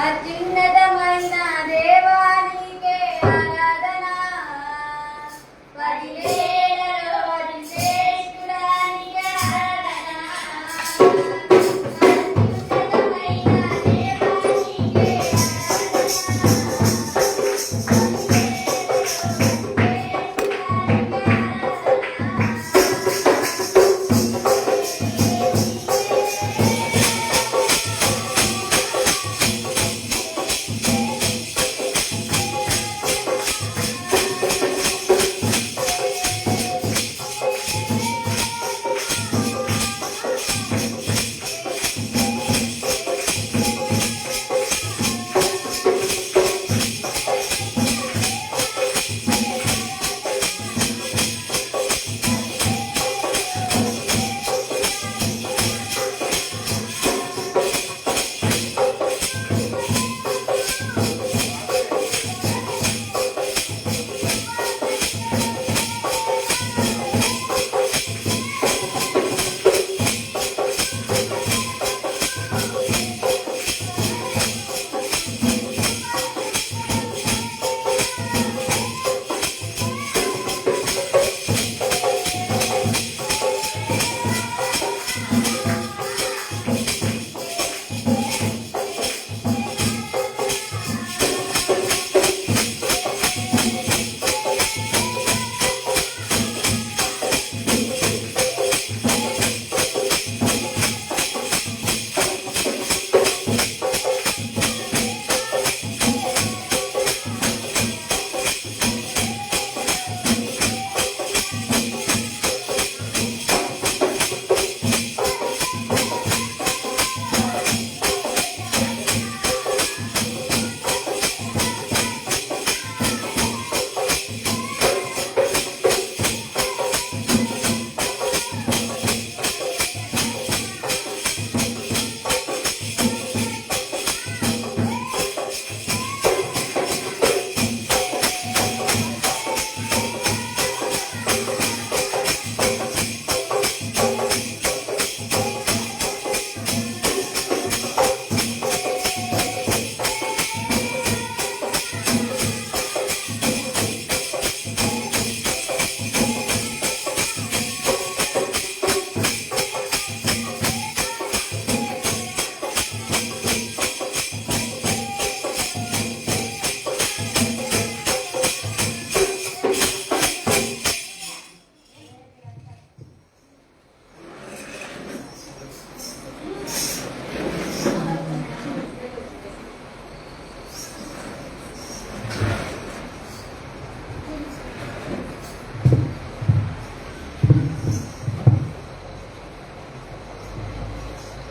అత్యున్నతమైన దేవానికే ఆరాధన పదివేలలో శ్రేష్ఠుడానికే ఆరాధన అత్యున్నతమైన దేవానికే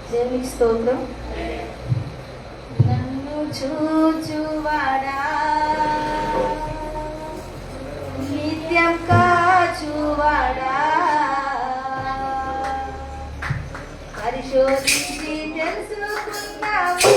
దేవునికి స్తోత్రం. నన్ను చూచువాడా నిత్యం కాచువాడా పరిశోధించి తెలుసుకున్నావు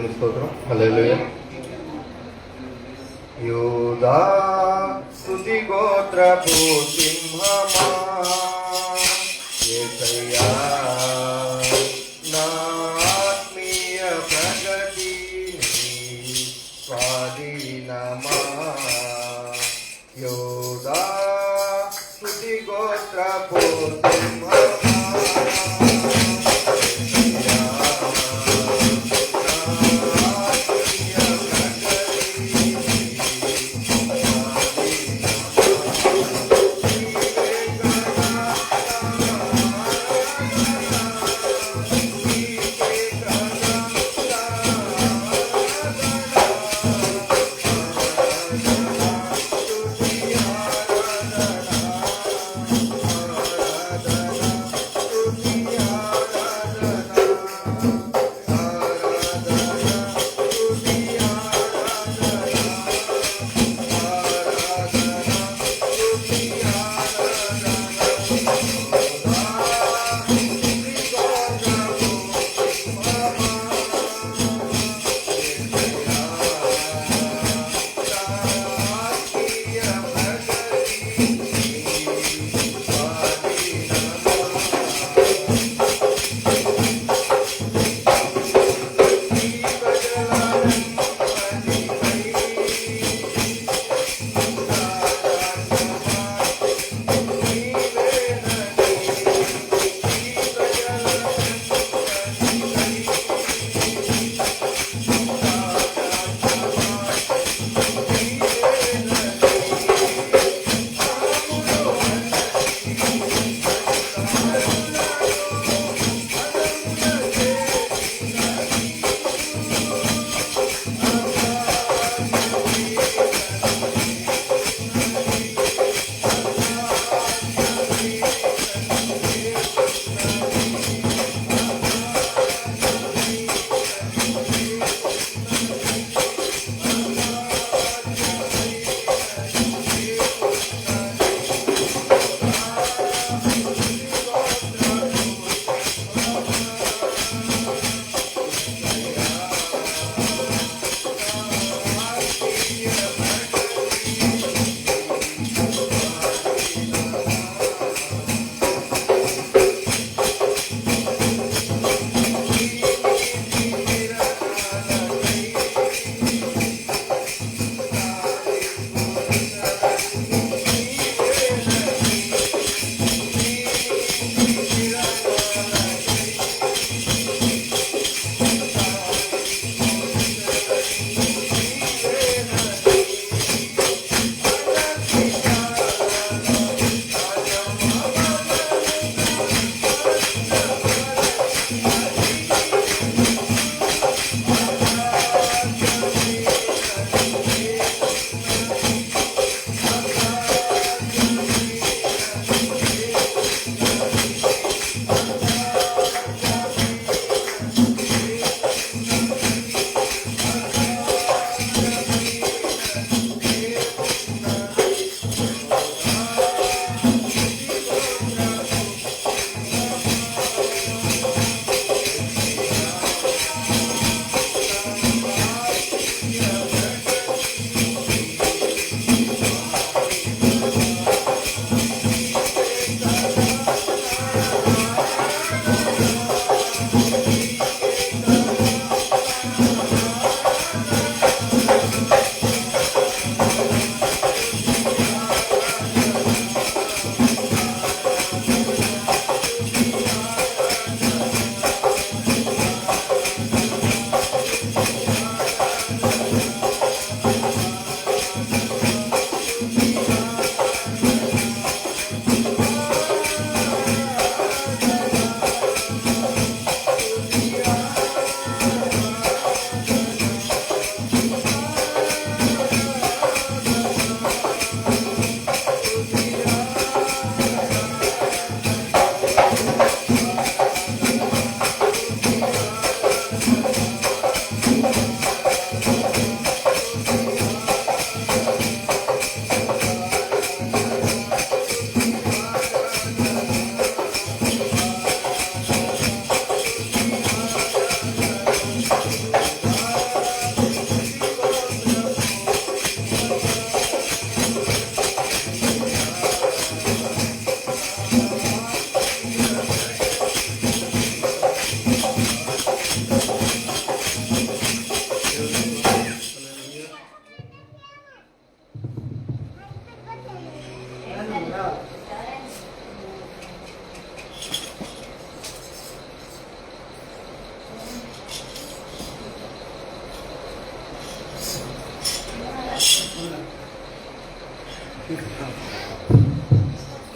దేవుని స్తోత్రం. హల్లెలూయా. యూదా స్తుతి గోత్రపు సింహమా యేసయ్యా నా ఆత్మీయ ప్రగతి స్వాధీనమా. యూదా స్తుతి గోత్రపు సింహమా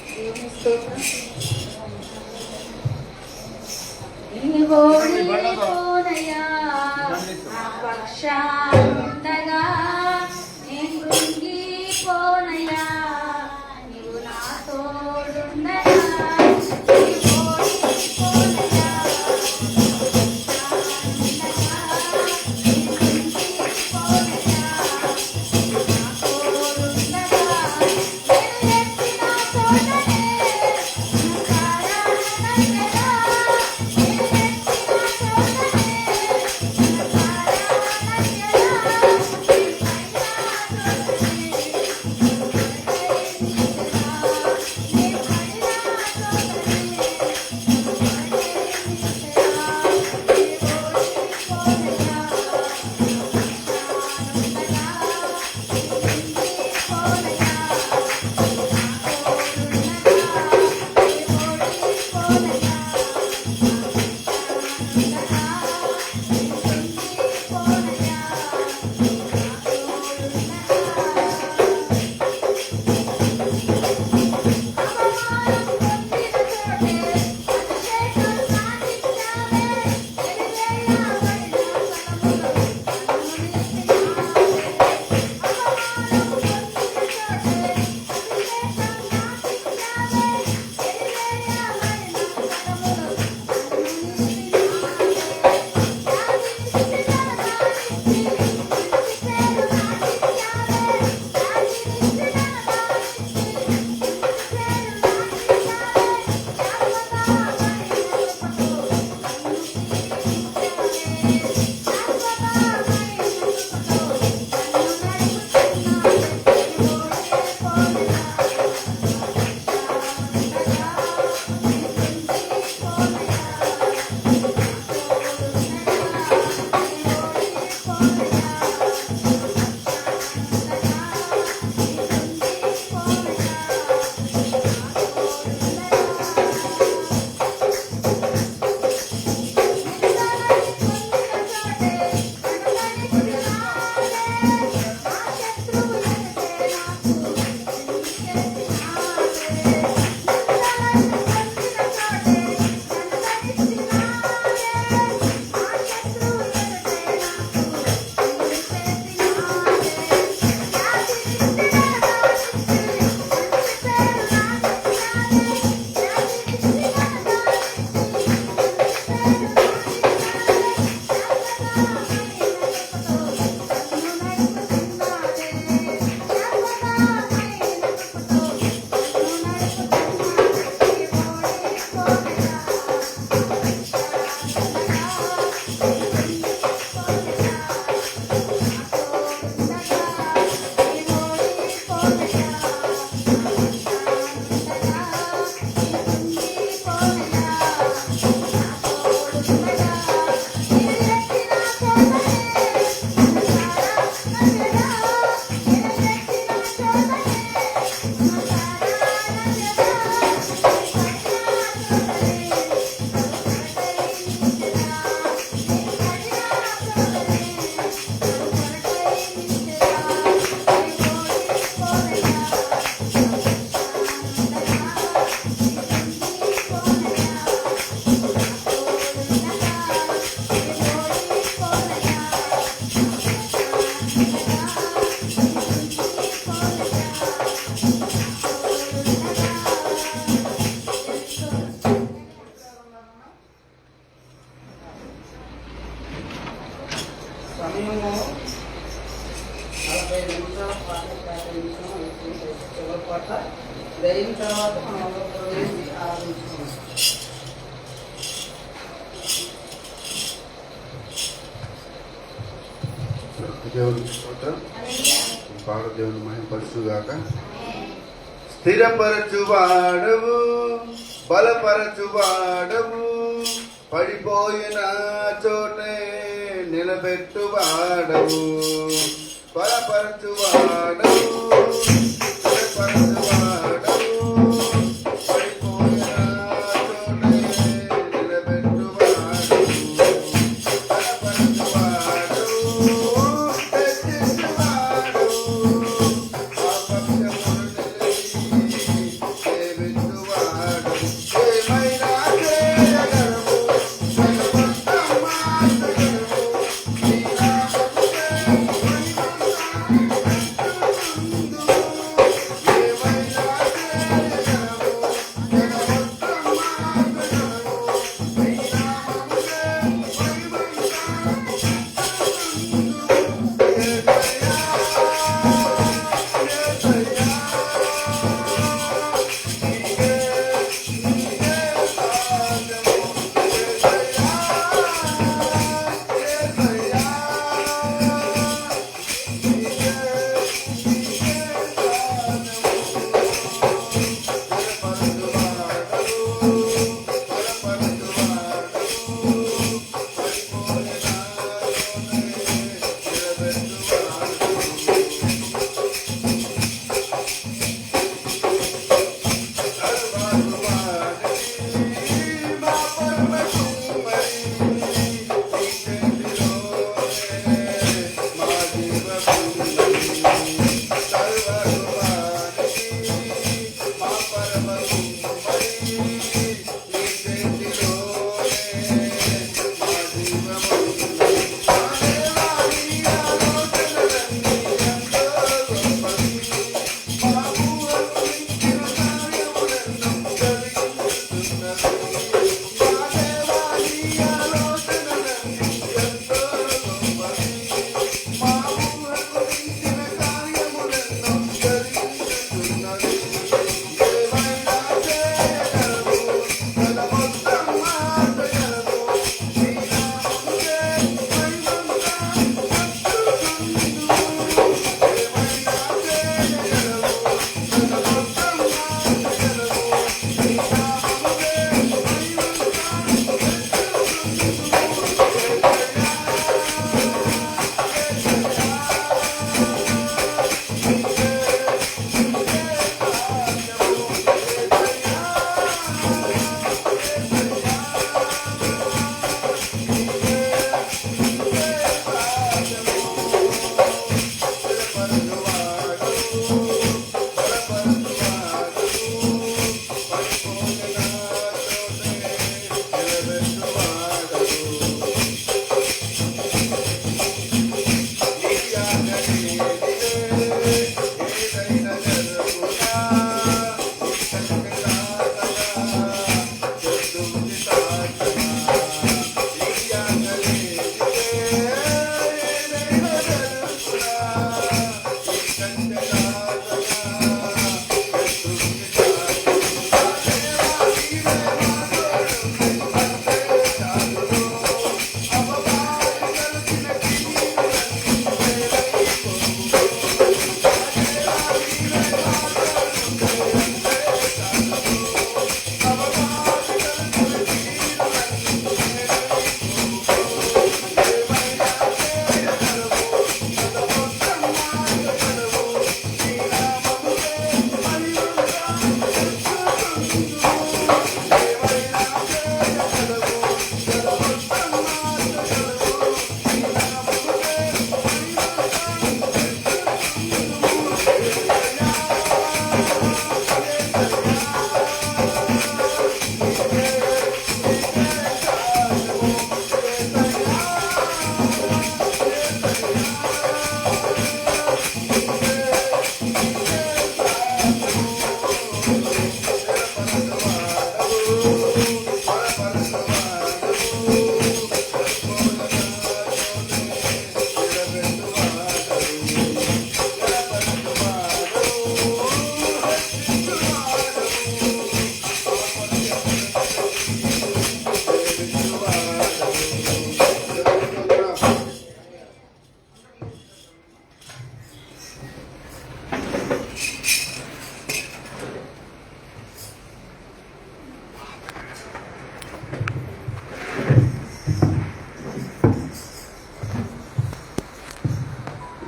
దేవుని స్తోత్రం. నీవు ఓడిపోనయ్యా, నా పక్షానుండగా నీ కృంగిపోనయ్యా, నీవు నా తోడుండగా నీవు ఓడిపోనయ్యా, సమయము 45 నిమిషాలు 45 నిమిషాలు చివరి పట్ల అయిన తర్వాత మనం అందరూ వేసి ఆరంభించుకున్నాం. దేవునికి స్తోత్రం. పాడ దేవుని మహిమపరచుగాక. స్థిరపరచువాడవు, బలపరచువాడవు, పడిపోయిన చోటే నిలబెట్టువాడవు, బలపరచువాడవు, స్థిరపరచువాడవు, పడిపోయిన చోటే నిలబెట్టువాడవు, బలపరచువాడవు, హెచ్చించువాడవు, ఆపక్షమును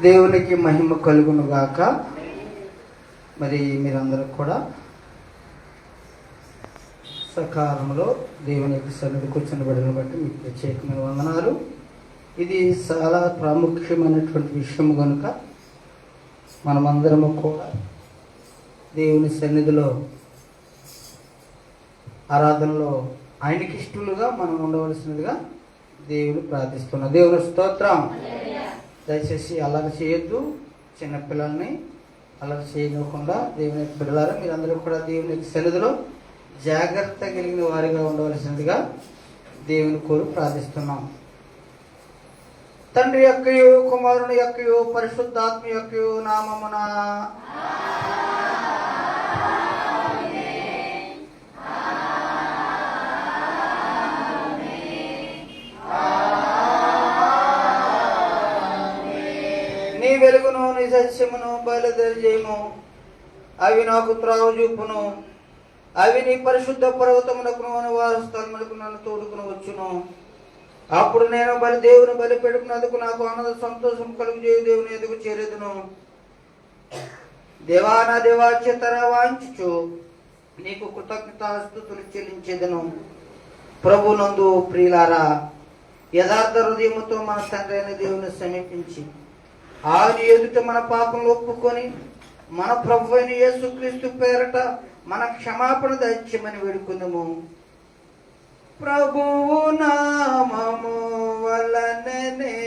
దేవునికి మహిమ కలుగును గాక. మరి మీరందరూ కూడా సకాలంలో దేవుని యొక్క సన్నిధి కూర్చుని బిడ్డలను బట్టి మీకు ప్రత్యేకమైన వందనాలు. ఇది చాలా ప్రాముఖ్యమైనటువంటి విషయం కనుక మనమందరము కూడా దేవుని సన్నిధిలో ఆరాధనలో ఆయనకి ఇష్టలుగా మనం ఉండవలసినదిగా దేవుని ప్రార్థిస్తున్నాం. దేవుని స్తోత్రం. దయచేసి అల్లరి చేయొద్దు, చిన్నపిల్లల్ని అల్లరి చేయకుండా దేవుని బిడ్డలారా మీరందరూ కూడా దేవుని సన్నిధిలో జాగ్రత్త కలిగిన వారిగా ఉండవలసినదిగా దేవుని కోరు ప్రార్థిస్తున్నాం. తండ్రి యొక్కయు కుమారుని యొక్కయు పరిశుద్ధాత్మ యొక్కయు నామమున నీ వెలుగును నీ సత్యమును బయలుదేరజేయము. అవి నాకు త్రావు చూపును. అవి నీ పరిశుద్ధ పర్వతమునకు వారు స్థలములకు నన్ను తోడుకుని వచ్చును. అప్పుడు నేను దేవుని బలి పెడుకున్నందుకు నాకు ఆనంద సంతోషం కలుగు చేయు దేవుని ఎదుగు చేరేదును. దేవా నా దేవాచ్యతర వాంచుచు నీకు కృతజ్ఞతాస్తుతులు చెల్లించేదను. ప్రభునందు ప్రియులారా, యథార్థ హృదయముతో మన తండ్రి అయిన దేవుని సమీపించి ఆయన ఎదుట మన పాపంలో ఒప్పుకొని మన ప్రభు అయిన యేసుక్రీస్తు పేరట మన క్షమాపణ దయచేయమని వేడుకుందాము. ప్రభువు నామము వలననే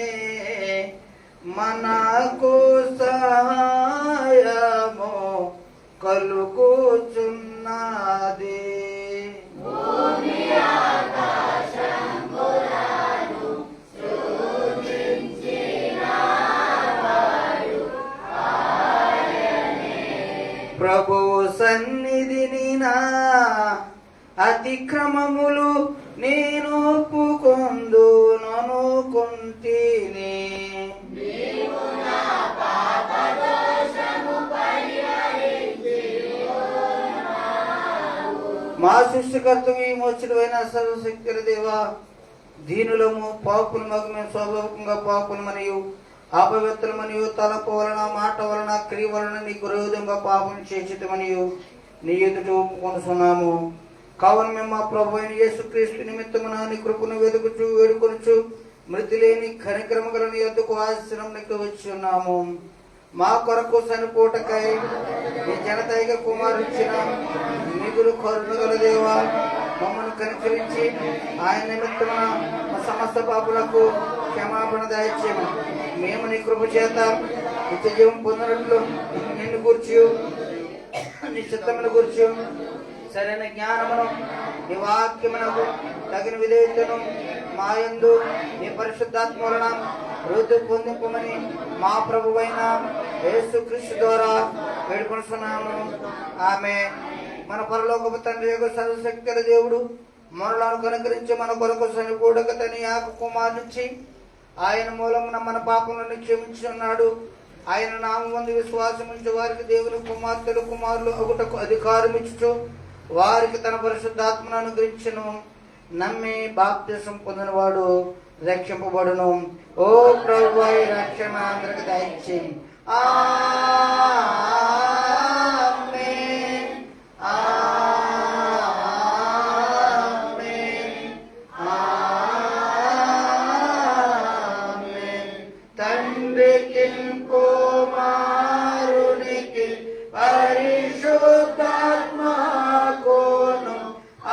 మనకు సహాయము కలుగుచున్నది. ప్రభువు సన్నిధిని నా అతిక్రమములు నేను ఒప్పుకొందుననుకుంటిని. మా సృష్టికర్తవు విమోచకుడైన సర్వశక్తుల దేవా, దీనులము పాపులమగు మేము స్వాభావికంగా పాపులు మరియు అపవిత్రమనియు తలపు వలన మాట వలన క్రియ వలన నీకు విరోధంగా పాపం చేసితమనియు నీ ఎదుట ఒప్పుకొనుచున్నాము. కావున మేము మా ప్రభు అయిన యేసుక్రీస్తు నిమిత్తమున నీ కృపను వెతుకుచు వేడుకొనుచు మృతి లేని కనికరమ గల నీ యొద్దకు ఆశ్రమంలోకి వచ్చి ఉన్నాము. మా కొరకు చనిపోటకై నీ జనతైక కుమారుడిచ్చిన మిగులు కరుణ గల దేవా, మమ్మల్ని కనికరించి ఆయన నిమిత్తమున మా సమస్త పాపులకు క్షమాపణ దయచేయము. మేము నీ కృప చేత నిత్య జీవం పొందినట్లు నిన్ను గూర్చి నీ చిత్తమును గూర్చి సరైన జ్ఞానమును నీ వాక్యమునకు తగిన విధేయతను మా యందు నీ పరిశుద్ధాత్మ వలన వృద్ధి పొందింపమని మా ప్రభువైన యేసుక్రీస్తు ద్వారా వేడుకొనుచున్నాము. ఆమె. మన పరలోకపు తండ్రి యొక్క సర్వశక్తుల దేవుడు మనలను కనుకరించి మన కొరకు చనిపోడక తన యాక కుమారునిచ్చి ఆయన మూలమున మన పాపములను క్షమించున్నాడు. ఆయన నామమందు విశ్వాసం ఉంచే వారికి దేవుని కుమార్తెలు కుమారులు అగుటకు అధికారం ఇచ్చుచు వారికి తన పరిశుద్ధాత్మను అనుగ్రహించును. నమ్మి బాప్తిసం పొందినవాడు రక్షింపబడును. ఓ ప్రభువై రక్షణ అందరికి దయచేయి. ఆమేన్. ఆమేన్. ఆమేన్. తండ్రికి కుమారునికి పరిశుద్ధాత్మకును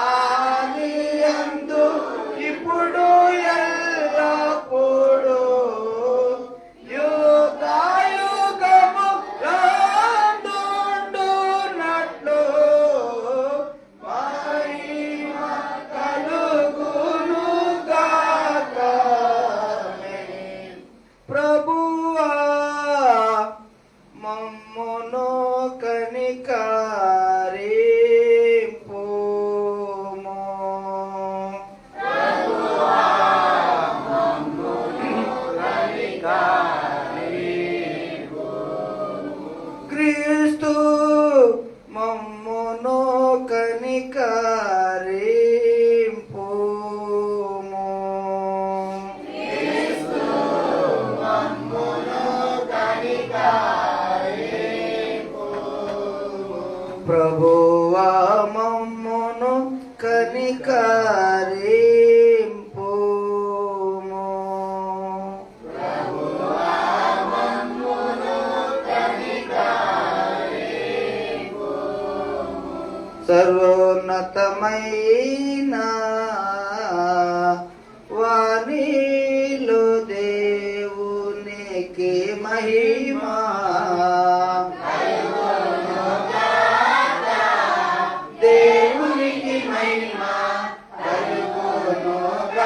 ఆదియందు ఇప్పుడు ఎల్లప్పుడూ యుగాయుగము రానుండునట్లు మహిమ కలుగును గాక. ప్రభువా మమ్మును కనికరింపుము. క్రీస్తు మమ్మును కనికరింపుము. ప్రభువా మమ్మును కనికరింపుము. సర్వోన్నతమైన వాణిలో దేవునికి మహిమా. దేవునికి మహిమా కలుగునుగాక.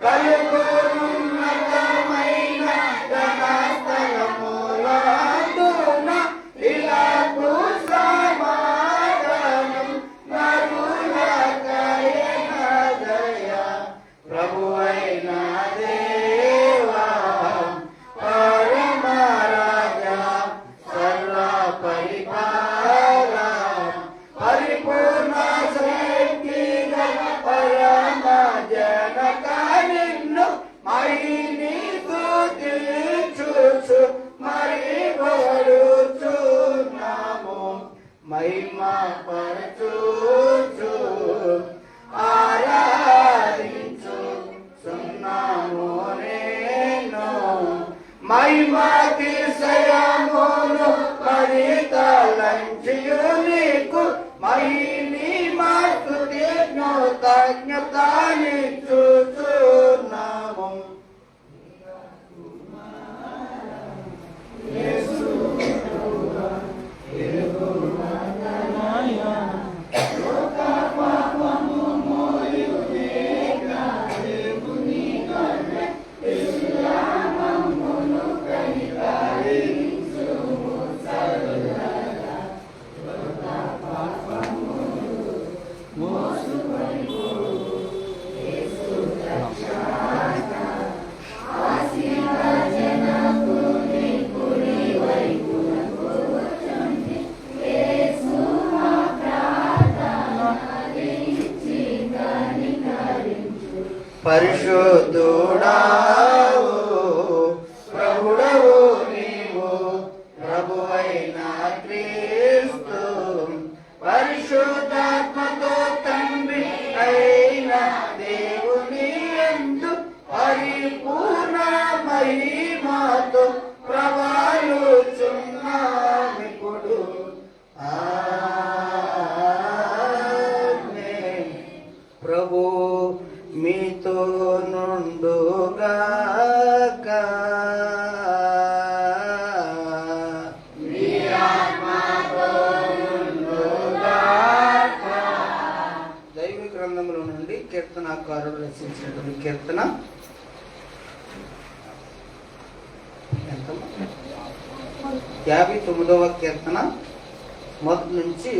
కలుగునున్నతమైన ఘనస్థలములందున ఇలాగు సమాధానం నరులకైన దయ. ప్రభువైన దేవా పరమరాజా సర్వ పరిపాల పరిపూర్ణ శక్తి పరమ జనక నిన్ను మహిని స్తుతించుచు మరి పొగడుచున్నాము. మహిమ పరచుచు ఆరాధించుచున్నాము నేను. మహిమాతిశయమును మరి తలంచియు నీకు మహిని స్తుతి కృతజ్ఞతనిచ్చుచున్నాము. పరిశుద్ధుడావు ప్రభుడవు నీవు ప్రభువైన క్రీస్తు. పరిశుద్ధాత్మతో తండ్రి అయిన దేవుని యందు పరిపూర్ణ మహిమతో ప్రవాలుచున్నామిప్పుడు. ఆమేన్. ప్రభు మీతో నుండుగాక. దైవ గ్రంథముల నుండి కీర్తనాకారుడు రచించినటువంటి కీర్తన 59వ కీర్తన మొదటి నుంచి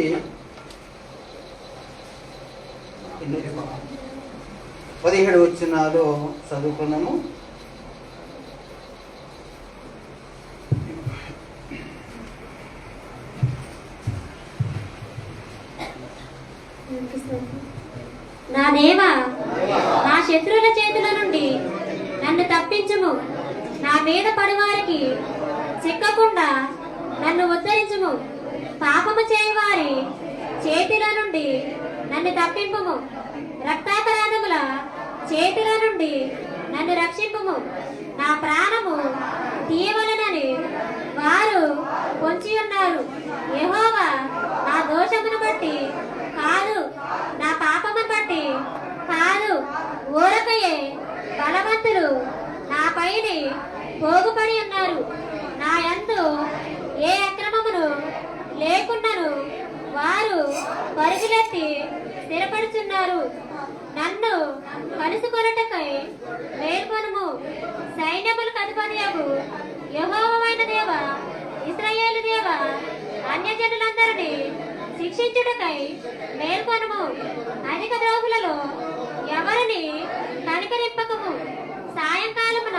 17 వచనాలు చదువుకున్నాము. నా దేవా, నా శత్రువుల చేతుల నుండి నన్ను తప్పించుము. నా మీద పడివారికి చిక్కకుండా నన్ను ఉద్ధరించుము. పాపము చేయవారి చేతిల నుండి నన్ను తప్పింపుము. రక్తాపరాధముల చేతిల నుండి నన్ను రక్షింపుము. నా ప్రాణము తీయవలనని వారు పొంచి ఉన్నారు. యెహోవా నా దోషమును బట్టి కాదు, నా పాపమును బట్టి కాదు, ఊరకయే బలవంతులు నా పైని పోగుపడి ఉన్నారు. నా యందు ఏ అక్రమమును లేకున్నను వారు పరుగులెత్తి స్థిరపడుచున్నారు. నన్ను కలుసుకొనుటకై మేల్కొనుము. సైన్యములకు అధిపతియగు యెహోవావైన దేవా, ఇశ్రాయేలు దేవా, అన్యజనులందరినీ శిక్షించుటకై మేల్కొనుము. అధిక ద్రోహులలో ఎవరిని కనికరింపకము. సాయంకాలమున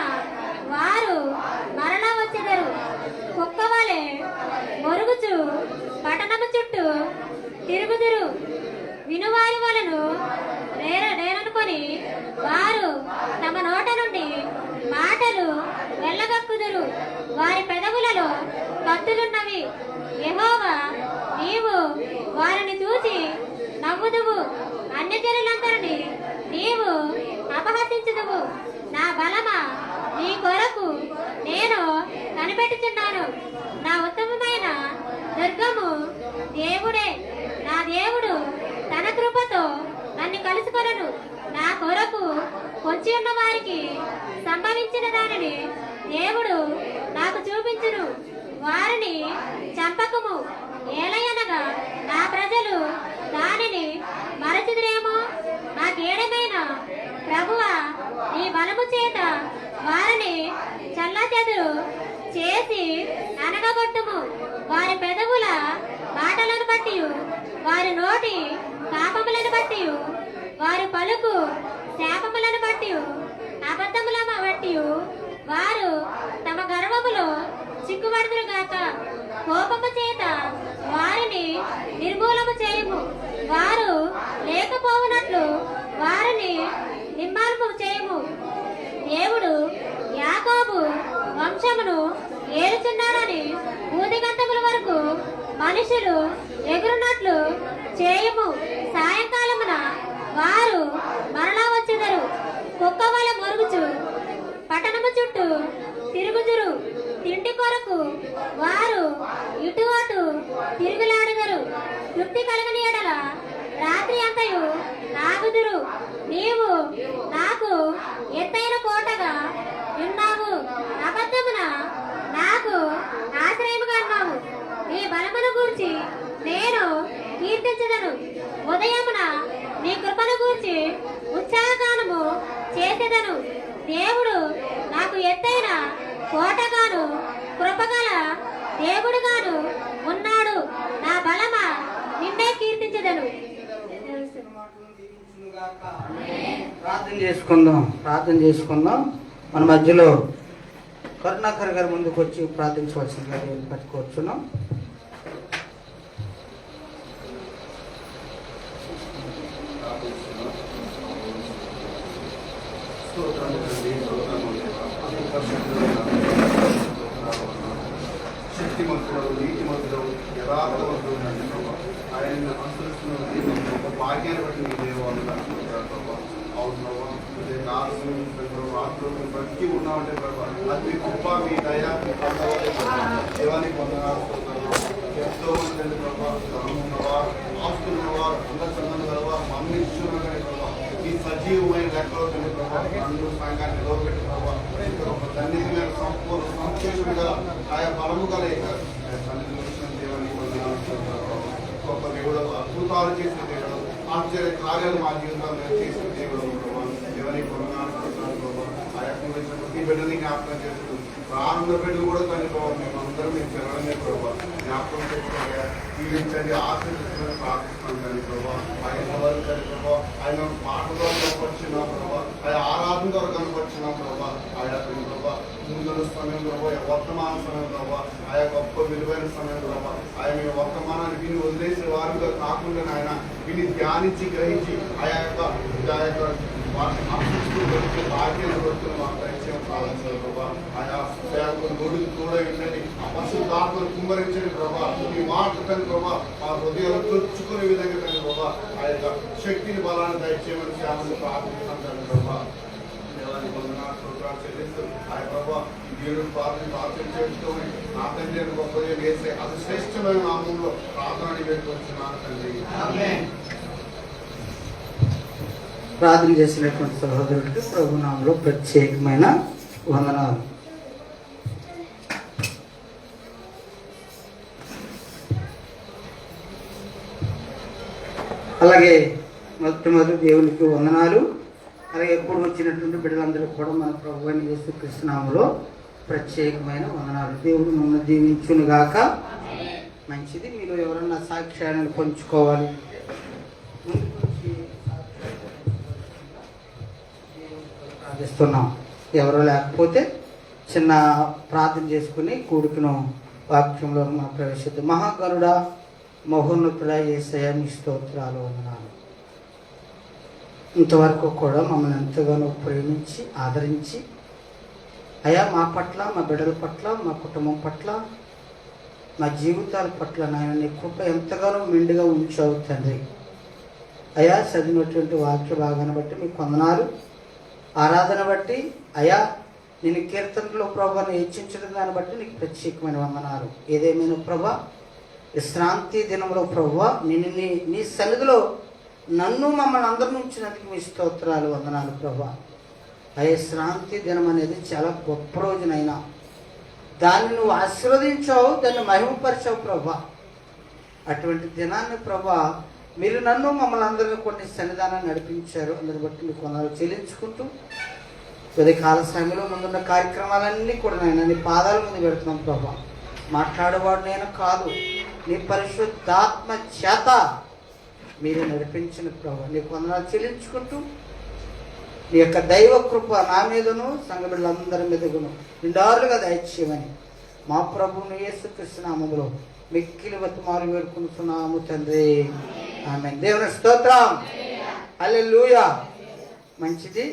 వారు మరలా వచ్చెదరు. కుక్కవలె మొరుగుచు పట్టణము చుట్టూ తిరుగుదురు. వినువారి వలను నేననుకొని వారు తమ నోట నుండి మాటలు వెళ్ళగక్కుదురు. వారి పెదవులలో కత్తులున్నవి. యెహోవా నీవు వారిని చూసి నవ్వుదువు, అన్యజనులందరినీ నీవు అపహసించుదువు. నా బలమా, నీ కొరకు నేను కనిపెట్టుచున్నాను. నా ఉత్తమమైన దుర్గము దేవుడే. నా దేవుడు తన కృపతో నన్ను కలుసుకొనను. నా కొరకు పొంచి ఉన్న వారికి సంభవించిన దానిని దేవుడు నాకు చూపించును. వారిని చంపకము, ఏలయనగా నా ప్రజలు దానిని మరచుదురేమో. నాకేడమైన ప్రభువా, నీ బలము చేత వారిని చల్లచెదురు చేసి అనగగొట్టుము. వారి పెదవుల మాటలను బట్టి, వారి నోటి పాపములను బట్టి, వారి పలుకు శాపములను బట్టి, అబద్ధములను బట్టి వారు తమ గర్వములో చిక్కుబడుదురుగాక. కోపము చేత వారిని నిర్మూలము చేయము. వారు లేకపోవునట్లు వారిని నిర్మాణము చేయము. దేవుడు యాకోబు వంశమును ఏలుచున్నాడని భూదిగంతముల వరకు మనుషులు ఎగురున్నట్లు చేయము. సాయంకాలమున వారు మరలా వచ్చెదరు. కుక్క వలె మొరుగుచు పట్టణము చుట్టూ తిరుగుదురు. తిండి కొరకు వారు ఇటు అటు తిరుగులాడుదరు. తృప్తి కలగని ఎడల రాత్రి అంతయు ఆగుదురు. నీవు నాకు ఎత్తైన కోటగా ఉన్నావు, అబద్ధమున నాకు ఆశ్రయముగా ఉన్నావు. నీ బలమును గూర్చి నేను కీర్తించదను. ఉదయమున నీ కృపను గూర్చి ఉత్సాహగానము చేసేదను. దేవుడు నాకు ఎత్తైన కోటగాను కృపగల దేవుడుగాను ఉన్నాడు. నా బలమా, నిన్నే కీర్తించదను. ప్రార్థన చేసుకుందాం. మన మధ్యలో కరుణాకర్ గారి ముందుకు వచ్చి ప్రార్థించవలసిందిగా పట్టుకోవచ్చున్నాం. శక్తిమంతుడు, నీతిమంతుడు, యథార్థవంతుడు ఆయన అనుసరిస్తున్న ఒక భాగ్యాన్ని బట్టి మీ దేవాలు అవును రాత్రులు బట్టి ఉన్నామంటే ప్రభావ అది మీ కృప, మీ దయ, మీ దేవానికి వందనాలు. ఎంతో మంది ప్రభావ ధనం ఉన్నవారు, ఆస్తులు ఉన్నవారు, అందచందలు గలవారు, మన్నిస్తున్నగానే ప్రభావ ఈ సజీవమైన లెక్కలో తినే ప్రభావ అందరూ సంఘాన్ని నిలవబెట్టి ప్రభావ ఒక ధన్యమైన సంపూర్ణ సంతోషంగా ఆయా బలము గల దేవానికి వందనాలు. గొప్ప దేవుడు, అద్భుతాలు చేసిన దేవుడు, ఆశ్చర్య కార్యాలు మా జీవితాల్లో చేసిన దేవుడు ప్రభావ దేవానికి వందనాలు. ఆయా ప్రతి బిడ్డని జ్ఞాపకం చేస్తూ ప్రారంభ బిడ్డలు కూడా తల్లి ప్రభావ మేమందరం మేము పిల్లలనే ప్రభావ జ్ఞాపకం చేసుకోగా జీవించండి, ఆశిస్తున్న ప్రార్థిస్తున్నాం కానీ ప్రభావ ఆయన వారు తల్లి ప్రభావ ఆయన మాట ద్వారా కనపరిచిన ప్రభావ ఆయన ఆరాధన ద్వారా కనపరిచిన ప్రభావ ఆయా ప్రభావ ముందుల సమయం ప్రభావ వర్తమాన సమయం ప్రభావ ఆయా గొప్ప విలువైన సమయం ప్రభావ ఆయన వర్తమానాన్ని విని వదిలేసే వారుగా కాకుండా ఆయన విని ధ్యానించి గ్రహించి ఆయా యొక్క భాగ్యాన్ని కొడుతున్న మాకు దయచేయం కావాల్సిన ప్రభావ ఆయా సేవకులు గొడుగు కూడా వినండి, ఆ పరిశుద్ధాత్మను కుమ్మరించండి ప్రభావ. ఈ మాట తండ్రి ప్రభావ మా హృదయాలు తొచ్చుకునే విధంగా తండ్రి ప్రభావ ఆ యొక్క శక్తిని బలాన్ని దయచేయమని సేవలు ప్రార్థిస్తున్నాం తండ్రి ప్రభావ. దేవానికి వందనాలు స్తోత్రాలు చెల్లిస్తూ ఆ ప్రభావ ఈ దేవుడు ప్రార్థన చేసుకొని నా తండ్రి గొప్ప వేసే అది శ్రేష్టమైన నామంలో ప్రార్థన పెట్టుకొచ్చున్నాను తండ్రి. ప్రార్థన చేసినటువంటి సహోదరుడికి ప్రభునామంలో ప్రత్యేకమైన వందనాలు. అలాగే మొట్టమొదటి దేవునికి వందనాలు. అలాగే ఎప్పుడు వచ్చినటువంటి బిడ్డలందరూ కూడా మన ప్రభు అయిన యేసుక్రీస్తు నామములో ప్రత్యేకమైన వందనాలు. దేవుడు మమ్మల్ని దీవించును గాక. మంచిది. మీరు ఎవరన్నా సాక్ష్యాలను పంచుకోవాలి ప్రార్థిస్తున్నాం. ఎవరో లేకపోతే చిన్న ప్రార్థన చేసుకుని కూడుకును వాక్యంలో మనం ప్రవేశిద్దాం. మహాగరుడ, మహోన్నతుడ యేసయ్య నీ స్తోత్రాలు వందనాలు. ఇంతవరకు కూడా మమ్మల్ని ఎంతగానో ప్రేమించి ఆదరించి అయా మా పట్ల, మా బిడ్డల పట్ల, మా కుటుంబం పట్ల మా జీవితాల పట్ల నాయన నీ కృప ఎంతగానో మెండుగా ఉంచావు తండ్రి. అయా చదివినటువంటి వాక్య భాగాన్ని బట్టి మీకు వందనాలు. ఆరాధన బట్టి అయా నేను కీర్తనలో ప్రభాని హెచ్చించడం దాన్ని బట్టి నీకు ప్రత్యేకమైన వందనాలు. ఏదేమైనా ప్రభా విశ్రాంతి దినంలో ప్రభా నేను నీ సన్నిధిలో నన్ను మమ్మల్ని అందరిని ఉంచినందుకు మీ స్తోత్రాలు వందనాలు ప్రభా. ఆ విశ్రాంతి దినం అనేది చాలా గొప్ప రోజునైనా దాన్ని నువ్వు ఆశీర్వదించావు, దాన్ని మహిమపరిచావు ప్రభా. అటువంటి దినాన్ని ప్రభా మీరు నన్ను మమ్మల్ని అందరినీ కొన్ని సన్నిధానాన్ని నడిపించారు. అందరిని బట్టి మీకు వందనాలు చెల్లించుకుంటూ కాల సమయంలో ముందున్న కార్యక్రమాలన్నీ కూడా నేను నీ పాదాల ముందు పెడుతున్నాను ప్రభా. మాట్లాడేవాడు నేను కాదు, నీ పరిశుద్ధాత్మ చేత మీరు నడిపించిన ప్రభా నీకు వందనాలు చెల్లించుకుంటూ నీ యొక్క దైవ కృప నా మీదను సంఘ బిడ్డలందరి మీదను నిండారులుగా దయచేయమని మా ప్రభువును యేసుక్రీస్తు నామములో మిక్కిలి బతిమాలు వేడుకుంటున్నాము తండ్రి. ఆమేన్. దేవుని స్తోత్రం. హల్లెలూయా. మంచిది.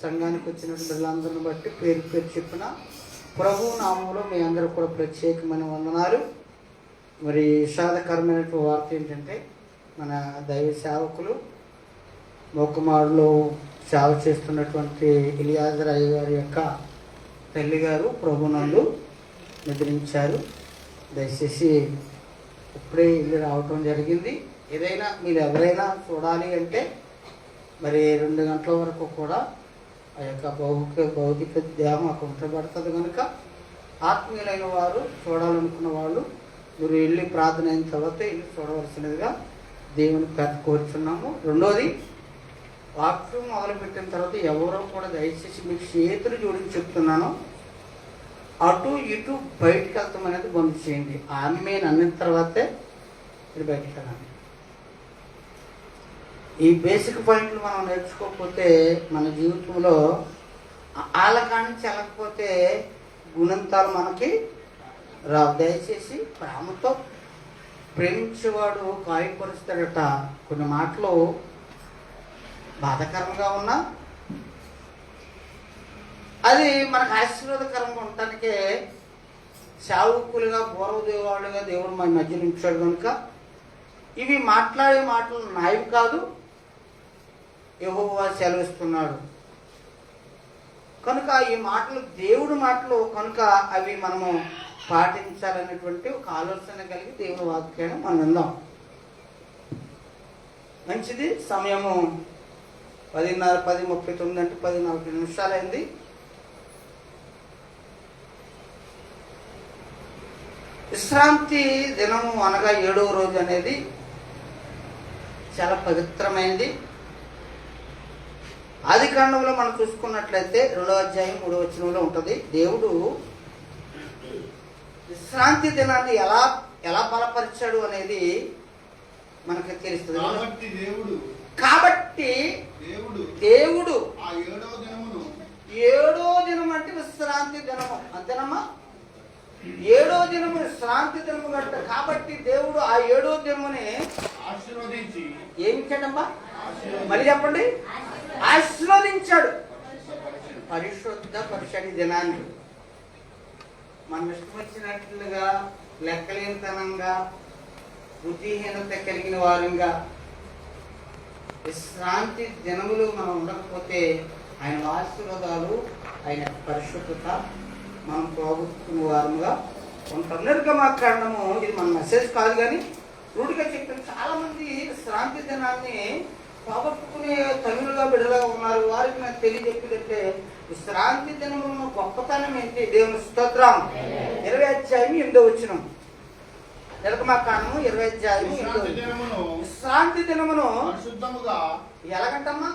సంఘానికి వచ్చినటువంటి బిడ్డలందరిని బట్టి పేరు పేరు చెప్పిన ప్రభు నామంలో మీ అందరూ కూడా ప్రత్యేకమైన వందనాలు. మరి విషాదకరమైనటువంటి వార్త ఏంటంటే మన దైవ సేవకులు మోకమాడులో సేవ చేస్తున్నటువంటి ఇలియాజర్ అయ్య గారి యొక్క తల్లి గారు ప్రభునందు నిద్రించారు. దయచేసి ఇప్పుడే ఇల్లు రావటం జరిగింది. ఏదైనా మీరు ఎవరైనా చూడాలి అంటే మరి 2 గంటల వరకు కూడా ఆ యొక్క భౌతిక దేహం అక్కడ ఉంచబడుతుంది కనుక ఆత్మీయులైన వారు చూడాలనుకున్న వాళ్ళు మీరు వెళ్ళి ప్రార్థన అయిన తర్వాత ఇల్లు చూడవలసినదిగా దేవుని కోరుచున్నాము. రెండోది వాక్యం మొదలుపెట్టిన తర్వాత ఎవరో కూడా దయచేసి మీకు చేతులు జోడించి చెప్తున్నాను, అటు ఇటు బయటికి వెళ్తాం అనేది బంద్ చేయండి. ఆమె అన్న తర్వాతే మీరు బయటికి వెళ్ళండి. ఈ బేసిక్ పాయింట్లు మనం నేర్చుకోకపోతే మన జీవితంలో ఆలకాన్ని చెల్లకపోతే గుణంతాలు మనకి రావు. దయచేసి ప్రేమతో ప్రేమించేవాడు గాయపరుస్తాడట. కొన్ని మాటలు బాధాకరంగా ఉన్నా అది మనకు ఆశీర్వాదకరంగా ఉండటానికే సేవకులుగా పూర్వదేవాడుగా దేవుడు మన మధ్యలో ఉంచాడు కనుక ఇవి మాట్లాడే మాటలు నాయవి కాదు, యెహోవా సెలవిస్తున్నాడు కనుక ఈ మాటలు దేవుడి మాటలు కనుక అవి మనము పాటించాలనేటువంటి ఒక ఆలోచన కలిగి దేవుని వాక్యాన్ని మనం విందాం. మంచిది. సమయము 10:30 అంటే 14 నిమిషాలైంది. విశ్రాంతి దినము అనగా 7వ రోజు అనేది చాలా పవిత్రమైనది. ఆదికాండంలో మనం చూసుకున్నట్లయితే 2వ అధ్యాయం 3వ వచనంలో ఉంటుంది. దేవుడు విశ్రాంతి దినాన్ని ఎలా బలపరిచాడు అనేది మనకి తెలుస్తుంది. కాబట్టి దేవుడు ఆ 7వ దినం అంటే విశ్రాంతి దినము అంతేనమ్మా. 7వ దినము విశ్రాంతి దినము గట్ట. కాబట్టి దేవుడు ఆ 7వ దినముని ఆశీర్వదించి ఏమి ఇచ్చాడమ్మా? మళ్ళీ చెప్పండి. ఆశీర్వదించాడు. పరిశుద్ధపరిచడి దినాన్ని మనం ఇష్టం వచ్చినట్లుగా లెక్కలేనితనంగా బుద్ధిహీనత కలిగిన వారంగా విశ్రాంతి దినములు మనం ఉండకపోతే ఆయన ఆశీర్వాదాలు ఆయన పరిశుద్ధత మనం పోగొట్టుకునే వారముగా ఉంటాం. నిర్గమాకాండము ఇది మన మెసేజ్ కాదు కానీ రూఢిగా చెప్పిన చాలా మంది విశ్రాంతి దినాన్ని పోగొట్టుకునే తల్లులుగా బిడ్డలుగా ఉన్నారు. వారికి నాకు తెలియజెప్పిదంటే విశ్రాంతి దినములను గొప్పతనం ఏంటి? దేవుని స్తోత్రం. 20వ అధ్యాయం 8వ వచనం. నిర్గమాకాండము 20వ అధ్యాయం 8వ. విశ్రాంతి దినమును ఎలాగంటమ్మా?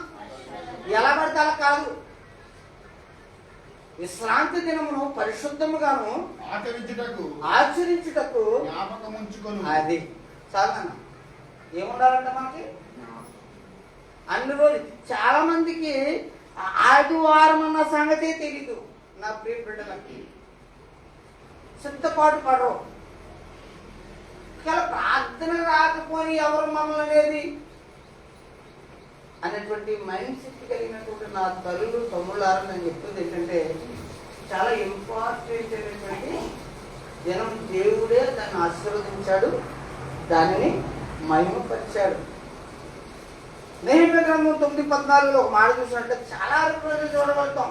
ఎలా పడితే అలా కాదు. విశ్రాంతి దినమును పరిశుద్ధముగాను ఆచరించుటకు అది చాలన్న. ఏముండాలంట మనకి? అన్ని రోజులు. చాలా మందికి ఆదివారం అన్న సంగతే తెలీదు. నా ప్రియ బిడ్డలకి సిద్ధపాటు పడరు. ప్రార్థన రాకపోని ఎవరు మమ్మల్ని అనేది అనేటువంటి మైండ్ సెట్ కలిగినటువంటి నా తల్లులు తమ్ముళ్ళారని నేను చెప్తుంది ఏంటంటే చాలా ఇంపార్టెంట్ అయినటువంటి దినం దేవుడే దాన్ని ఆశీర్వదించాడు, దానిని మహిమపరిచాడు. నెహెమ్యా గ్రంథం 9:14 ఒక మాట చూసినట్టే చాలా రోజులు చూడగలుగుతాం,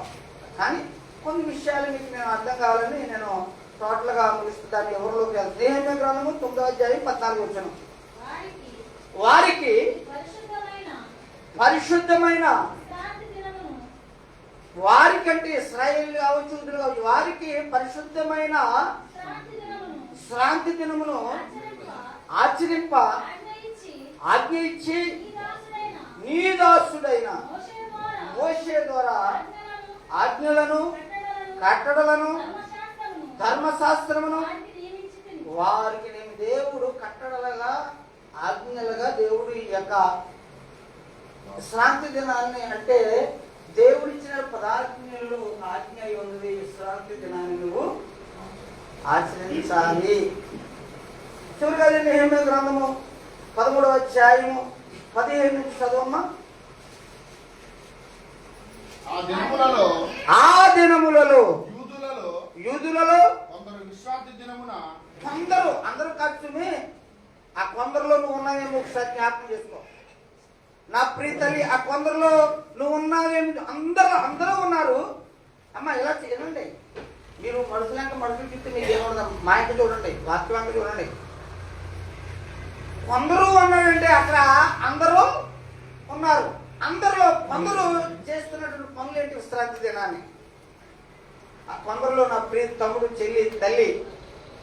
కానీ కొన్ని విషయాలు మీకు నేను అర్థం కావాలని నేను టోటల్గా ముగిస్తూ దాన్ని ఎవరిలోకి వెళ్తాను. నెహెమ్యా గ్రంథము 9:14 వారికి పరిశుద్ధమైన వారికంటే ఇశ్రాయేలు కావచ్చు, యూదులు కావచ్చు, వారికి పరిశుద్ధమైన శ్రాంతి దినమును ఆచరింప ఆజ్ఞ ఇచ్చి నీ దాసుడైన మోషే ద్వారా ఆజ్ఞలను కట్టడలను ధర్మశాస్త్రమును వారికి నేను దేవుడు కట్టడలుగా ఆజ్ఞలుగా దేవుడు ఈ యొక్క విశ్రాంతి దినాన్ని అంటే దేవుడిచ్చిన పదాజ్ఞలు ఆజ్ఞ అయి ఉన్నది. విశ్రాంతి దినాన్ని నువ్వు ఆచరించాలి. చివరిగా నెహెమ్యా గ్రంథము 13:15 నుంచి చదవమ్మా. ఆ దినములలో యూదులలో కొందరు అందరూ ఖర్చుని ఆ కొందరులో నువ్వు ఉన్నావేమో ఒకసారి జ్ఞాపకం చేసుకో. నా ప్రీతల్లి, ఆ కొందరులో నువ్వు ఉన్నావేమి? అందరూ ఉన్నారు. అమ్మ ఇలా చేయండి, మీరు మనుషులంక మనుషులు చెప్తే మీకు ఏమన్నా మా ఇంటి చూడండి, వాక్యవంక చూడండి. కొందరు ఉన్నారంటే అక్కడ అందరూ ఉన్నారు. అందరూ కొందరు చేస్తున్నటువంటి పనులు ఏంటి? విశ్రాంతి దినాన్ని. ఆ కొందరులో నా ప్రియ తమ్ముడు, చెల్లి, తల్లి,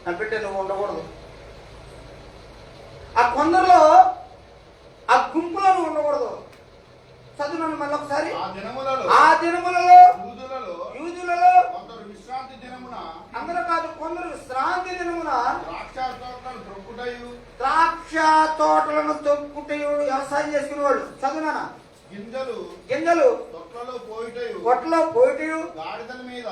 నా బిడ్డ నువ్వు ఉండకూడదు. ఆ కొందరులో ఆ గుంపులో నువ్వు ఉండకూడదు. చదువు మళ్ళీ ఒకసారి. ఆ దినములలో యూదులలో అందరూ కాదు, కొందరు విశ్రాంతి దినమున ద్రాక్ష తోటలను తొక్కుటయు వ్యవసాయం చేసుకునేవాడు. చదువునా గింజలు కొట్లో పోయిటయు గాడిదల మీద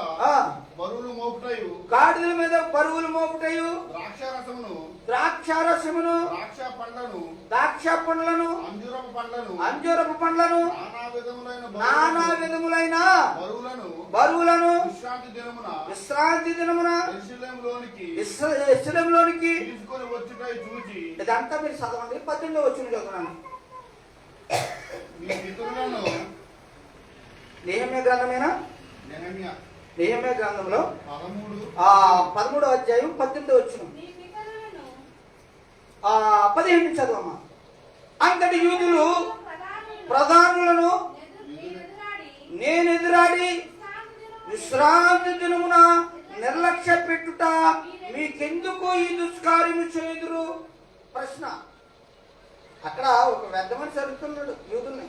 బరువులు మోపుటయు ద్రాక్షారసమును ద్రాక్ష పండ్లను అంజూరపు పండ్లను నానా విధములైన బరువులను విశ్రాంతి దినమున యెరూషలేములోనికి ఇదంతా మీరు చదవండి. 18వ వచనం చదువుతున్నాను. నెహెమ్యా గ్రంథమేనా? నెహెమ్యా గ్రంథంలో 13వ అధ్యాయం 18వ వచనం 15 చదవమ్మా. అంతటి యూదులు ప్రధానులను నేను ఎదురాడి విశ్రాంతి దినమున నిర్లక్ష్య పెట్టుట మీకెందుకు ఈ దుష్కార్యము చేదురు? ప్రశ్న. అక్కడ ఒక పెద్ద మనిషి అడుగుతున్నాడు యూదుల్ని.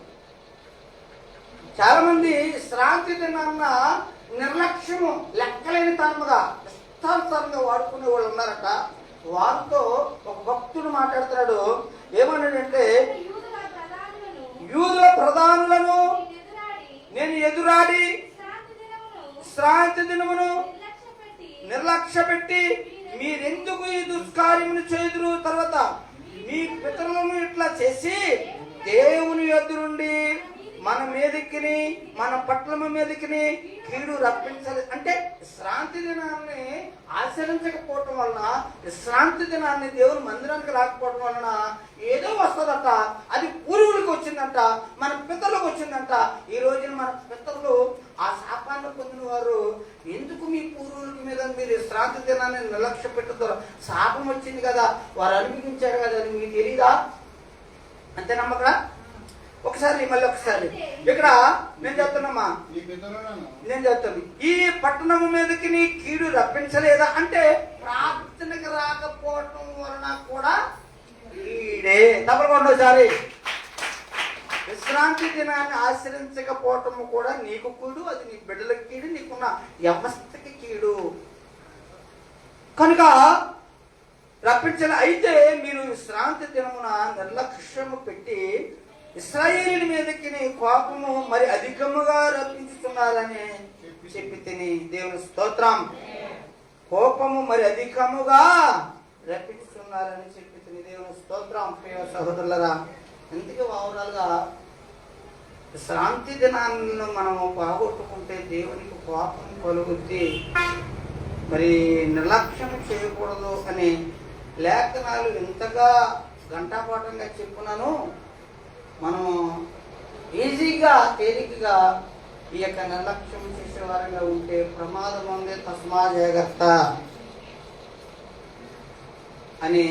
చాలా మంది శ్రాంతి దినాన్న నిర్లక్ష్యము లెక్కలేని తరముగా ఇష్టానుసారంగా వాడుకునే వాళ్ళు ఉన్నారట. వారితో ఒక భక్తుడు మాట్లాడుతున్నాడు. ఏమన్నాడంటే, యూదుల ప్రధానులను నేను ఎదురాడి శ్రాంతి దినమును నిర్లక్ష్య పెట్టి మీరెందుకు ఈ దుష్కార్యమును చేదురు? తర్వాత మీ పితరులను ఇట్లా చేసి దేవుని ఎదురుండి మన మీదకి మన పట్లమ మీదకి కీడు రప్పించాలి. అంటే విశ్రాంతి దినాన్ని ఆచరించకపోవటం వలన, విశ్రాంతి దినాన్ని దేవుని మందిరానికి రాకపోవడం వలన ఏదో వస్తుందట. అది పూర్వులకు వచ్చిందంట, మన పితరులకు వచ్చిందంట. ఈ రోజున మన పితరులు ఆ శాపాన్ని పొందిన వారు ఎందుకు మీ పూర్వులకి మీద మీరు విశ్రాంతి దినాన్ని నిర్లక్ష్య పెట్టుతారు? శాపం వచ్చింది కదా, వారు అనుభవించారు కదా, అది మీకు తెలీదా? అంతే నమ్మకరా? ఒకసారి మళ్ళీ ఒకసారి ఇక్కడ నేను చెప్తున్నామా, నేను చెప్తాను. ఈ పట్టణము మీదకి నీ కీడు రప్పించలేదా అంటే ప్రార్థనకి రాకపోవటం వలన కూడా కీడే. తప్పకుండా ఒకసారి విశ్రాంతి దినాన్ని ఆచరించకపోవటము కూడా నీకు కీడు, అది నీ బిడ్డలకి కీడు, నీకున్న వ్యవస్థకి కీడు. కనుక రప్పించాలి. అయితే మీరు విశ్రాంతి దినమున నిర్లక్ష్యము పెట్టి ఇశ్రాయేలు మీదకి కోపము మరి అధికముగా రప్పించుతున్నారని చెప్పి తిని. దేవుని స్తోత్రం. కోపము మరి అధికముగా రప్పించుతున్నారని చెప్పి తిని. దేవుని స్తోత్రం. ప్రియ సహోదరులరా, ఎందుకు ఓవరాల్గా విశ్రాంతి దినాన్ని మనం పోగొట్టుకుంటే దేవునికి కోపం కలుగుద్ది. మరి నిర్లక్ష్యం చేయకూడదు అని లేఖనాలు ఇంతగా గంటాపాఠంగా చెప్పున్నాను. మనం ఈజీగా తేలికగా ఈ యొక్క నిర్లక్ష్యం చేసే వారంగా ఉంటే ప్రమాదం ఉంది, తస్మా జాగ్రత్త అని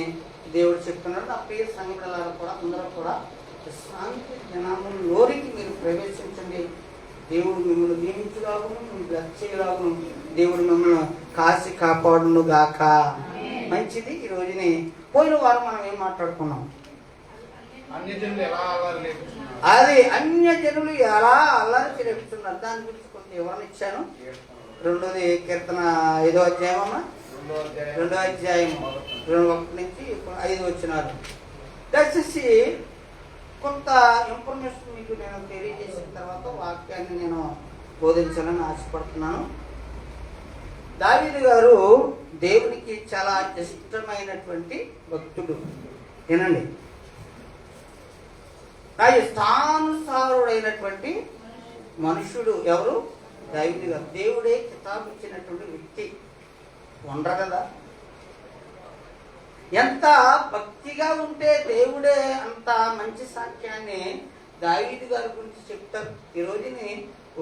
దేవుడు చెప్తున్నాడు. నా ప్రియ సంఘటనలు కూడా అందరూ కూడా శాంతి జ్ఞానంలోనికి మీరు ప్రవేశించండి. దేవుడు మిమ్మల్ని దీవించులాగును, మిమ్మల్ని రక్షలాగును, దేవుడు మిమ్మల్ని కాసి కాపాడును గాక. మంచిది. ఈ రోజుని పోయిన వారం మనం ఏం మాట్లాడుకున్నాం? అన్యజనులు ఎలా అల్లరి నేర్పిస్తున్నారు? అది అన్యజనులు ఎలా అల్లరి చేస్తున్నారు దాని గురించి కొంత వివరణ ఇచ్చాను. రెండోది కీర్తన 5వ అధ్యాయం అమ్మా, 2వ అధ్యాయం 1 నుంచి 5 వచనాలు. దయచేసి కొంత ఇన్ఫర్మేషన్ మీకు నేను తెలియజేసిన తర్వాత వాక్యాన్ని నేను బోధించాలని ఆశపడుతున్నాను. దావీదు గారు దేవునికి చాలా ఇష్టమైనటువంటి భక్తుడు. ఏనండి, నా ఇష్టానుసారుడైనటువంటి మనుషుడు ఎవరు? దావీదు గారు. దేవుడే కితాబు ఇచ్చినటువంటి వ్యక్తి. ఉండరు కదా. ఎంత భక్తిగా ఉంటే దేవుడే అంత మంచి సాక్ష్యాన్ని దావీదు గారి గురించి చెప్తారు. ఈ రోజుని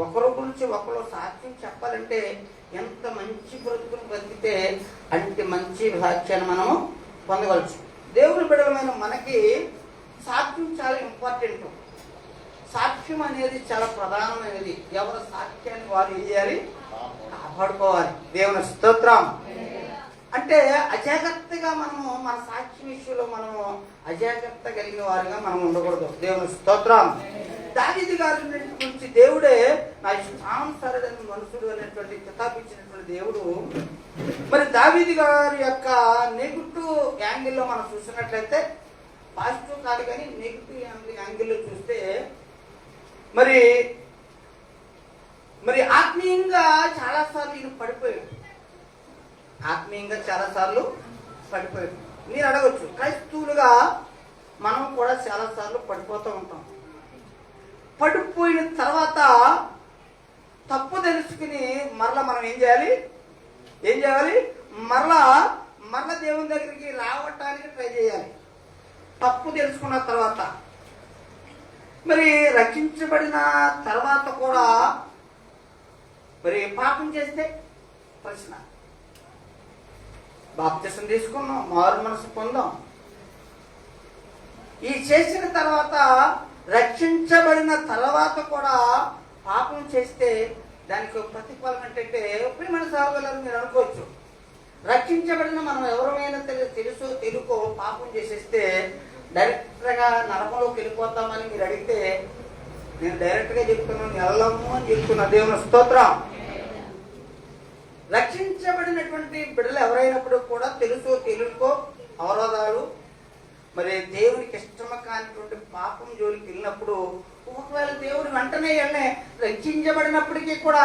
ఒకరి గురించి ఒకరు సాక్ష్యం చెప్పాలంటే ఎంత మంచి బ్రతుకును బ్రతికితే అంటే మంచి సాక్ష్యాన్ని మనము పొందవచ్చు. దేవుని బిడ్డలమైన మనకి సాక్ష్యం చాలా ఇంపార్టెంట్. సాక్ష్యం అనేది చాలా ప్రధానమైనది. ఎవరి సాక్ష్యాన్ని వారు ఏం చేయాలి? కాపాడుకోవాలి. దేవుని స్తోత్రం. అంటే అజాగ్రత్తగా మనము మన సాక్ష్యం విషయంలో మనము అజాగ్రత్త కలిగిన వారిగా మనం ఉండకూడదు. దేవుని స్తోత్రం. దావీదు గారి గురించి దేవుడే నా ఇష్టానుసారుడైన మనుషుడు అనేటువంటి కితాబు ఇచ్చినటువంటి దేవుడు. మరి దావీదు గారి యొక్క నెగిటివ్ యాంగిల్లో మనం చూసినట్లయితే, పాజిటివ్ కాదు కానీ నెగిటివ్ యాంగిల్లో చూస్తే మరి ఆత్మీయంగా చాలాసార్లు ఈయన పడిపోయాడు. ఆత్మీయంగా చాలాసార్లు పడిపోయాడు. మీరు అడగచ్చు, క్రైస్తవులుగా మనం కూడా చాలాసార్లు పడిపోతూ ఉంటాం. పడిపోయిన తర్వాత తప్పు తెలుసుకుని మరలా మనం ఏం చేయాలి? మరలా దేవుని దగ్గరికి రావటానికి ట్రై చేయాలి. తప్పు తెలుసుకున్న తర్వాత మరి రక్షించబడిన తర్వాత కూడా మరి పాపం చేస్తే ప్రశ్న. బాప్తిసం తీసుకున్నాం, మారు మనసు పొందాం. ఈ చేసిన తర్వాత రక్షించబడిన తర్వాత కూడా పాపం చేస్తే దానికి ప్రతిఫలం ఏంటంటే, ప్రియమైన సహోదరులు మీరు అనుకోవచ్చు, రక్షించబడిన మనం ఎవరైనా తెలుసో తెలుకో పాపం చేసేస్తే డైరెక్ట్గా నరకంలోకి వెళ్ళిపోతామని మీరు అడిగితే నేను డైరెక్ట్గా చెప్తున్నాను, వెళ్ళము అని చెప్తున్నా. దేవుని స్తోత్రం. రక్షించబడినటువంటి బిడ్డలు ఎవరైనప్పుడు కూడా తెలుసో తెలుకో అవరోధాలు మరి దేవునికి ఇష్టమ కానిటువంటి పాపం జోలికి వెళ్ళినప్పుడు, ఒకవేళ దేవుడు వెంటనే రక్షించబడినప్పటికీ కూడా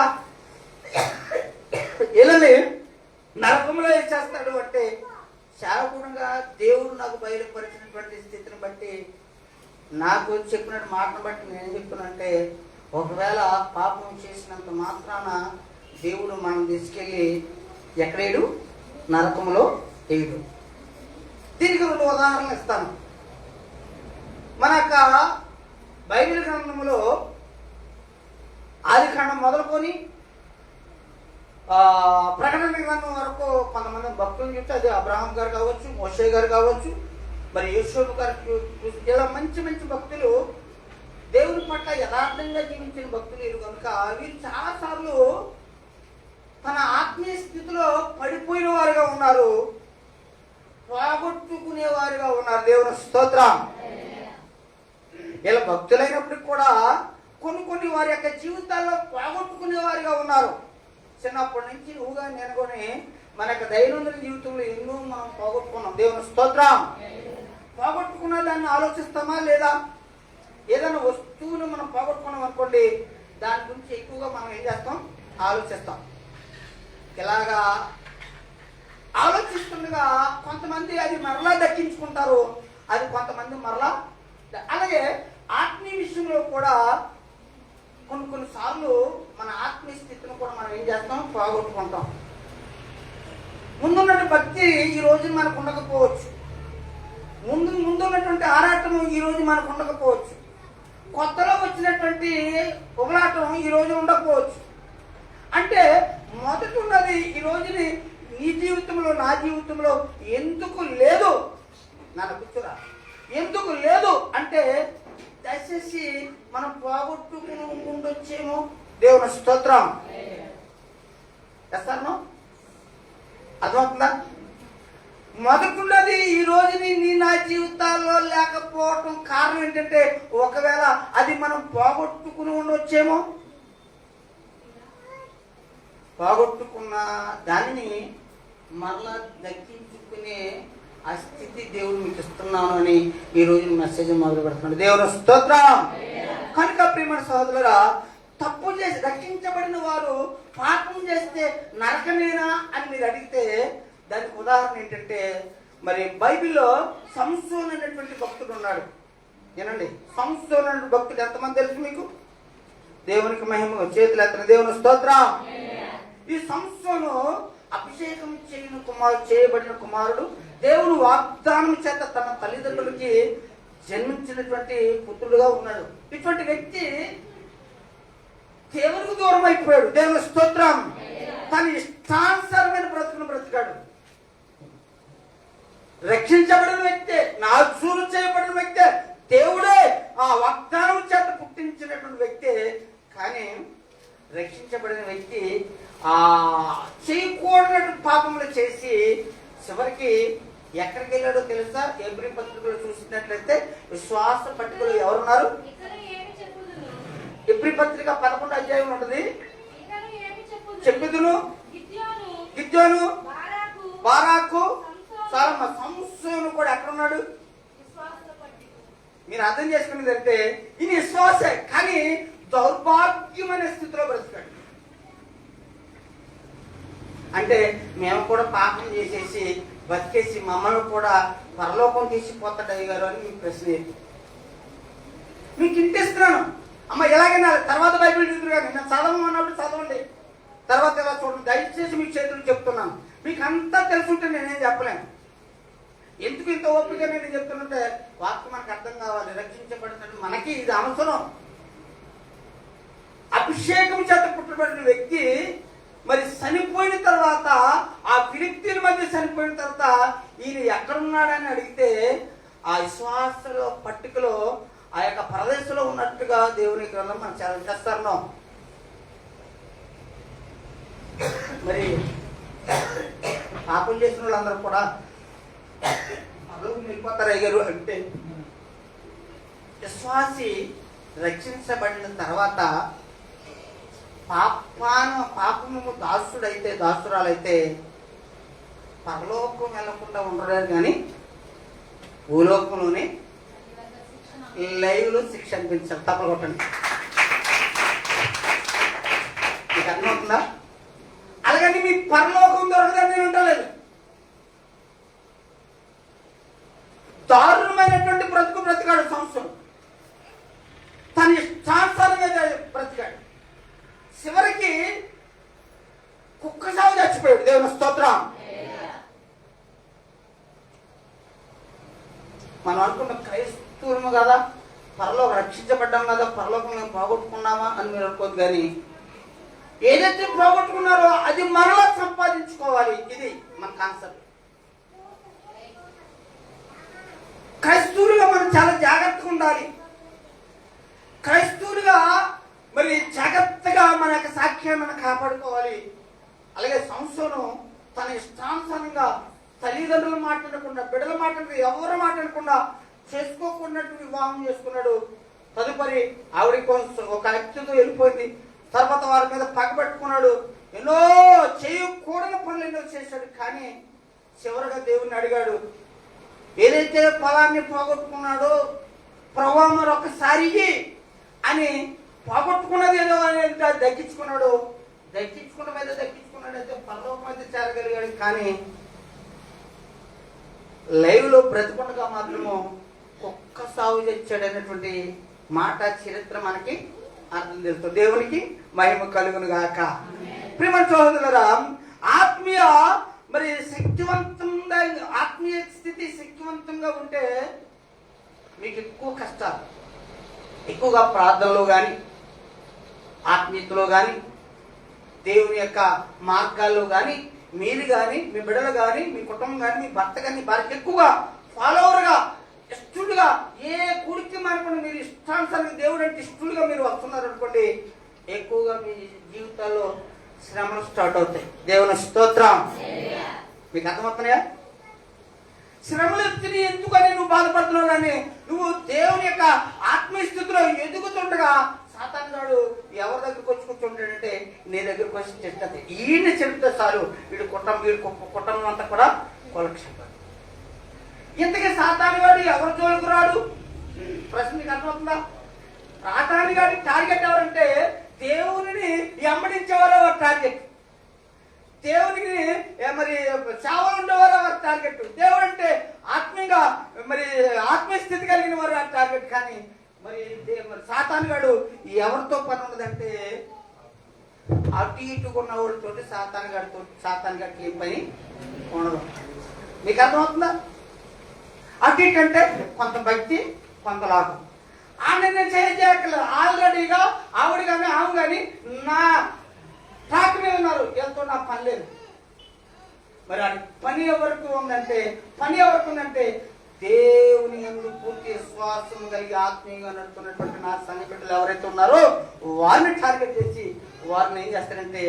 వెళ్ళని నరకంలో వేసేస్తాడు అంటే శాపంగా దేవుడు నాకు బయలుపరిచినటువంటి స్థితిని బట్టి, నాకు చెప్పినట్టు మాటను బట్టి నేను చెప్తున్నంటే, ఒకవేళ పాపం చేసినంత మాత్రాన దేవుడు మనం తీసుకెళ్ళి ఎక్కడేడు? నరకంలో వేయడు. దీనికి 2 ఉదాహరణలు ఇస్తాను. మన యొక్క బైబిల్ గ్రంథంలో ఆది కాండం మొదలుకొని ప్రకటన గ్రంథం వరకు కొంతమంది భక్తులు చెప్తే, అది అబ్రహాం గారు కావచ్చు, మోషే గారు కావచ్చు, మరి యేషోబు గారు, ఇలా మంచి మంచి భక్తులు, దేవుని పట్ల యథార్థంగా జీవించిన భక్తులు కనుక వీరు చాలాసార్లు తన ఆత్మీయ స్థితిలో పడిపోయిన వారుగా ఉన్నారు, పోగొట్టుకునేవారుగా ఉన్నారు. దేవుని స్తోత్రం. ఇలా భక్తులైనప్పటికి కూడా కొన్ని వారి యొక్క జీవితాల్లో పోగొట్టుకునేవారుగా ఉన్నారు. చిన్నప్పటి నుంచి నువ్వుగా నేనుకొని మన యొక్క దైనందిన జీవితంలో ఎన్నో మనం పోగొట్టుకున్నాం. దేవుని స్తోత్రం. పోగొట్టుకున్న దాన్ని ఆలోచిస్తామా లేదా? ఏదైనా వస్తువును మనం పోగొట్టుకున్నాం అనుకోండి, దాని గురించి ఎక్కువగా మనం ఏం చేస్తాం? ఆలోచిస్తాం. ఇలాగా ఆలోచిస్తుండగా కొంతమంది అది మరలా దక్కించుకుంటారు, అది కొంతమంది మరలా. అలాగే ఆత్మీయ విషయంలో కూడా కొన్నిసార్లు మన ఆత్మీయ స్థితిని కూడా మనం ఏం చేస్తాం? పోగొట్టుకుంటాం. ముందున్నటువంటి భక్తి ఈ రోజు మనకు ఉండకపోవచ్చు. ముందున్నటువంటి ఆరాటం ఈ రోజు మనకు ఉండకపోవచ్చు. కొత్తలో వచ్చినటువంటి ఉబలాటం ఈ రోజు ఉండకపోవచ్చు. అంటే మొదటి ఉన్నది ఈ రోజుని నీ జీవితంలో నా జీవితంలో ఎందుకు లేదు? నన్ను కూర్చోరా, ఎందుకు లేదు అంటే దయచేసి మనం పోగొట్టుకుని ఉండొచ్చేమో. దేవుని స్తోత్రం. చేస్తాను అర్థమవుతుందా? మొదటిన్నది ఈ రోజుని నీ నా జీవితాల్లో లేకపోవటం కారణం ఏంటంటే ఒకవేళ అది మనం పోగొట్టుకుని ఉండొచ్చేమో. పోగొట్టుకున్న దానిని మరలా దక్కించుకునే ఆ స్థితి దేవుడు మీకు ఇస్తున్నాను అని ఈ రోజు మెసేజ్ మొదలు పెడుతున్నాడు. దేవుని స్తోత్రం. కనుక ప్రియమైన సహోదరులారా, తప్పు చేసి రక్షించబడిన వారు పాపం చేస్తే నరకమేనా అని మీరు అడిగితే దానికి ఉదాహరణ ఏంటంటే, మరి బైబిల్లో సంసోను అనేటువంటి భక్తుడు ఉన్నాడు. ఏనండి, సంసోను అనే భక్తుడు ఎంతమంది తెలుసు మీకు? దేవునికి మహిమ. చేతులు ఎత్తన దేవుని స్తోత్రం. ఈ సంసోను అభిషేకం చేయబడిన కుమారుడు. దేవుని వాగ్దానం చేత తన తల్లిదండ్రులకి జన్మించినటువంటి పుత్రుడుగా ఉన్నాడు. ఇటువంటి వ్యక్తి దేవునికి దూరం అయిపోయాడు. దేవుని స్తోత్రం. తన ఇష్టానుసారమైన బ్రతుకును బ్రతికాడు. రక్షించబడిన వ్యక్తే, నాజూరు చేయబడిన వ్యక్తే, దేవుడే ఆ వాగ్దానం చేత పుట్టించినటువంటి వ్యక్తే. కానీ రక్షించబడిన వ్యక్తి ఆ చేయకూడనటువంటి పాపములు చేసి చివరికి ఎక్కడికి వెళ్ళాడో తెలుసా? ఎబ్రీ పత్రికలో చూసినట్లయితే విశ్వాస పట్టికలో ఎవరున్నారు? ఎబ్రీ పత్రిక 11వ అధ్యాయం ఉంటుంది. చెప్పుదును, గిద్యోను, బారాకు, సాలమ. సంసోను కూడా ఎక్కడున్నాడు? మీరు అర్థం చేసుకునేది అంటే ఈయన విశ్వాసే, కానీ దౌర్భాగ్యమైన స్థితిలో బ్రతికాడు. అంటే మేము కూడా పాపం చేసేసి బతికేసి మమ్మల్ని కూడా పరలోకం తీసిపోతాడు అయ్యగారు అని మీకు ప్రశ్న. మీకు ఇంటిస్తున్నాను అమ్మ, ఎలాగైనా తర్వాత బైబిల్ చూద్దరు కానీ నేను చదవమన్నప్పుడు చదవండి, తర్వాత ఎలా చూడండి. దయచేసి మీకు చేతులు చెప్తున్నాను. మీకు అంతా తెలుసుంటే నేనేం చెప్పలేను. ఎందుకు ఇంత ఓపిక నేను చెప్తున్నంటే వాక్యం మనకు అర్థం కావాలి. రక్షించబడినట్టు మనకి ఇది అవసరం. అభిషేకం చేత పుట్టబడిన వ్యక్తి మరి చనిపోయిన తర్వాత, ఆ ఫిలిష్తీయుల మధ్య చనిపోయిన తర్వాత ఈయన ఎక్కడున్నాడని అడిగితే ఆ విశ్వాసలో పట్టికలో ఆ యొక్క ప్రదేశంలో ఉన్నట్టుగా దేవుని గ్రంథం మనం చాలా చేస్తాను. మరి పాపం చేసిన వాళ్ళందరూ కూడా వెళ్ళిపోతారు అయ్యారు అంటే, విశ్వాసి రక్షించబడిన తర్వాత పాపము దాసురాలైతే పరలోకం వెళ్లకుండా ఉండరు, కానీ భూలోకంలోనే లైవ్ లో శిక్ష అనిపించారు. తప్పకొట్టండి. మీకు అర్థమవుతుందా? అలాగని మీ పరలోకం దొరకదని నేను ఉండలేదు. దారుణమైనటువంటి బ్రతికాడు సంవత్సరం. తన ఇష్టానుసారంగా బ్రతికాడు. చివరికి కుక్క సాగు చచ్చిపోయాడు. దేవుని స్తోత్రం. మనం అనుకున్న క్రైస్తవులము కదా, పరలోకం రక్షించబడ్డాం కదా, పరలోకం మేము పోగొట్టుకున్నామా అని మీరు అనుకోదు. కానీ ఏదైతే పోగొట్టుకున్నారో అది మరలా సంపాదించుకోవాలి. ఇది మన కాన్సెప్ట్. క్రైస్తవులుగా మనం చాలా జాగ్రత్తగా ఉండాలి. క్రైస్తవులుగా మరి జాగ్రత్తగా మన యొక్క సాక్ష్యాన్ని మనం కాపాడుకోవాలి. అలాగే సంసోను తన ఇష్టానుసారంగా తల్లిదండ్రులు మాట్లాడకుండా, బిడ్డలు మాట్లాడకుండా, ఎవరు మాట్లాడకుండా చేసుకోకుండా వివాహం చేసుకున్నాడు. తదుపరి ఆవిడ ఒక వ్యక్తితో వెళ్ళిపోయింది. తర్వాత వారి మీద పగబెట్టుకున్నాడు. ఎన్నో చేయకూడని పనులు ఎన్నో చేశాడు. కానీ చివరిగా దేవుణ్ణి అడిగాడు, ఏదైతే పొలాన్ని పోగొట్టుకున్నాడో ప్రభువా మరి ఒక్కసారి అని పోగొట్టుకున్నది ఏదో అనేది దక్కించుకున్నాడు. దక్కించుకున్నాడైతే పరలోకం అయితే చేరగలిగాడు. కానీ లైవ్ లో బ్రతికుండగా మాత్రము ఒక్క సాగు తెచ్చాడు అనేటువంటి మాట చరిత్ర మనకి అర్థం తెలుస్తుంది. దేవునికి మహిమ కలుగును గాక. ప్రియమైన సహోదరులారా, ఆత్మీయ మరి శక్తివంతంగా ఆత్మీయ స్థితి శక్తివంతంగా ఉంటే మీకు ఎక్కువ కష్టాలు, ఎక్కువగా ప్రార్థనలో కానీ ఆత్మీయతలో కానీ దేవుని యొక్క మార్గాల్లో కానీ మీరు కానీ మీ బిడ్డలు కానీ మీ కుటుంబం కానీ మీ భర్త కానీ భార్య ఎక్కువగా ఫాలోవర్గా ఇష్టలుగా ఏ కూడికి మారకుండా మీరు ఇష్టానుసారంగా దేవుడు అంటే ఇష్టలుగా మీరు వస్తున్నారు అనుకోండి, ఎక్కువగా మీ జీవితాల్లో శ్రమలు స్టార్ట్ అవుతాయి. దేవుని స్తోత్రం. మీకు అర్థమవుతున్నాయా? శ్రమలు ఎత్తుని ఎందుకని నువ్వు బాధపడుతున్నావు కానీ నువ్వు దేవుని యొక్క ఆత్మీయ స్థితిలో ఎదుగుతుండగా సాతానుగాడు ఎవరి దగ్గరకు వచ్చి కూర్చుంటాడంటే నీ దగ్గరకు వచ్చి చెప్తాడు. ఈయన చెప్తే చాలు వీడి కుటుంబం అంతా కూడా కొలక్షణ. ఇంతకీ సాతానుగాడు ఎవరి జోలికి రాడు? ప్రశ్న మీకు అర్థమవుతుందా? సాతానుగాడి టార్గెట్ ఎవరంటే దేవుని వెంబడించేవారు వారి టార్గెట్, దేవునికి మరి సేవలు ఉండేవారు వారి టార్గెట్, దేవుడు అంటే ఆత్మీయంగా మరి ఆత్మీయ స్థితి కలిగిన వారు వారి టార్గెట్. కానీ మరి సాతానుగాడు ఎవరితో పని ఉన్నదంటే అటు ఇటుకున్న వాళ్ళతో సాతానుగాడికి ఏం పని ఉండదు. మీకు అర్థమవుతుందా? అటు ఇటు అంటే కొంత భక్తి కొంత లాభం. ఆయన చేయక్కర్లేదు, ఆల్రెడీగా ఆవిడ కానీ ఆమె కానీ నా ట్రాక్ మీద ఉన్నారు, ఎంతో నా పని లేదు. మరి అది పని ఎవరికి ఉందంటే దేవుని యందు పూర్తి విశ్వాసం కలిగి ఆత్మీయంగా నడుతున్నటువంటి నా సంఘ బిడ్డలు ఎవరైతే ఉన్నారో వారిని టార్గెట్ చేసి వారిని ఏం చేస్తారంటే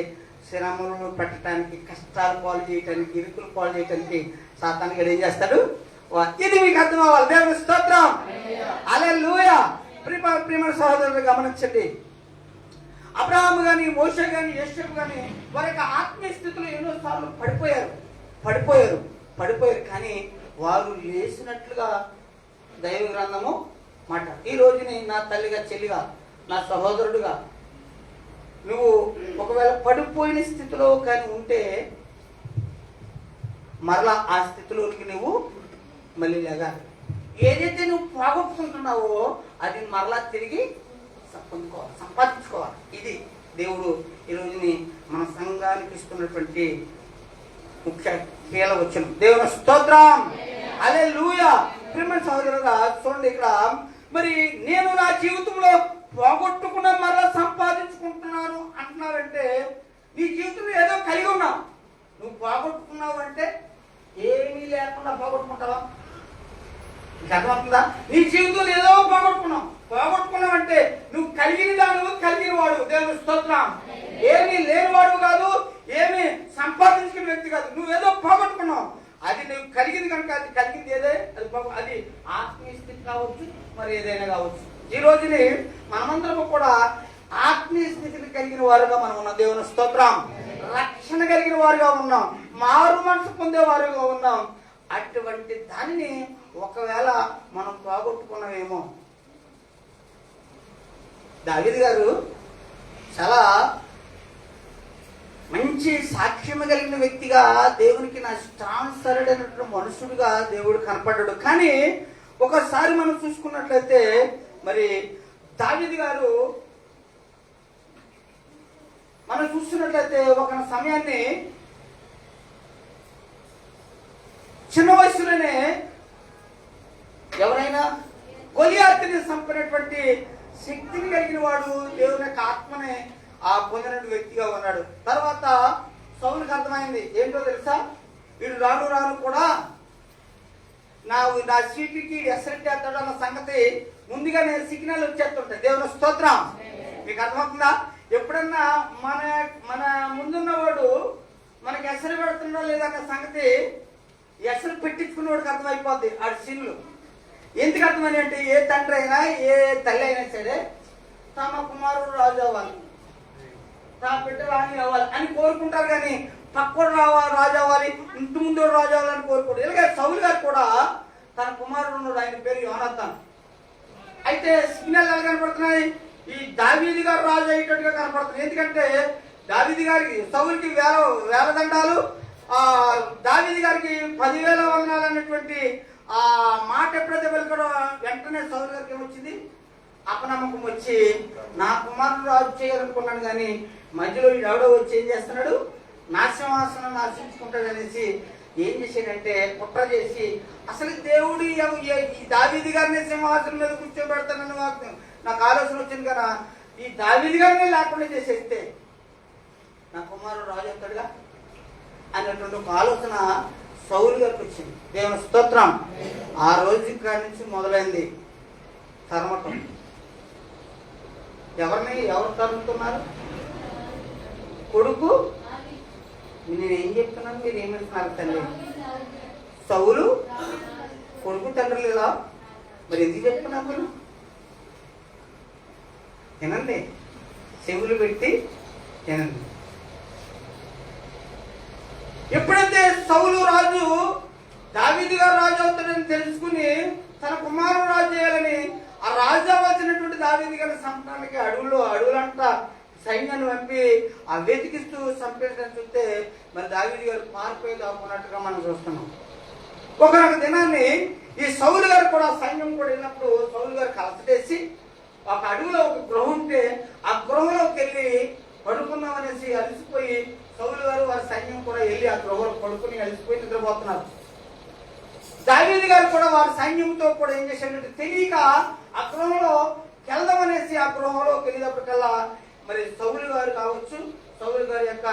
శ్రమలను పెట్టడానికి, కష్టాలు పాలు చేయడానికి, ఇరుకులు పాలు చేయడానికి సాతానుగాడు ఏం చేస్తాడు? ఇది మీకు అర్థం అవ్వాలి. దేవుని స్తోత్రం. హల్లెలూయా. ప్రియమైన సహోదరులు గమనించండి, అబ్రహాము కానీ మోషే కానీ యోసేపు కానీ వారి యొక్క ఆత్మీయ స్థితిలో ఎన్నోసార్లు పడిపోయారు కానీ వారు లేచినట్లుగా దైవ గ్రంథము మాట. ఈ రోజుని నా తల్లిగా, చెల్లిగా, నా సహోదరుడుగా నువ్వు ఒకవేళ పడిపోయిన స్థితిలో కానీ ఉంటే మరలా ఆ స్థితిలోనికి నువ్వు మళ్ళీ లేగాలి. ఏదైతే నువ్వు పోగొట్టుకుంటున్నావో అది మరలా తిరిగి సంపాదించుకోవాలి. ఇది దేవుడు ఈ రోజుని మన సంఘానికి ఇస్తున్నటువంటి ముఖ్య కీలవచనం. దేవుని స్తోత్రం. హల్లెలూయా. ప్రియమైన సహోదరులుగా చూడండి, ఇక్కడ మరి నేను నా జీవితంలో పోగొట్టుకున్న మరలా సంపాదించుకుంటున్నాను అంటున్నారంటే నీ జీవితంలో ఏదో కలిగి ఉన్నావు. నువ్వు పోగొట్టుకున్నావు అంటే ఏమీ లేకుండా పోగొట్టుకుంటావా? అర్థమవుతుందా? నీ జీవితంలో ఏదో పోగొట్టుకున్నావు అంటే నువ్వు కలిగిన దాని కలిగిన వాడు. దేవుని స్తోత్రం. ఏమీ లేనివాడు కాదు, ఏమీ సంపాదించుకున్న వ్యక్తి కాదు. నువ్వేదో పోగొట్టుకున్నావు, అది నువ్వు కలిగింది కనుక అది కలిగింది ఏదే అది ఆత్మీయ స్థితి కావచ్చు, మరి ఏదైనా కావచ్చు. ఈ రోజుని మనమందరము కూడా ఆత్మీయ స్థితిని కలిగిన వారుగా మనం ఉన్నాం. దేవుని స్తోత్రం. రక్షణ కలిగిన వారుగా ఉన్నాం, మారు మనసు పొందే వారుగా ఉన్నాం. అటువంటి దానిని ఒకవేళ మనం పోగొట్టుకున్నామేమో. దావీదు గారు చాలా మంచి సాక్ష్యం కలిగిన వ్యక్తిగా, దేవునికి నా ఇష్టానుసరుడైనటువంటి మనుషుడిగా దేవుడు కనపడ్డాడు. కానీ ఒకసారి మనం చూసుకున్నట్లయితే మరి దావీదు గారు మనం చూస్తున్నట్లయితే ఒక సమయాన్ని చిన్న వయసులోనే ఎవరైనా గొలియాతుని చంపినటువంటి శక్తిని కలిగిన వాడు, దేవుని యొక్క ఆత్మని పొందిన వ్యక్తిగా ఉన్నాడు. తర్వాత సౌలుకి అర్థమైంది ఏంటో తెలుసా, వీడు రాను రాను కూడా నా సీటుకి ఎసరెట్టేస్తాడు అన్న సంగతి ముందుగానే సిగ్నల్ వచ్చేస్తుంటాయి. దేవుని స్తోత్రం. మీకు అర్థమవుతుందా? ఎప్పుడన్నా మన ముందున్నవాడు మనకి ఎసరు పెడుతున్నాడో లేదన్న సంగతి ఎసరు పెట్టించుకున్నవాడికి అర్థమైపోద్ది ఆడి సీన్లు. ఎందుకు అర్థమని అంటే ఏ తండ్రి అయినా ఏ తల్లి అయినా సరే తమ కుమారుడు రాజు అవ్వాలి, తమ బిడ్డ రాణి అవ్వాలి అని కోరుకుంటారు. కానీ పక్కోడు రాజు అవ్వాలి, ఇంటి ముందు రాజు అవ్వాలని కోరుకోడు. ఇలాగే సౌలు గారు కూడా తన కుమారుడు ఉన్నాడు, ఆయన పేరు యోనాతాను. అయితే సిగ్నల్ ఎలా కనపడుతున్నాయి? ఈ దావీదు గారు రాజు అయ్యేటట్టుగా కనపడుతుంది. ఎందుకంటే దావీదు గారికి సౌలుకి వేల దండాలు, దావీదు గారికి 10,000 వందనాలు అన్నటువంటి ఆ మాట ఎప్పుడైతే వెళ్తాడో వెంటనే సౌలు గారికి ఏమొచ్చింది? అపనమ్మకం వచ్చి నా కుమారుడు రాజు చేయాలనుకున్నాను, కానీ మధ్యలో ఎవడో వచ్చి ఏం చేస్తున్నాడు? నా సింహాసనం ఆశించుకుంటాడు అనేసి ఏం చేశాడంటే కుట్ర చేసి అసలు దేవుడు ఈ దావీదు గారిని సింహాసనం మీద కూర్చోబెడతానని నాకు ఆలోచన వచ్చింది కదా, ఈ దావీదు గారిని లేకుండా చేసేస్తే నా కుమారుడు రాజు అవుతాడుగా అనేటువంటి ఒక ఆలోచన సౌలు గారికి వచ్చింది. దేవుని స్తోత్రం. ఆ రోజు కాడి నుంచి మొదలైంది తరమటం. ఎవరు తరుముతున్నారు? కొడుకు. నేనేం చెప్తున్నాను, మీరు ఏమంటున్నారు? తండ్రి సౌలు కొడుకు తండ్రి లేదా? మరి ఎందుకు చెప్తున్నారు మీరు? వినండి, చెవులు పెట్టి వినండి. ఎప్పుడైతే సౌలు రాజు దావీదు గారు రాజు అవుతాడని తెలుసుకుని తన కుమారుడు రాజు చేయాలని ఆ రాజు అవ్వాల్సినటువంటి దావీదు గారి సంతానానికి అడవులంతా సైన్యాన్ని పంపి ఆ వెతికిస్తూ చంపేయడానికి చూస్తే మరి దావీదు గారు పారిపోయి దాక్కున్నట్టుగా మనం చూస్తున్నాం. ఒకనొక దినాన్ని ఈ సౌలు గారు కూడా సైన్యం కూడా వెళ్ళినప్పుడు సౌలు గారు కలసటేసి ఒక అడవిలో ఒక గృహం ఉంటే ఆ గృహంలోకి వెళ్ళి పడుకుందామనేసి అలసిపోయి సౌలు గారు వారి సైన్యం కూడా వెళ్ళి ఆ గృహంలో పడుకుని అలసిపోయి నిద్రపోతున్నారు. దావీదు గారు కూడా వారి సైన్యంతో కూడా ఏం చేశాడంటే తెలియక ఆ గృహంలో వెళ్దామనేసి ఆ గృహంలోకి వెళ్ళేటప్పటికల్లా మరి సౌలు గారు కావచ్చు, సౌలు గారి యొక్క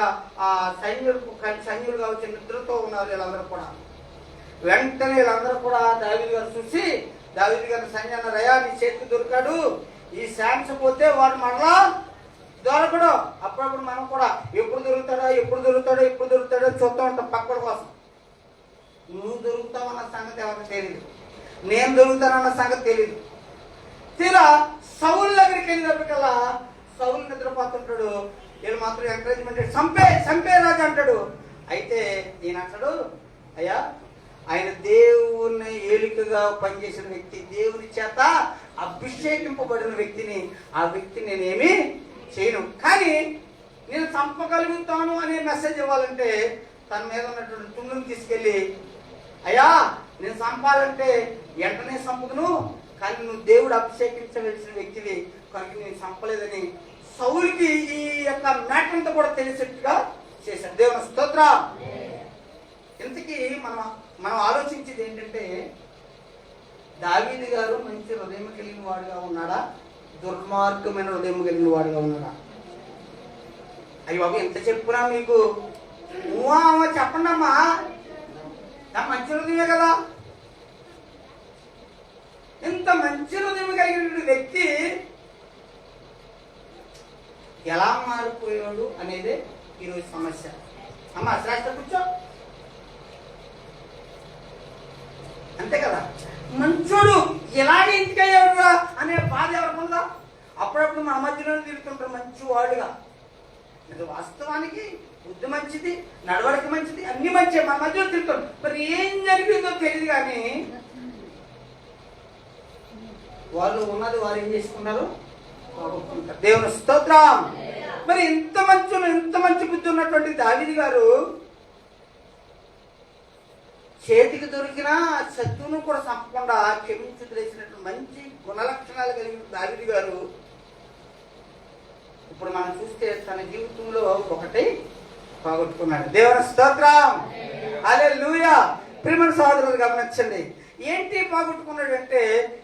ఆ సైన్యులు కావచ్చు నిద్రతో ఉన్నారు వీళ్ళందరూ కూడా. వెంటనే వీళ్ళందరూ కూడా దావీదు గారు చూసి దావీదు గారి సైన్యాన్ని రయా నీ చేతికి దొరికాడు, ఈ శాంస పోతే వాడు మరలా దొరకడు. అప్పుడప్పుడు మనం కూడా ఎప్పుడు దొరుకుతాడో చూస్తూ ఉంటాం పక్కల కోసం. నువ్వు దొరుకుతావన్న సంగతి ఎవరికి తెలియదు, నేను దొరుకుతానన్న సంగతి తెలియదు. తీరా సౌలు దగ్గరికి వెళ్ళినప్పటికల్లా సౌలు నిద్రపోతుంటాడు. వీళ్ళు మాత్రం ఎంకరేజ్మెంట్ చంపే రాజు అంటాడు. అయితే ఈయన అంటాడు, అయ్యా ఆయన దేవుని ఏలికగా పనిచేసిన వ్యక్తి, దేవుని చేత అభిషేకింపబడిన వ్యక్తిని, ఆ వ్యక్తిని నేనేమి చేయను, కానీ నేను చంపగలుగుతాను అనే మెసేజ్ ఇవ్వాలంటే తన మీద ఉన్నటువంటి తుండును తీసుకెళ్ళి అయ్యా నేను చంపాలంటే వెంటనే చంపుదును, కానీ నువ్వు దేవుడు అభిషేకించవలసిన వ్యక్తివి కనుక నేను చంపలేదని సౌలుకి ఈ యొక్క మ్యాటర్తో కూడా తెలిసేట్టుగా చేశాడు. దేవుని స్తోత్రం. ఇంతకీ మనం ఆలోచించేది ఏంటంటే దావీదు గారు మంచి హృదయం కలిగిన వాడుగా ఉన్నాడా, దుర్మార్గమైన హృదయం కలిగిన వాడుగా ఉన్నాడా? అయ్యి బాబు ఎంత చెప్పునా మీకు చెప్పండి అమ్మా, నా మంచి హృదయమే కదా. ఇంత మంచి హృదయం కలిగిన వ్యక్తి ఎలా మారిపోయాడు అనేది ఈరోజు సమస్య. అమ్మా శ్రేష్ట కూర్చో. అంతే కదా, మంచోడు ఎలాగే ఇంటికయ్యాడురా అనే బాధ ఎవరికుందా? అప్పుడప్పుడు మన మధ్యలో తిరుగుతుంటారు మంచివాడుగా. ఇది వాస్తవానికి బుద్ధి మంచిది, నడవడిక మంచిది, అన్ని మంచి మన మధ్యలో తిరుగుతాడు. మరి ఏం జరిగిందో తెలియదు కానీ వాళ్ళు ఉన్నది వారు ఏం చేసుకున్నారు, దేవుని స్తోత్రం. మరి ఇంత మంచి బుద్ధి ఉన్నటువంటి దావీదు గారు చేతికి దొరికిన శత్రువును కూడా చంపకుండా క్షమించి తెలిసినట్టు మంచి గుణలక్షణాలు కలిగిన దావీదు గారు ఇప్పుడు మనం చూస్తే తన జీవితంలో ఒకటి పోగొట్టుకున్నాడు. దేవుని స్తోత్రం. హల్లెలూయా. ప్రియమైన సహోదరులు గమనించండి, ఏంటి పోగొట్టుకున్నాడు అంటే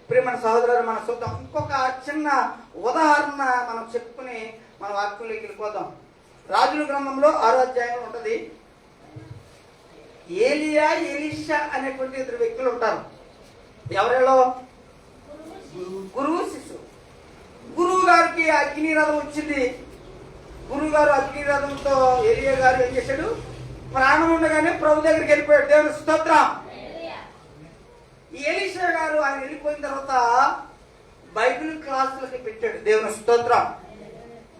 ప్రియమైన సహోదరులు మన చూద్దాం. ఇంకొక చిన్న ఉదాహరణ మనం చెప్పుకుని మన వాక్యంలోకి వెళ్ళిపోదాం. రాజుల గ్రంథంలో 6వ అధ్యాయం ఉంటది. ఏలియా ఎలీషా అనేటువంటి ఇద్దరు వ్యక్తులు ఉంటారు. ఎవరిలో? గురువు శిష్యుడు. గురువు గారికి అగ్నిరథం వచ్చింది. గురువు గారు అగ్నిరథంతో ఏలియా గారు ఏం చేశాడు, ప్రాణం ఉండగానే ప్రభు దగ్గరికి వెళ్ళిపోయాడు. దేవుని స్తోత్రం. ఎలీషా గారు ఆయన వెళ్ళిపోయిన తర్వాత బైబిల్ క్లాసులకి పెట్టాడు. దేవుని స్తోత్రం.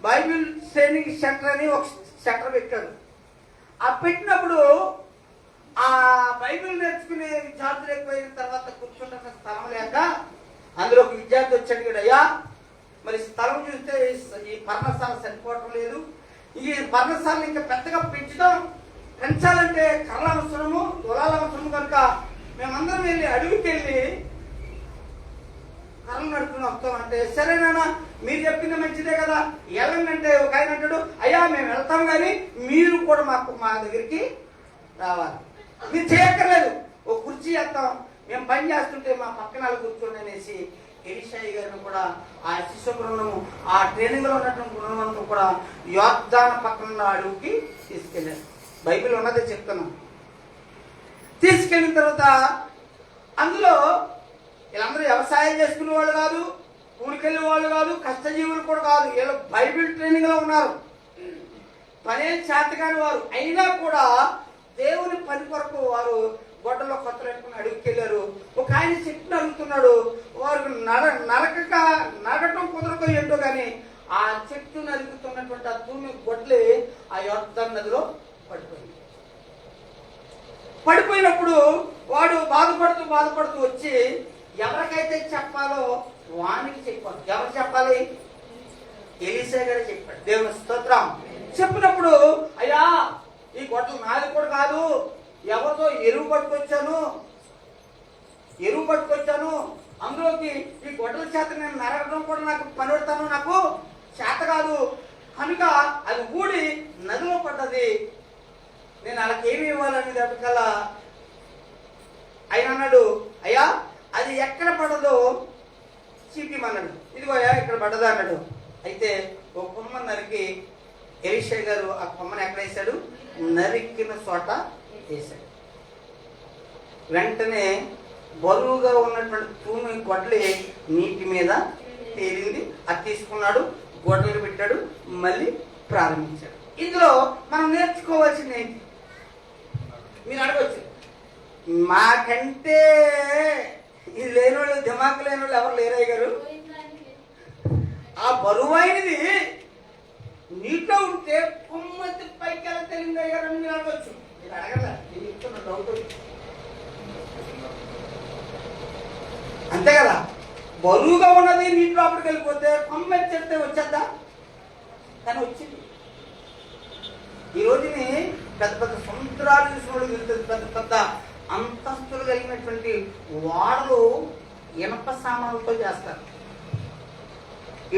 బైబిల్ ట్రైనింగ్ సెంటర్ అని ఒక సెంటర్ పెట్టాడు. ఆ పెట్టినప్పుడు ఆ బైబిల్ నేర్చుకునే విద్యార్థులు ఎక్కువైన తర్వాత కూర్చుంటే స్థలం లేక అందులో ఒక విద్యార్థి వచ్చాడు కదా, అయ్యా మరి స్థలం చూస్తే ఈ పర్ణశాల సరిపోవటం లేదు, ఈ పర్ణశాలను ఇంకా పెద్దగా పెంచాలంటే కర్రల అవసరము, దొలాల అవసరము కనుక మేమందరం వెళ్ళి అడవికి వెళ్ళి కర్రలు నడుపుకుని వస్తామంటే సరేనా మీరు చెప్పింది మంచిదే కదా వెళ్ళండి అంటే ఒక ఆయన అంటాడు అయ్యా మేము వెళ్తాం కానీ మీరు కూడా మా దగ్గరికి రావాలి. మీరు చేయక్కర్లేదు, ఒక కుర్చీ వేస్తాం, మేము పని చేస్తుంటే మా పక్కన కూర్చోండి అనేసి ఎలీషా గారిని కూడా ఆ శిష్య బృందము ఆ ట్రైనింగ్ లో ఉన్నటువంటి బృందంతో కూడా యోర్దాను పక్కన అడుగుకి తీసుకెళ్ళారు. బైబిల్ ఉన్నదే చెప్తున్నాం. తీసుకెళ్ళిన తర్వాత అందులో వీళ్ళందరూ వ్యవసాయం చేసుకునే వాళ్ళు కాదు, కూలికెళ్ళే వాళ్ళు కాదు, కష్టజీవులు కూడా కాదు. వీళ్ళు బైబిల్ ట్రైనింగ్ లో ఉన్నారు, పనేం చేతకాని వారు. అయినా కూడా దేవుని పని కొరకు వారు గొడ్డలో కొత్తలు పెట్టుకుని అడుగుకెళ్ళారు. ఒక ఆయన చెట్టును అడుగుతున్నాడు, వారికి నరకటం కుదరకో ఏంటో కానీ ఆ చెట్టు నరుగుతున్నటువంటి ఆ భూమి గొడ్లే ఆ యోర్దాను నదిలో పడిపోయినప్పుడు వాడు బాధపడుతూ వచ్చి ఎవరికైతే చెప్పాలో వానికి చెప్పాలి. ఎవరు చెప్పాలి? ఎలీషా గారు చెప్పాడు. దేవుని స్తోత్రం. చెప్పినప్పుడు అయ్యా ఈ గొడ్డలు నాది కూడా కాదు, ఎవరితో ఎరువు పట్టుకొచ్చాను, అందులోకి ఈ గొడ్డల చేత నేను నరగడం కూడా నాకు పని పెడతాను, నాకు చేత కాదు కనుక అది ఊడి నదిలో పడ్డది, నేను వాళ్ళకి ఏమి ఇవ్వాలని దానికల్లా ఆయన అన్నాడు అయ్యా అది ఎక్కడ పడదో చీపిమన్నాడు. ఇదిగో అయ్యా ఇక్కడ పడ్డదా అన్నాడు. అయితే ఒక కొమ్మ నరికి ఎలీషా గారు ఆ కొమ్మను ఎక్కడ వేశాడు? నరికిన చోట వేశాడు. వెంటనే బరువుగా ఉన్నటువంటి తూమి గొడ్డలి నీటి మీద తేలింది. అది తీసుకున్నాడు, గొడ్డలు పెట్టాడు, మళ్ళీ ప్రారంభించాడు. ఇందులో మనం నేర్చుకోవాల్సింది ఏంటి? మీరు అడగవచ్చు, మాకంటే ఇది లేని వాళ్ళు, దిమాకు లేని వాళ్ళు ఎవరు లేరయ్య గారు? ఆ బరువైనది నీటిలో ఉంటే కొమ్మతి పైకి ఎలా తెలియదు గారు అని మీరు అడగచ్చు. మీరు అడగల, నేను ఇస్తున్న డౌట్ అంతే కదా. బరువుగా ఉన్నది నీటి లోపలికి వెళ్ళిపోతే కొమ్మ చెప్తే వచ్చేద్దా? కానీ వచ్చింది. ఈ రోజుని పెద్ద పెద్ద సముద్రాలు చూసినోడు పెద్ద పెద్ద అంతస్తులు కలిగినటువంటి వాడలు ఇనప సామాన్లతో చేస్తారు.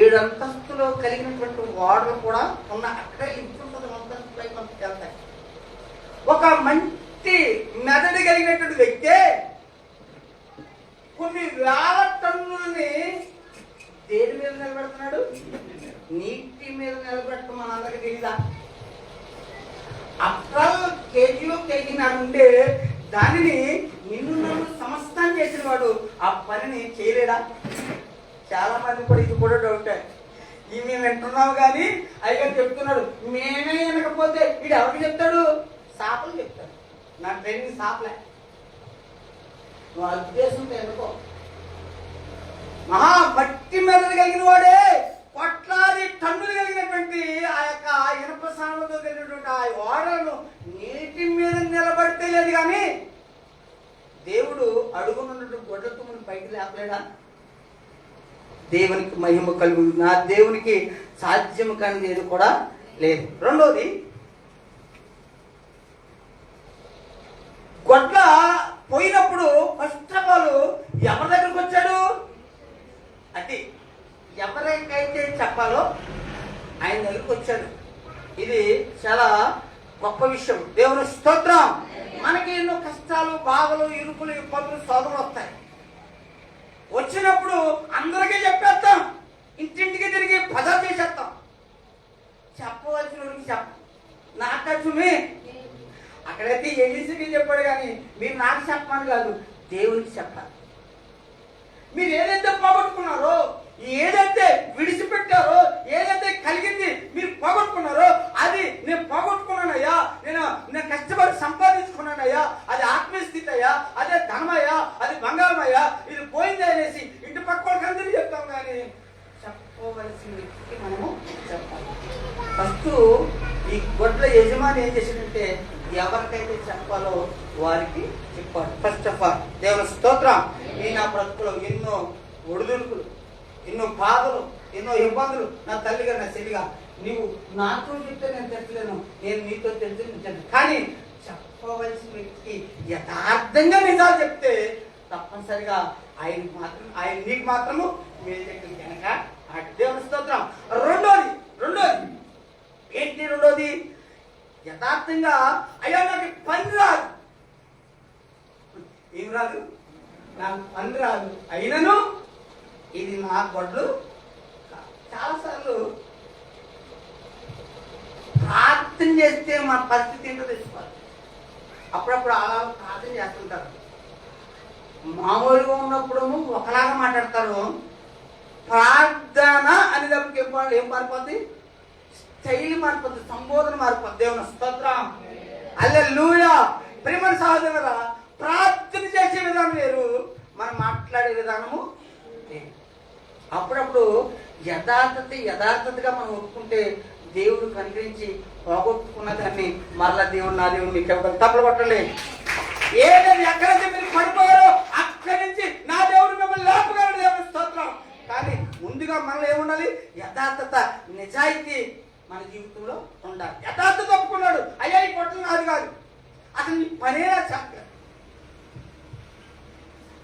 7 అంతస్తులు కలిగినటువంటి వాడలు కూడా ఉన్న అక్కడే ఇంచుంటుంది, అంతస్తు పై కొంత వెళ్తాయి. ఒక మంచి మెదడు కలిగినటువంటి వ్యక్తే కొన్ని వేల టన్నులని దేని మీద నిలబెడుతున్నాడు? నీటి మీద నిలబెట్టడం మనందరికీ తెలీదా? అసలు కేజీలో కేజీ నాడుంటే దానిని నిన్ను సమస్తాన్ని చేసిన వాడు ఆ పనిని చేయలేడా? చాలా మంది కూడా ఇది కూడా డౌట్. ఈ మేము వింటున్నావు కానీ అయ్యగారు చెప్తున్నాడు, మేమే వినకపోతే వీడు ఎవరికి చెప్తాడు? సాపలు చెప్తాడు. నా ట్రైనింగ్ సాపలే, నువ్వు ఉద్దేశంతో ఎందుకో. మహా మట్టి మెదడు కలిగిన వాడే కొట్లాది టన్నులు కలిగినటువంటి ఆ యొక్క ఇనప సామాన్లతో కలిగినటువంటి ఆ ఓడలను నీటి మీద నిలబడితే లేదు కానీ దేవుడు అడుగునున్నటువంటి గొడ్డ తుమ్ముని పైకి లేపలేడా? దేవునికి మహిమ కలుగు. నా దేవునికి సాధ్యం కానిది ఏది కూడా లేదు. రెండోది, గొడ్ల పోయినప్పుడు ఫస్ట్ ఆఫ్ ఆల్ ఎవరి దగ్గరకు వచ్చాడు? అది ఎవరికైతే చెప్పాలో ఆయన దగ్గరకు వచ్చాడు. ఇది చాలా గొప్ప విషయం. దేవుని స్తోత్రం. మనకి ఎన్నో కష్టాలు, బాధలు, ఇరుకులు, ఇబ్బందులు, శోధనలు వస్తాయి. వచ్చినప్పుడు అందరికీ చెప్పేస్తాం, ఇంటింటికి తిరిగి పదా చేసేస్తాం. చెప్పవలసిన చెప్ప నాకచ్చుమే. అక్కడైతే ఎలిసికి చెప్పాడు కానీ మీరు నాకు చెప్పమని కాదు, దేవునికి చెప్పాలి. మీరు ఏదైతే పోగొట్టుకున్నారో, ఏదైతే విడిచిపెట్టారో, ఏదైతే కలిగింది మీరు పోగొట్టుకున్నారో అది నేను పోగొట్టుకున్నానయ్యా, నేను కష్టపడి సంపాదించుకున్నానయ్యా, అది ఆత్మీయ స్థితి అయ్యా, అదే ధనమయ్యా, అది బంగారమయ్యా, ఇది పోయింది అనేసి ఇంటి పక్క వాళ్ళకందరూ చెప్తాం కానీ చెప్పవలసిన వ్యక్తికి మనము చెప్పాలి. ఫస్ట్ ఈ గొడ్ల యజమాని ఏం చేశాడంటే ఎవరికైతే చెప్పాలో వారికి చెప్పాలి. ఫస్ట్ ఆఫ్ ఆల్ దేవుని స్తోత్రం. ఈ నా బ్రతుకులో ఎన్నో ఒడిదుడుకులు, ఎన్నో బాధలు, ఎన్నో ఇబ్బందులు. నా తల్లిగా, నా చెల్లిగా, నీవు నాతో చెప్తే నేను తెచ్చలేను, నేను నీతో తెలిసి కానీ చెప్పవలసిన వ్యక్తికి యథార్థంగా నిజాలు చెప్తే తప్పనిసరిగా ఆయన నీకు మాత్రము మేలు చెట్టు కనుక ఆ దేవుని స్తోత్రం. రెండోది ఏంటి? రెండోది యథార్థంగా అయ్యా నాకు పని రాదు. ఏం రాదు? నాకు పని రాదు, అయినను ఇది నా గొడ్లు. చాలాసార్లు ప్రార్థన చేస్తే మన పరిస్థితి ఏంటో తెలుసుకోవాలి. అప్పుడప్పుడు అలా ప్రార్థన చేస్తుంటారు. మామూలుగా ఉన్నప్పుడు ఒకలాగా మాట్లాడతారు. ప్రార్థన అనేటప్పుడు ఏం మారిపోద్ది? శైలి మారిపోద్ది, సంబోధన మారిపోద్ది. దేవుని స్తోత్రం. హల్లెలూయా. ప్రియమైన సహోదరులారా, ప్రార్థన చేసే విధానం వేరు, మనం మాట్లాడే విధానము వేరు. అప్పుడప్పుడు యథార్థతగా మనం ఒప్పుకుంటే దేవుడు కనికరించి పోగొట్టుకున్న దాన్ని మరలా దేవుడు నా దేవుడు మీకు ఇవ్వగలరు. తప్పులు కొట్టండి. ఏదైనా ఎక్కడైతే మీరు పడిపోయారో అక్కడి నుంచి నా దేవుడు మిమ్మల్ని లేపగలడు. దేవుని స్తోత్రం. కానీ ముందుగా మనలో ఏముండాలి? యథార్థత, నిజాయితీ మన జీవితంలో ఉండాలి. యథార్థత ఒప్పుకున్నాడు, అయ్యా ఈ కొట్టలు నాది కాదు, అసలు నీ పనేనా చేత,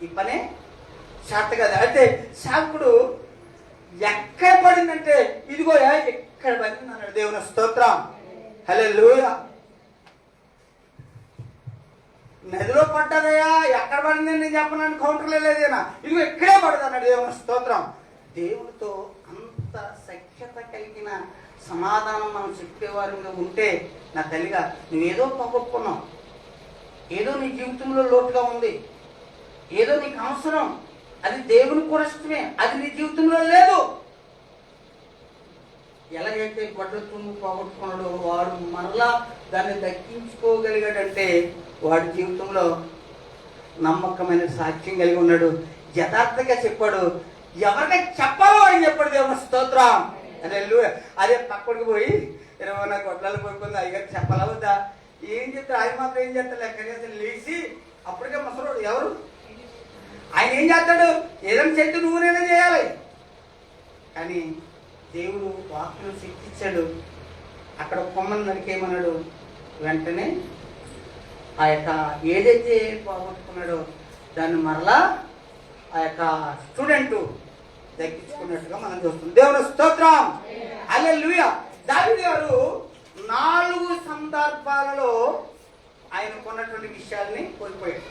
ఈ పనే చేత కాదు. అయితే సేవకుడు ఎక్కడ పడిందంటే ఇదిగో ఎక్కడ పడింది అన్నాడు. దేవుని స్తోత్రం. హల్లెలూయా. నదిలో పడ్డదయ్యా, ఎక్కడ పడిందని నేను చెప్పనని కౌంటర్లో లేదేనా, ఇదిగో ఇక్కడే పడదు అన్నాడు. దేవుని స్తోత్రం. దేవునితో అంత సఖ్యత కలిగిన సమాధానం మనం చెప్పేవారిగా ఉంటే, నా తల్లిగా నువ్వేదో పోగొట్టుకున్నావు, ఏదో నీ జీవితంలో లోటుగా ఉంది, ఏదో నీకు అవసరం, అది దేవుని కూడా ఇష్టమే, అది నీ జీవితంలో లేదు. ఎలాగైతే గొడ్ల తుమ్ము పోగొట్టుకున్నాడో వాడు మరలా దాన్ని దక్కించుకోగలిగాడంటే వాడి జీవితంలో నమ్మకమైన సాక్ష్యం కలిగి ఉన్నాడు. యథార్థంగా చెప్పాడు, ఎవరికై చెప్పాలో అని చెప్పాడు. దేవుని స్తోత్రం. అదే పక్కడికి పోయి 20 గొడ్లాలు పోయిపోయింది, అయ్యారు చెప్పాలా వద్దా? ఏం చెప్తారు? ఆయన మాత్రం ఏం చేస్తాడు? కనీసం లేచి అప్పటికే ముసలోడు ఎవరు ఆయన ఏం చేస్తాడు? ఏదైనా చెట్టు నువ్వునైనా చేయాలి. కానీ దేవుడు వాక్యం శక్తిచ్చాడు. అక్కడ కొమ్మను నరికేయమన్నాడు. వెంటనే ఆ యొక్క ఏదైతే పోగొట్టుకున్నాడో దాన్ని మరలా ఆ యొక్క స్టూడెంట్ దక్కించుకున్నట్టుగా మనం చూస్తున్నాం. దేవుని స్తోత్రం. హల్లెలూయా. దావీదు గారు 4 సందర్భాలలో ఆయనకున్నటువంటి విషయాల్ని కోల్పోయాడు.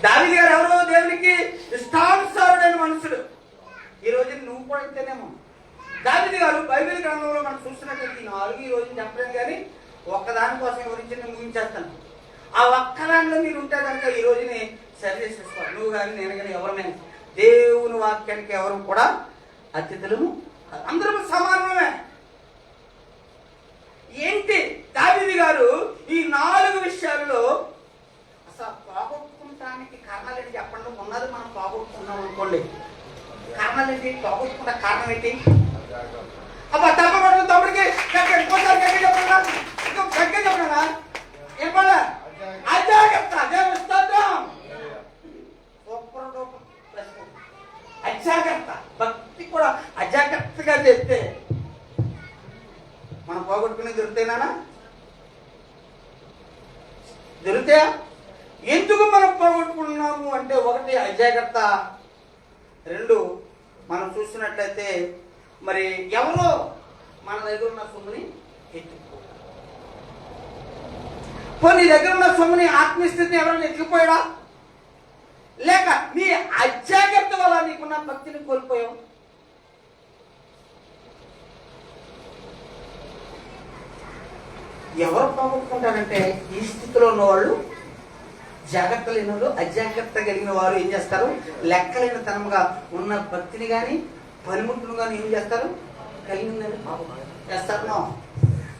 దావీదు గారు ఎవరో దేవునికి ఇష్టానుసారుడైన మనుషుడు. ఈ రోజు నువ్వు కూడా ఇంతేనేమో. దావీదు గారు బైబిల్ గ్రంథంలో మనం చూస్తున్నటువంటి 4 ఈ రోజు చెప్పలేను, కానీ ఒక్కదాని కోసం గురించి నేను ముగించేస్తాను. ఆ ఒక్కదానిలో మీరు ఉంటే కనుక ఈ రోజుని సరి చేసేసుకోవాలి. నువ్వు కానీ నేను కానీ ఎవరినైనా దేవుని వాక్యానికి ఎవరు కూడా అతిథులము, అందరూ సమానమే. ఏంటి దావీదు గారు ఈ 4 విషయాల్లో అసలు పోగొట్టుకుంటానికి కారణాలు ఏంటి చెప్పండి. ఉన్నది మనం పోగొట్టుకున్నాం అనుకోండి, కారణాలు ఏంటి? పోగొట్టుకున్న కారణం ఏంటి? అబ్బా తప్పబడుతు తమ్ముడికి ఇంకోసారి గట్టి చెప్పడా, ఇంకో గట్టి చెప్పడా, ఏం పడా అజాగ్రత్త. దేవుని స్తోత్రం. అజాగ్రత్త. భక్తి కూడా అజాగ్రత్తగా చేస్తే మనం పోగొట్టుకుని దొరుకుతాయినా? దొరికితే ఎందుకు మనం పోగొట్టుకున్నాము అంటే, 1 అజాగ్రత్త, 2 మనం చూసినట్లయితే మరి ఎవరో మన దగ్గర ఉన్న సొమ్ముని ఎత్తుకో. నీ దగ్గర ఉన్న సొమ్ముని ఆత్మీయస్థితిని ఎవరైనా ఎత్తుకుపోయాడా? లేక నీ అజాగ్రత్త వల్ల నీకున్న భక్తిని కోల్పోయావు. ఎవరు పోగొట్టుకుంటారంటే ఈ స్థితిలో ఉన్నవాళ్ళు, జాగ్రత్త లేని వాళ్ళు, అజాగ్రత్త కలిగిన వారు ఏం చేస్తారు? లెక్కలేని తనముగా ఉన్న భక్తిని కానీ పనిముట్టును కానీ ఏం చేస్తారు? కలిగిందని చేస్తారు.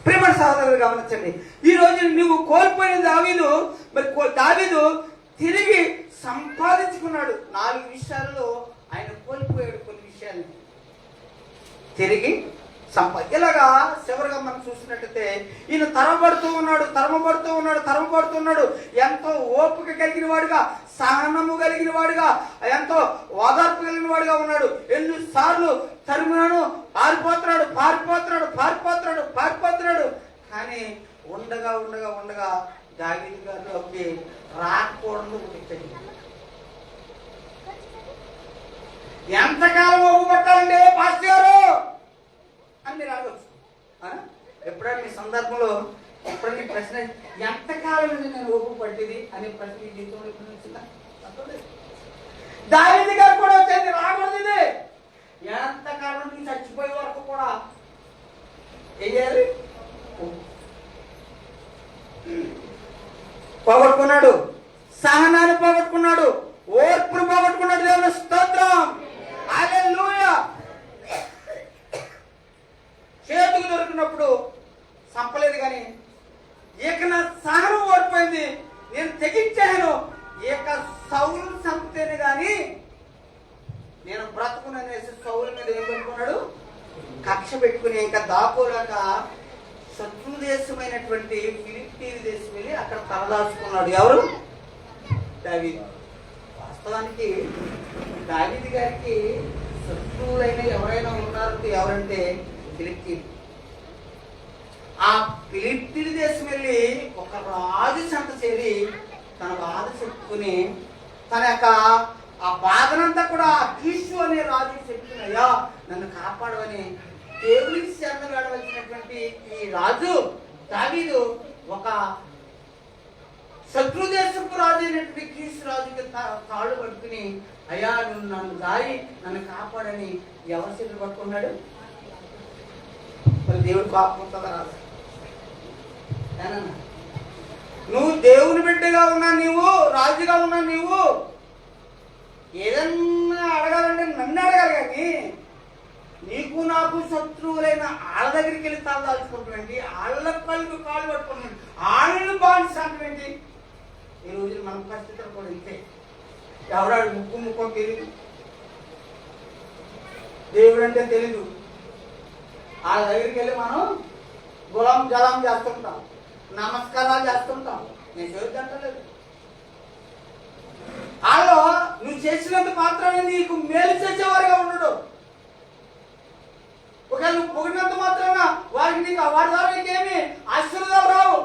ప్రేమ సహోదరులు గమనించండి, ఈ రోజు నువ్వు కోల్పోయిన దావీదు, మరి దావీదు తిరిగి సంపాదించుకున్నాడు. 4 విషయాల్లో ఆయన కోల్పోయాడు కొన్ని విషయాన్ని తిరిగి ఇలాగా చివరిగా మనం చూసినట్టయితే ఈయన తరమబడుతున్నాడు. ఎంతో ఓపిక కలిగిన వాడుగా, సహనము కలిగిన వాడుగా, ఎంతో ఓదార్పు కలిగిన వాడుగా ఉన్నాడు. ఎన్నిసార్లు తరిమినాను, పారిపోతున్నాడు. కానీ ఉండగా దావీదు గారిలోకి రాకూడదు. ఎంతకాలం ఒప్పు పట్టాలండి పాస్టర్ గారు అని మీరు అడగచ్చు. ఎప్పుడైనా మీ సందర్భంలో ఎప్పుడైనా ఈ ప్రశ్న ఎంతకాలం నుంచి నేను ఒప్పు పట్టేది అనే ప్రశ్న మీ జీవితంలో ఎప్పుడు వచ్చిందా? దావీదు గారు కూడా వచ్చేది రాకూడదు. ఇది ఎంతకాలం నుంచి చచ్చిపోయే వరకు కూడా వేయాలి. పోగొట్టుకున్నాడు, సహనాన్ని పోగొట్టుకున్నాడు, ఓర్పును పోగొట్టుకున్నాడు. దేవుని స్తోత్రం, హల్లెలూయా. చేతుకు దొరికినప్పుడు చంపలేదు, కానీ ఇక నా సహనం ఓడిపోయింది, నేను తెగించాను, ఇక సౌలు చంపితేనే కానీ నేను బ్రతుకుననేసి సౌలు మీద ఏం పెట్టుకున్నాడు? కక్ష పెట్టుకుని ఇంకా దాపోలేక శత్రు దేశమైనటువంటి ఫిలిప్పీన్ దేశం వెళ్ళి అక్కడ తలదాచుకున్నాడు. ఎవరు? దావీదు. వాస్తవానికి దావీదు గారికి శత్రువులైన ఎవరైనా ఉన్నారంటే ఎవరంటే ఫిలిప్పీన్. ఆ ఫిలిప్పీన్ దేశం వెళ్ళి ఒక రాజు చెంత చేరి తన బాధ చెప్పుకుని తన యొక్క ఆ బాధనంతా కూడా కీషు అనే రాజుకి చెప్పుకుని, అయ్యా నన్ను కాపాడవని దేవునికి శరణ వేడవలసినటువంటి ఈ రాజు దావీదు ఒక శత్రు దేశపు రాజు అయినటువంటి కీషు రాజుకి తాళ్ళు పట్టుకుని, అయ్యా నువ్వు నన్ను దారి నన్ను కాపాడని ఎవరి చేతులు పట్టుకున్నాడు? మరి దేవుడు కోపం ఉంటుందా? రాదు. నువ్వు దేవుని బిడ్డగా ఉన్నా, నీవు రాజుగా ఉన్నా, నీవు ఏదన్నా అడగాలంటే నన్ను అడగాలి, కానీ నీకు నాకు శత్రువులైన వాళ్ళ దగ్గరికి వెళ్ళి తాను దాల్చుకుంటానండి, వాళ్ళ కాళ్ళు పట్టుకుంటానండి, వాళ్ళని బాధిస్తానండి. ఈ రోజు మన పరిస్థితులు కూడా ఇంతే. ఎవరాడు ముక్కు తెలీదు, దేవుడు అంటే తెలీదు, వాళ్ళ దగ్గరికి వెళ్ళి మనం గులాం జలాం చేస్తుంటాం, నమస్కారాలు చేస్తుంటాం. నేను చదువుతుంటలేదు. వాళ్ళు నువ్వు చేసినంత మాత్రాన్ని నీకు మేలు చేసేవారుగా ఉండడు. ఒకవేళ నువ్వు పొగిడినంత మాత్రాన వారికి నీకు వారి ద్వారా నీకేమి ఆశీర్వాదాలు రావు.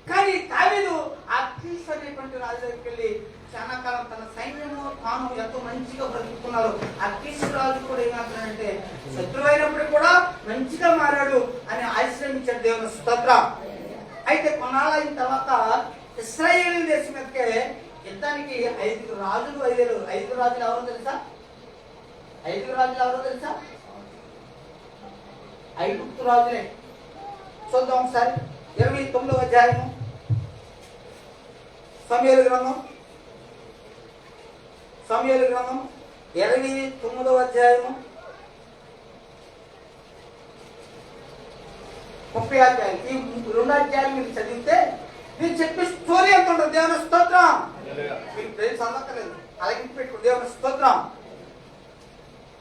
కానీ దావీదు ఆ కీషు అనేటువంటి రాజు దగ్గరికి వెళ్ళి చాలా కాలం తన సైన్యము తాను ఎంతో మంచిగా బ్రతుకుతున్నారు. ఆ కీషు రాజు కూడా ఏమంటున్నాడంటే శత్రువు అయినప్పుడు కూడా మంచిగా మారాడు అని ఆశ్రయించాడు. దేవుని స్తోత్రం. అయితే కొన్నాళ్ళు అయిన తర్వాత ఇశ్రాయేలు దేశం మీదకే యుద్ధానికి 5 రాజులు బయలుదేరు. 5 రాజులు ఎవరో తెలుసా? 5 రాజులు ఎవరో తెలుసా? ఐగుప్తు రాజులే. చూద్దాం ఒకసారి 29వ అధ్యాయము సమూయేలు గ్రంథం 29వ అధ్యాయము 30 అధ్యాయం. ఈ 2 అధ్యాయాలు మీరు చదివితే నేను చెప్పే స్టోరీ ఎంత ఉంటుంది. దేవుని స్తోత్రం. మీరు ప్రేమ చదవక్కర్లేదు, అలాగే పెట్టుకో. దేవుని స్తోత్రం.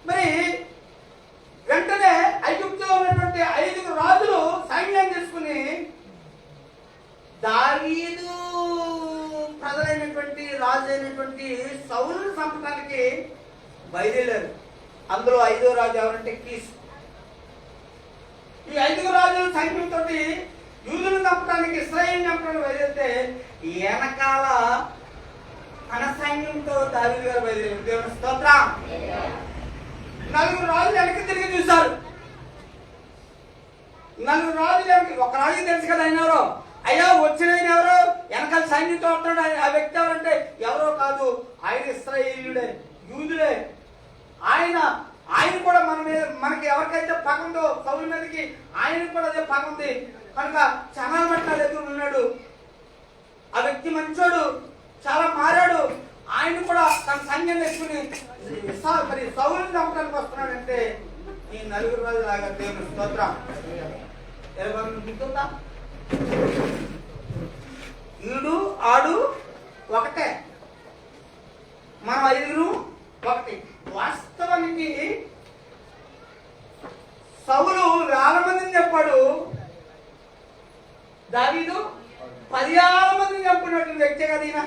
మరి వెంటనే ఐగుప్తులో ఉన్నటువంటి 5 రాజులు సైన్యం చేసుకుని దావీదు ప్రజలైనటువంటి రాజు అయినటువంటి సౌలును చంపడానికి బయలుదేరారు. అందులో 5వ రాజు ఎవరంటే కీషు. ఈ 5 రాజుల సైన్యంతో యూదులను చంపడానికి ఇశ్రాయేలును చంపడానికి బయలుదేరితే వెనకాల తన సైన్యంతో దావీదు గారు బయలుదేరారు. దేవుని స్తోత్రం. 4 రాజులు వెనక్కి తిరిగి చూశారు. 4 రాజులు వెనక్కి. ఒక రాజుకి తెలుసు కదా ఆయన ఎవరో. అయ్యా వచ్చిన ఆయన ఎవరో, వెనకాల సైన్యంతో వస్తున్నాడు. ఆ వ్యక్తి ఎవరంటే ఎవరో కాదు, ఆయన ఇశ్రాయేలీయుడే, యూదుడే. ఆయన కూడా మనకి ఎవరికైతే పగ ఉందో సౌలు మీదకి ఆయనకు కూడా అదే పగ ఉంది కనుక చాలా మట్టాలు ఎదురు ఉన్నాడు. ఆ వ్యక్తి మంచోడు, చాలా మారాడు. ఆయన కూడా తన సైన్యం తెచ్చుకుని మరి సౌలుని చంపడానికి వస్తున్నాడంటే ఈ 4 రాజులు లాగా. దేవుని స్తోత్రం. గుర్తుందా? ఈడు ఆడు ఒకటే, మనం 5 ఒకటి. వాస్తవానికి సౌలు వేల మందిని చెప్పాడు, దావీదు 10,000 మందిని చెప్పినట్టు వ్యక్తి కదా ఈయన.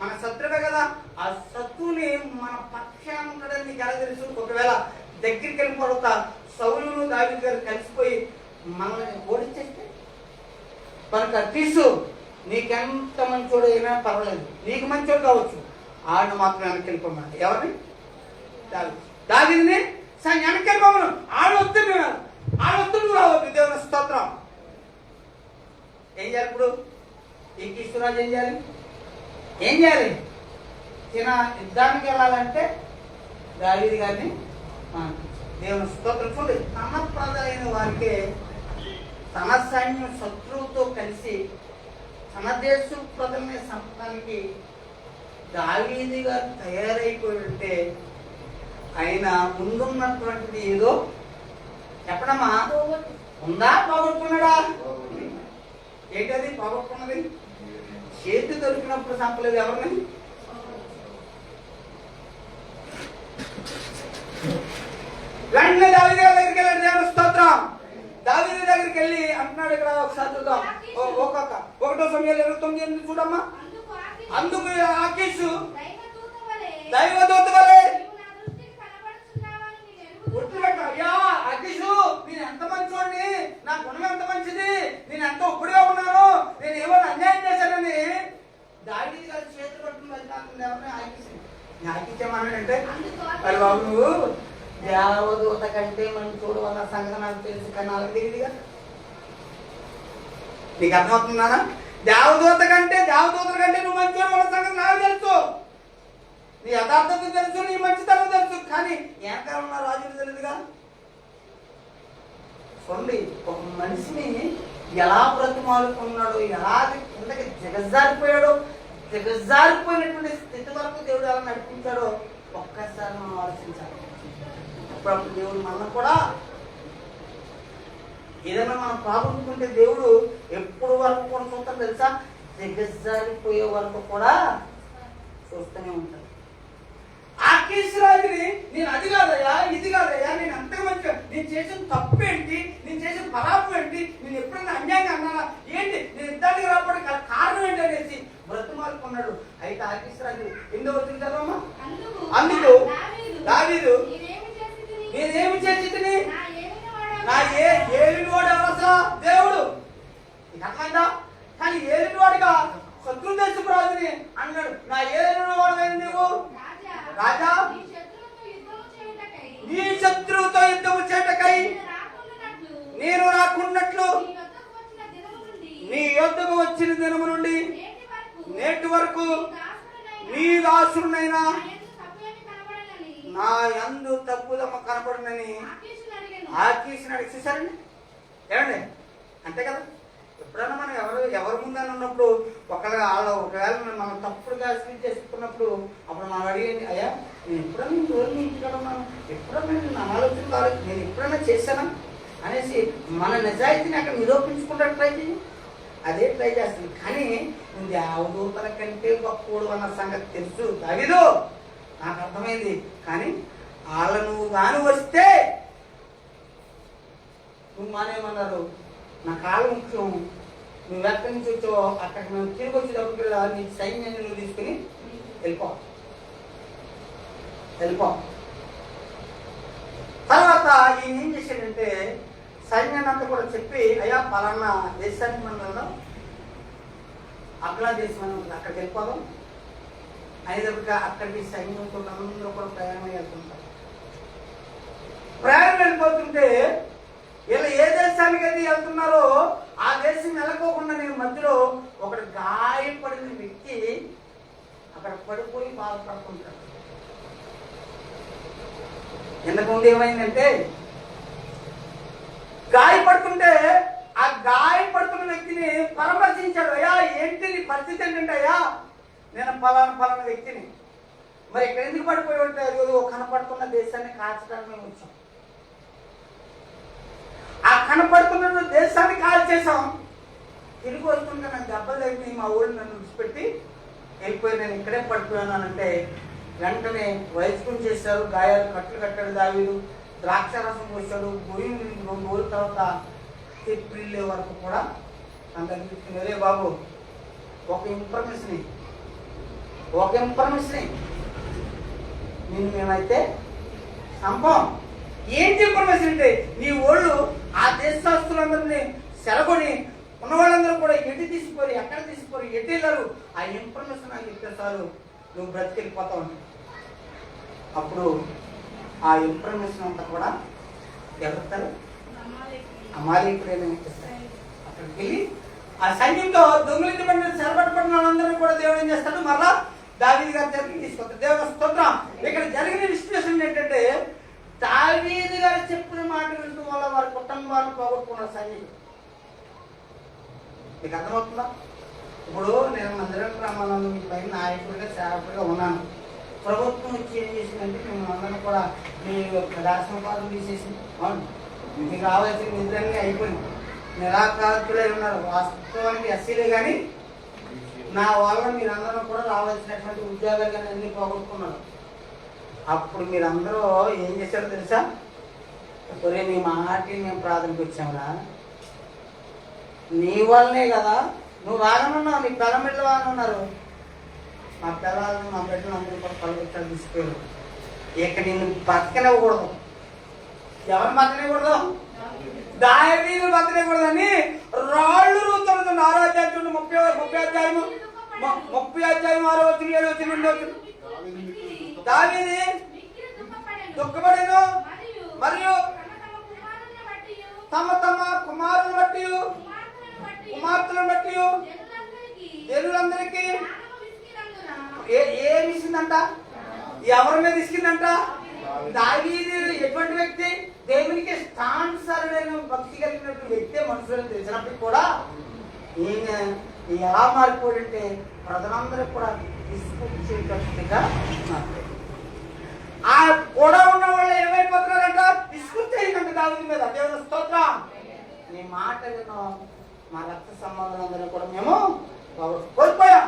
మన శత్రువే కదా. ఆ శత్రువుని మన పక్షాన ఉండడం నీకు ఎలా తెలుసు? ఒకవేళ దగ్గరికి వెళ్ళిపోతా సౌలును దావీదు గారు కలిసిపోయి మనల్ని ఓడించేస్తే కనుక తీసు నీకెంత మంచోడు అయినా పర్వాలేదు, నీకు మంచోడు కావచ్చు, ఆడిని మాత్రం వెనక్కి వెళ్ళిపోమంట. ఎవరిని? దావీదుని వెనక్కి పోమను. ఆడు వస్తుంది నువ్వు రావద్దు. దేవుని స్తోత్రం. ఏం చేయాలి ఇప్పుడు? ఈ కీస్తురాజు ఏం చేయాలి? చిన్న యుద్ధానికి వెళ్ళాలంటే దావీదు గారిని దేవుని స్తోత్రం. చూడండి, తన ప్రజలైన వారికి తన సైన్యం శత్రువుతో కలిసి తన దేశ ప్రజల్ని చంపడానికి దావీదు గారు తయారైపోయి ఉంటే ఆయన ముందున్నటువంటిది ఏదో చెప్పడమ్మా ఉందా? పోగొట్టుకున్నాడా? ఏంటది పోగొట్టుకున్నది? చేతి దొరికినప్పుడు చంపలేదు ఎవరిని? వెంటనే దావీదు గారి దగ్గరికి వెళ్ళాడు. దేవుని స్తోత్రం. దావీదు దగ్గరికి వెళ్ళి అంటున్నాడు, ఇక్కడ ఒకసారి చూద్దాం. 1 సమయాలు 29 చూడమ్మా. అందుకు ఆకీషు దైవదూత వలె అయ్యా ఆకీషు, నేను ఎంత మంచివాడిని, నా గుణం ఎంత మంచిది, నేను ఎంత ఒప్పుడుగా ఉన్నాను, నేను ఏమైనా అన్యాయం చేశానని దావీదు గారి చేతులు పట్టుకుని వెళ్తాను. ఎవరిని ఆకించేమన్నాడంటే, మరి బాబు నువ్వు దేవదూత కంటే మంచోడు అన్న సంగతి నాకు తెలుసు, కానీ నాకు తెలియదుగా. నీకు అర్థమవుతున్నానా? దేవదూతల కంటే నువ్వు మంచోడు అన్న సంగతి నాకు తెలుసు, నీ యథార్థత తెలుసు, నీ మంచితనం తెలుసు, కానీ ఏకాలం ఉన్న రాజులు తెలియదుగా. చూడండి, ఒక మనిషిని ఎలా బ్రతిమాలుకున్నాడో, ఎలా కిందకి దిగజారిపోయినటువంటి స్థితి వరకు దేవుడు ఎలా నడిపించాడో ఒక్కసారి మనం ఆలోచించాలి. అప్పుడప్పుడు దేవుడు మనం కూడా ఏదైనా మనం పాపనుకుంటే దేవుడు ఎప్పుడు వరకు కూడా చూస్తాం తెలుసా? దిగజారిపోయే వరకు కూడా చూస్తూనే ఉంటాడు. ఆకీషు రాజుని నేను అది కాదయ్యా, ఇది కాదయ్యా, నేను అంత మంచిగా, నేను చేసిన తప్పు ఏంటి, నేను చేసిన పరాపం ఏంటి, నేను ఎప్పుడైనా అన్యాయంగా అన్నానా ఏంటి, నేను యుద్ధానికి రావడానికి కారణం ఏంటి అనేసి బ్రతుమాలుకున్నాడు. అయితే ఆకీషు రాజు 8వ వచనం చదవమ్మా. అందుకు దావీదు నేనేమి చేసి నా ఏలిన వాడు ఎవరు అసలు? దేవుడు. అట్లా కానీ ఏలిన వాడుగా శత్రు దేశపు రాజుని అన్నాడు. నా ఏలిన వాడు ఏంటి? నువ్వు రాజా, నీ శత్రువుతో యుద్ధము చేయటకై నేను రాకున్నట్లు నీ యొద్దకు వచ్చిన దినము నుండి నేటి వరకు నీ దాసుడునైనా నా యందు తప్పుదమ్మ కనపడునని ఆకీషుని అడిగి. చూసారండి ఏమండి? అంతే కదా. ఎప్పుడైనా మనం ఎవరి ముందని ఉన్నప్పుడు ఒకవేళ మనం తప్పుడుగా స్వీట్ చేసుకున్నప్పుడు అప్పుడు మనం అడిగేది, అయ్యా నేను ఎప్పుడైనా రోజు ఇంటికాడ ఉన్నాను, ఎప్పుడైనా నా ఆలోచన కాలేదు, నేను ఎప్పుడైనా చేశానా అనేసి మన నిజాయితీని అక్కడ నిరూపించుకుంటే ట్రై చేయి. అదే ట్రై చేస్తుంది. కానీ నువ్వు దేవదూతల కంటే గొప్పడు అన్న సంగతి తెలుసు దావీదు, నాకు అర్థమైంది. కానీ వాళ్ళ నువ్వు కాని వస్తే నువ్వు మానేమన్నారు, నా కాలం ముఖ్యం, నువ్వు ఎక్కడి నుంచి వచ్చావో అక్కడికి మేము తిరిగి వచ్చేటప్పుడు నీ సైన్యాన్ని నువ్వు తీసుకుని వెళ్ళిపో. తర్వాత ఈయన ఏం చేశాడంటే సైన్యాన్ని అంతా కూడా చెప్పి, అయ్యా పలానా దేశానికి మనం వెళ్దాం, అక్కడ దేశం అని ఉంటుంది, అక్కడికి వెళ్ళిపోదాం. అయినప్పటికీ అక్కడికి సైన్యంతో అందరూ కూడా ప్రయాణం వెళ్తుంటారు. ప్రయాణం వెళ్ళిపోతుంటే వీళ్ళు ఏ దేశానికి అయితే వెళ్తున్నారో ఆ దేశం వెళ్ళకోకుండా నేను మధ్యలో ఒకటి గాయపడిన వ్యక్తి అక్కడ పడిపోయి బాధపడుతుంటాడు. ఎందుకుంటే ఏమైందంటే గాయపడుతుంటే ఆ గాయపడుతున్న వ్యక్తిని పరామర్శించాడు. అయ్యా ఏంటి నీ పరిస్థితి ఏంటంటే, అయ్యా నేను పలానా వ్యక్తిని, మరి ఇక్కడ ఎందుకు పడిపోయి ఉంటే అది కనపడుతున్న దేశాన్ని కాల్చడానికి మేము వచ్చాం. ఆ కనపడుతున్న దేశాన్ని కాల్చేసాం. తిరిగి వస్తుంటే నాకు దెబ్బలు తగ్గి మా ఊళ్ళు నన్ను విడిచిపెట్టి వెళ్ళిపోయి నేను ఇక్కడే పడిపోయానంటే వెంటనే వైద్యం చేశారు, గాయాలు కట్లు కట్టాడు దావీదు, ద్రాక్షరసం పోసాడు. పోయి 2 రోజుల తర్వాత ఏప్రిల్ వరకు కూడా అందరికీ రే బాబు ఒక ఇన్ఫర్మేషన్ నేను మేమైతే సంభవం. ఏంటి ఇన్ఫర్మేషన్ అంటే నీ ఓళ్ళు ఆ దేశస్తులందరినీ సెలగొని ఉన్న వాళ్ళందరూ కూడా ఎటు తీసిపోయి ఎక్కడ తీసిపోయి ఎటు వెళ్ళారు ఆ ఇన్ఫర్మేషన్ నాకు చెప్తే చాలు నువ్వు బ్రతికెళ్ళిపోతావు. అప్పుడు ఆ ఇన్ఫర్మేషన్ అంతా కూడా ఎవరుతారు? అమాలేకుడైన అక్కడికి వెళ్ళి ఆ సైన్యంతో దొంగిలించబడిన చెరపట్టబడిన వాళ్ళందరూ కూడా దేవుడు ఏం చేస్తాడు? మరలా దావీదు గారి దగ్గరికి తీసుకొస్తాడు. దేవుని స్తోత్రం. ఇక్కడ జరిగిన విశ్లేషణ ఏంటంటే, దావీదు గారు చెప్పిన మాట వింటూ వల్ల వారి కుటుంబాన్ని పోగొట్టుకున్నారు సైనికులు. మీకు అర్థమవుతుందా? ఇప్పుడు నేను మందిరానికి రమ్మన్నాను, మీ పైన నాయకుడిగా సేవకుడిగా ఉన్నాను. ప్రభుత్వం వచ్చి ఏం చేసిందంటే మేము అందరం కూడా మీ రేషన్ కార్డు తీసేసింది. అవును, మీకు రావాల్సిన నిధులన్నీ అయిపోయింది. నిరాకారులై ఉన్నారు. వాస్తవానికి ఎస్సీలే కానీ నా వల్ల మీరందరూ కూడా రావాల్సినటువంటి ఉద్యోగాలు కానీ అన్ని పోగొట్టుకున్నారు. అప్పుడు మీరందరూ ఏం చేశారో తెలుసా? ఒరే నీ మాటి మేము ప్రార్థనకు వచ్చామురా, నీ వల్లనే కదా నువ్వు రాగనున్నావు, నీ పిల్ల బిడ్డలు వాగనున్నారు. మా పిల్లలను మా బిడ్డలు అందరూ కూడా పలుకుతారు తీసుకెళ్ళి ఇక నిన్ను బతకనివ్వకూడదు. ఎవరు బతకనివ్వకూడదు? దావీదు బతకనివ్వకూడదని రాళ్ళు రుద్దుతుంది. 6వ అధ్యాయం 30 అధ్యాయము 6వ వచనం 7వ వచనం 2వ వచనం. దావీదు దుఃఖపడెను మరియు తమ తమ కుమారులను బట్టి కుమార్తెలను బట్టి జనులందరికీ ఏమి ఇచ్చిందంట? ఎవరి మీద ఇచ్చిందంట? దావీదు ఎటువంటి వ్యక్తి? దేవునికి స్థానుసారుడైన భక్తి కలిగినటువంటి వ్యక్తే మనుషులను తెలిసినప్పటికీ కూడా ఈయన ఎలా మారిపోయింటే ప్రజలందరూ కూడా తీసుకొచ్చేటట్టుగా ఆ కూడా ఉన్న వాళ్ళు ఏమైపోతున్నారంట? తీసుకొచ్చేయండి దావీదు మీద. దేవుని స్తోత్రం. నీ మాట విన్నాం, మా రక్త సంబంధాలందరూ కూడా మేము కోల్పోయాం.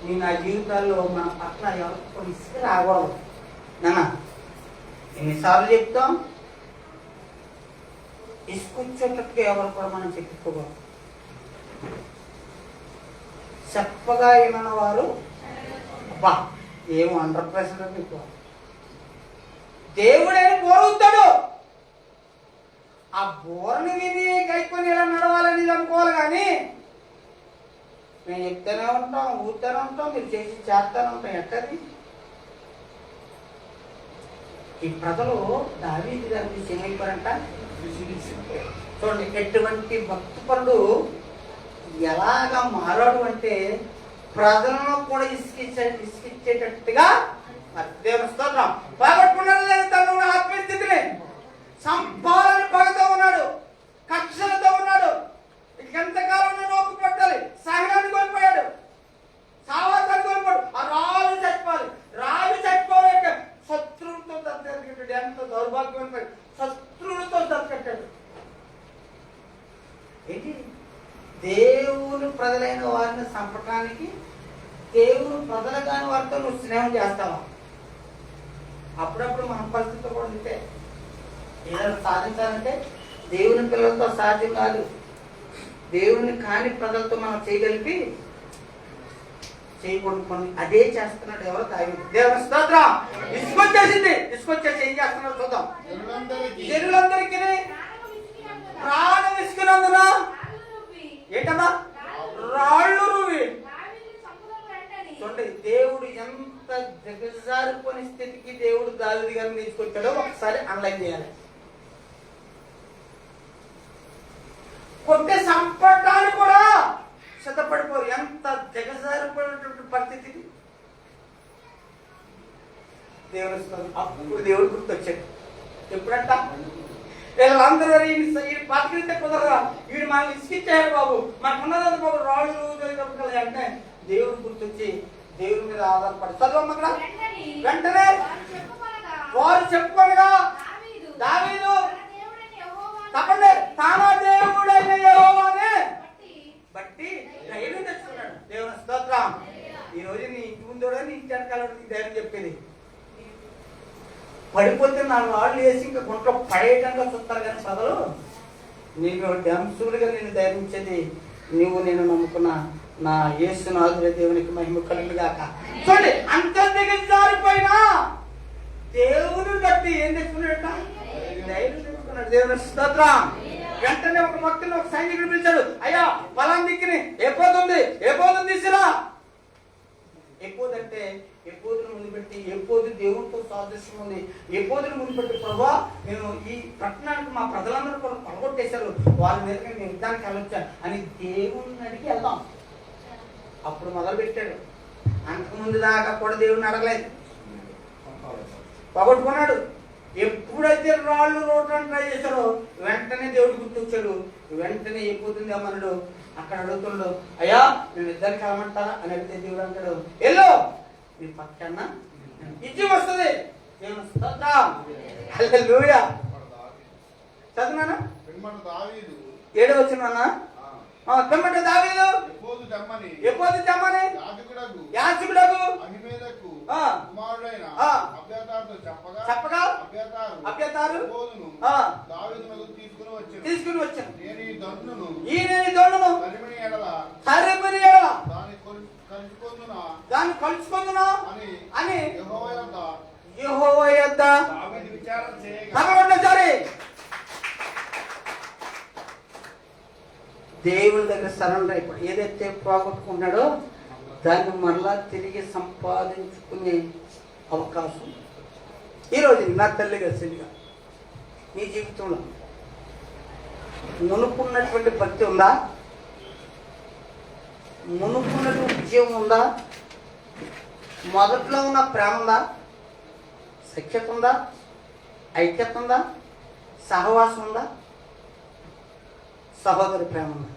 నీ నా జీవితాల్లో మన పట్ల ఎవరికి కూడా ఇసుక రాకూడదు నాన్న. ఎన్నిసార్లు చెప్తాం? ఇసుకొచ్చేటట్టుగా ఎవరు కూడా మనం చెప్పుకోకూడదు. చెప్పగా ఏమన్న వారు అబ్బా ఏం 100% ఎక్కువ దేవుడైన బోరుతాడు. ఆ బోరని విని కైకొని ఎలా నడవాలని అనుకోవాలి. కానీ మేము చెప్తూనే ఉంటాం, ఊరుతూనే ఉంటాం, మీరు చేస్తూనే ఉంటాం. ఎక్కడి ఈ ప్రజలు దావీదు గారిని ఏమైపోయారంట? చూడండి, ఎటువంటి భక్తిపరుడు ఎలాగా మారాడు అంటే ప్రజలను కూడా ఇసుకిచ్చేటట్టుగా. దేవుని స్తోత్రం. బాగొట్టుకున్నాడు లేదు తన ఆత్మస్థితిని సంపాదన పగతో ఉన్నాడు, కక్షలతో ఉన్నాడు. ఎంతకాలం నేను ఓపిక పట్టాలి? సహనాన్ని కోల్పోయాడు, సావాసాన్ని కోల్పోయాడు. ఆ రాళ్ళు చచ్చిపోవాలి, రాళ్ళు చచ్చిపోవాలంటే శత్రువులతో దత్తెట్టాడు. ఎంత దౌర్భాగ్యం! శత్రువులతో దత్తెట్టాడు. ఏంటి? దేవుని ప్రజలైన వారిని చంపటానికి దేవుని ప్రజలు కాని వారితో నువ్వు స్నేహం చేస్తావా? అప్పుడప్పుడు మన పరిస్థితి కూడా ఉంటే ఏదైనా సాధించాలంటే దేవుని పిల్లలతో సాధ్యం కాదు. దేవుని కాని ప్రజలతో మనం చేయగలిపి చేయకూడదు. అదే చేస్తున్నాడు ఎవరు? దావీదు. దేవుని స్తోత్రం. ఇసుకొచ్చేసింది. ఇసుకొచ్చేసి ఏం చేస్తున్నాడు చూద్దాం. జనులందరికీ ప్రాణం ఇసుకున్నందున ఏంటమ్మా? రాళ్ళు రువి. చూడండి, దేవుడు ఎంత దిగజారిపోయిన స్థితికి దేవుడు దావీదు గారిని తీసుకొచ్చాడో ఒకసారి అనలైజ్ చేయాలి. కొట్టే సంపడానికి కూడా సిద్ధపడిపోరు. ఎంత దిగజారిపోయినటువంటి పరిస్థితి. దేవుడు అప్పుడు దేవుడు గుర్తొచ్చాడు. ఎప్పుడంట? వీళ్ళందరూ బతికితే కుదరరా, వీడు మనల్ని ఇసుకిచ్చాడు బాబు, మనకున్నది బాబు రాళ్ళు అంటే దేవుడు గుర్తొచ్చి దేవుడి మీద ఆధారపడి చదవమ్మ. అక్కడ వెంటనే వారు చెప్పుకోగా దావీదు తప్పండి తానా దేవుడైన యెహోవానే బట్టి ధైర్యం తెచ్చుకున్నాడు. దేవుని స్తోత్రం. ఈ రోజు నీ ఇంటి ముందు నీ ఇంటి వెనకాల ధైర్యం చెప్పేది. పడిపోతే 4 రాళ్ళు వేసి ఇంకా గుంట్లో పడేయటంగా చూస్తారు కానీ ప్రజలు నీకు డ్యాంసులుగా నేను ధైర్యించేది నువ్వు నేను నమ్ముకున్న నా యేసునాథుడే. దేవునికి మహిమ కలుగుగాక. చూడండి, అంత దిగజారిపోయినా దేవుని బట్టి ఏం తెచ్చుకున్నాడట? ధైర్యం తెచ్చుకున్నాడు. దేవుని స్తోత్రం. వెంటనే ఒక మొత్తం ఒక సైనికుడు పిలిచాడు. అయ్యా బలం దిక్కుని ఏ పోతుంది తీసురా. ఎప్పుదంటే మునిపెట్టి ఎప్పుడు దేవుడితో సాదృశ్యం ఉంది, ఎప్పుడుని మునిపెట్టి ప్రభా నేను ఈ పట్టణానికి మా ప్రజలందరూ కూడా పడగొట్టేశారు, వాళ్ళ మీద నేను యుద్ధానికి వెళ్ళొచ్చాను అని దేవుడిని అడిగి వెళ్దాం. అప్పుడు మొదలు పెట్టాడు. అంతకుముందు దాకా కూడా దేవుడిని అడగలేదు, పగొట్టుకున్నాడు. ఎప్పుడైతే రాళ్ళు రోడ్లను ట్రై చేశాడో వెంటనే దేవుడు గుర్తొచ్చాడు. వెంటనే అయిపోతుంది అమ్మనుడు అక్కడ అడుగుతున్నాడు, అయ్యా నేను ఇద్దరికి వెళ్ళమంటారా అని అడిగితే దేవుడు అంటాడు, ఎల్లో నీ పక్కన విజయం వస్తుంది. హల్లెలూయా. చదువునా 7వ వచనం. పిమ్మట దావీదు ఎప్పుడు తెమ్మని యాజకుడగు చెప్పగా అబ్యాతారు తీసుకుని వచ్చాను. ఈ దొండను తరిమిని ఎడల దాన్ని కలుసుకుందునా అని యెహోవా యొద్ద సరే దేవుని దగ్గర సరెండర్ అయిపోయి ఏదైతే పోగొట్టుకున్నాడో దాన్ని మరలా తిరిగి సంపాదించుకునే అవకాశం ఈరోజు నా తల్లిగా చెల్లిగా నీ జీవితంలో మునుకున్నటువంటి భక్తి ఉందా? మునుకున్నటువంటి విజయం ఉందా? మొదట్లో ఉన్న ప్రేమ ఉందా? సఖ్యత ఉందా? ఐక్యత ఉందా? సహవాసం ఉందా? సహోదరి ప్రేమ ఉందా?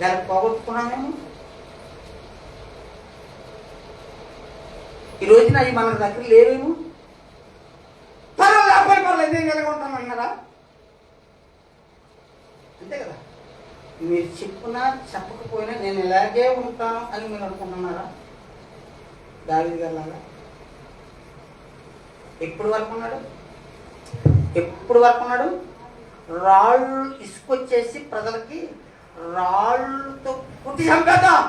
దాన్ని పోగొట్టుకున్నామేమో. ఈ రోజున అవి మన దగ్గర లేవేమో. పర్వాలేదు నేను ఎలాగొంటాను అన్నారా? అంతే కదా. మీరు చెప్పునా చెప్పకపోయినా నేను ఇలాగే ఉంటాను అని మీరు అనుకుంటున్నారా? దావీదు గారిలాగా ఎప్పుడు వరకు ఉన్నాడు? రాళ్ళు ఇసుకొచ్చేసి ప్రజలకి రాళ్ళతో పుట్టి చంపేద్దాం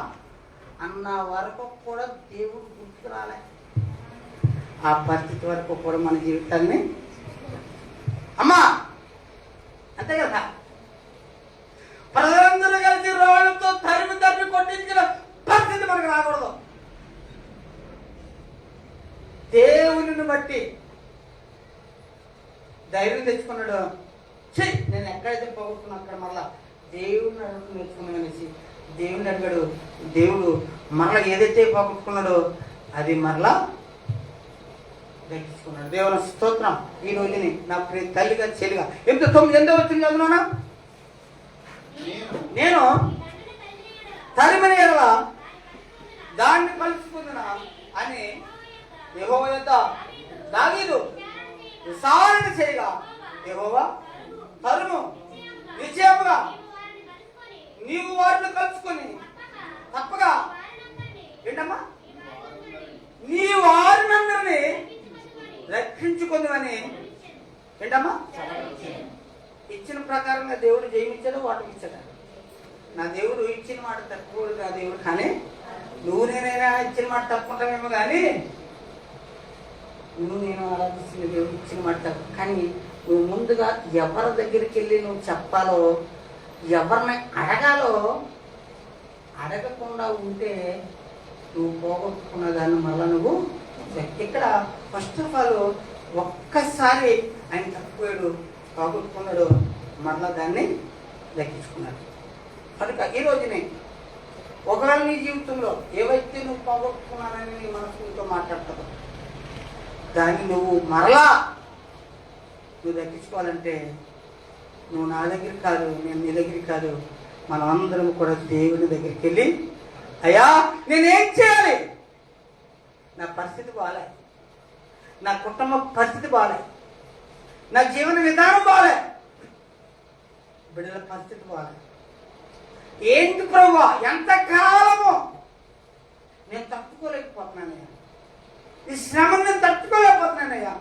అన్న వరకు కూడా దేవుడు గుర్తుకు రాలే. ఆ పరిస్థితి వరకు కూడా మన జీవితాన్ని అమ్మా అంతే కదా. ప్రజలందరూ కలిసి రాళ్ళతో తరిమి కొట్టించిన పరిస్థితి మనకు రాకూడదు. దేవుని బట్టి ధైర్యం తెచ్చుకున్నాడు. నేను ఎక్కడైతే పోగొట్టుకున్నా అక్కడ మళ్ళా దేవుడిని అడుగుతూ నేర్చుకున్నాను అనేసి దేవుడిని అడిగాడు. దేవుడు మరలా ఏదైతే పోగొట్టుకున్నాడో అది మరలా దక్కించుకున్నాడు. దేవుని స్తోత్రం. ఈ రోజుని నా ప్రియ తల్లిగా చెల్లిగా 9 వచ్చింది చదువునా, నేను తరిమిన ఎడల దాన్ని కలుసుకుందునా అని యెహోవా యొద్ద దావీదు విచారణ చేయగా యెహోవా తరుము నిశ్చయముగా నీవు వారిని కలుసుకొని తప్పగా ఏంటమ్మా నీ వారినందరినీ రక్షించుకుందని ఏంటమ్మా ఇచ్చిన ప్రకారంగా దేవుడు జయమిచ్చాడు, వాటికి ఇచ్చాడు. నా దేవుడు ఇచ్చిన మాట తక్కువ నా దేవుడు. కానీ నువ్వు నేనైనా ఇచ్చిన మాట తప్పుకుంటామేమో కానీ నువ్వు నేను ఆరాధిస్తున్న దేవుడు ఇచ్చిన మాట తప్పు. కానీ నువ్వు ముందుగా ఎవరి దగ్గరికి వెళ్ళి నువ్వు చెప్పాలో, ఎవరిని అడగాలో అడగకుండా ఉంటే నువ్వు పోగొట్టుకున్న దాన్ని మళ్ళా నువ్వు ఇక్కడ ఫస్ట్ ఆఫ్ ఆల్ ఒక్కసారి ఆయన తక్కువాడు, పోగొట్టుకున్నాడు, మరలా దాన్ని దక్కించుకున్నాడు. కనుక ఈ రోజునే ఒకవేళ నీ జీవితంలో ఏవైతే నువ్వు పోగొట్టుకున్నానని నీ మనసుతో మాట్లాడతావు దాన్ని నువ్వు మరలా నువ్వు దక్కించుకోవాలంటే నువ్వు నా దగ్గరికి కాదు, నేను నీ దగ్గరికి కాదు, మనం అందరం కూడా దేవుని దగ్గరికి వెళ్ళి అయ్యా నేనేం చేయాలి? నా పరిస్థితి బాగాలే, నా కుటుంబ పరిస్థితి బాగాలే, నా జీవన విధానం బాగాలే, బిడ్డల పరిస్థితి బాగాలే. ఏంటి ప్రభువా ఎంతకాలము నేను తట్టుకోలేకపోతున్నానయ్యా, ఈ శ్రమను నేను తట్టుకోలేకపోతున్నానయ్యా,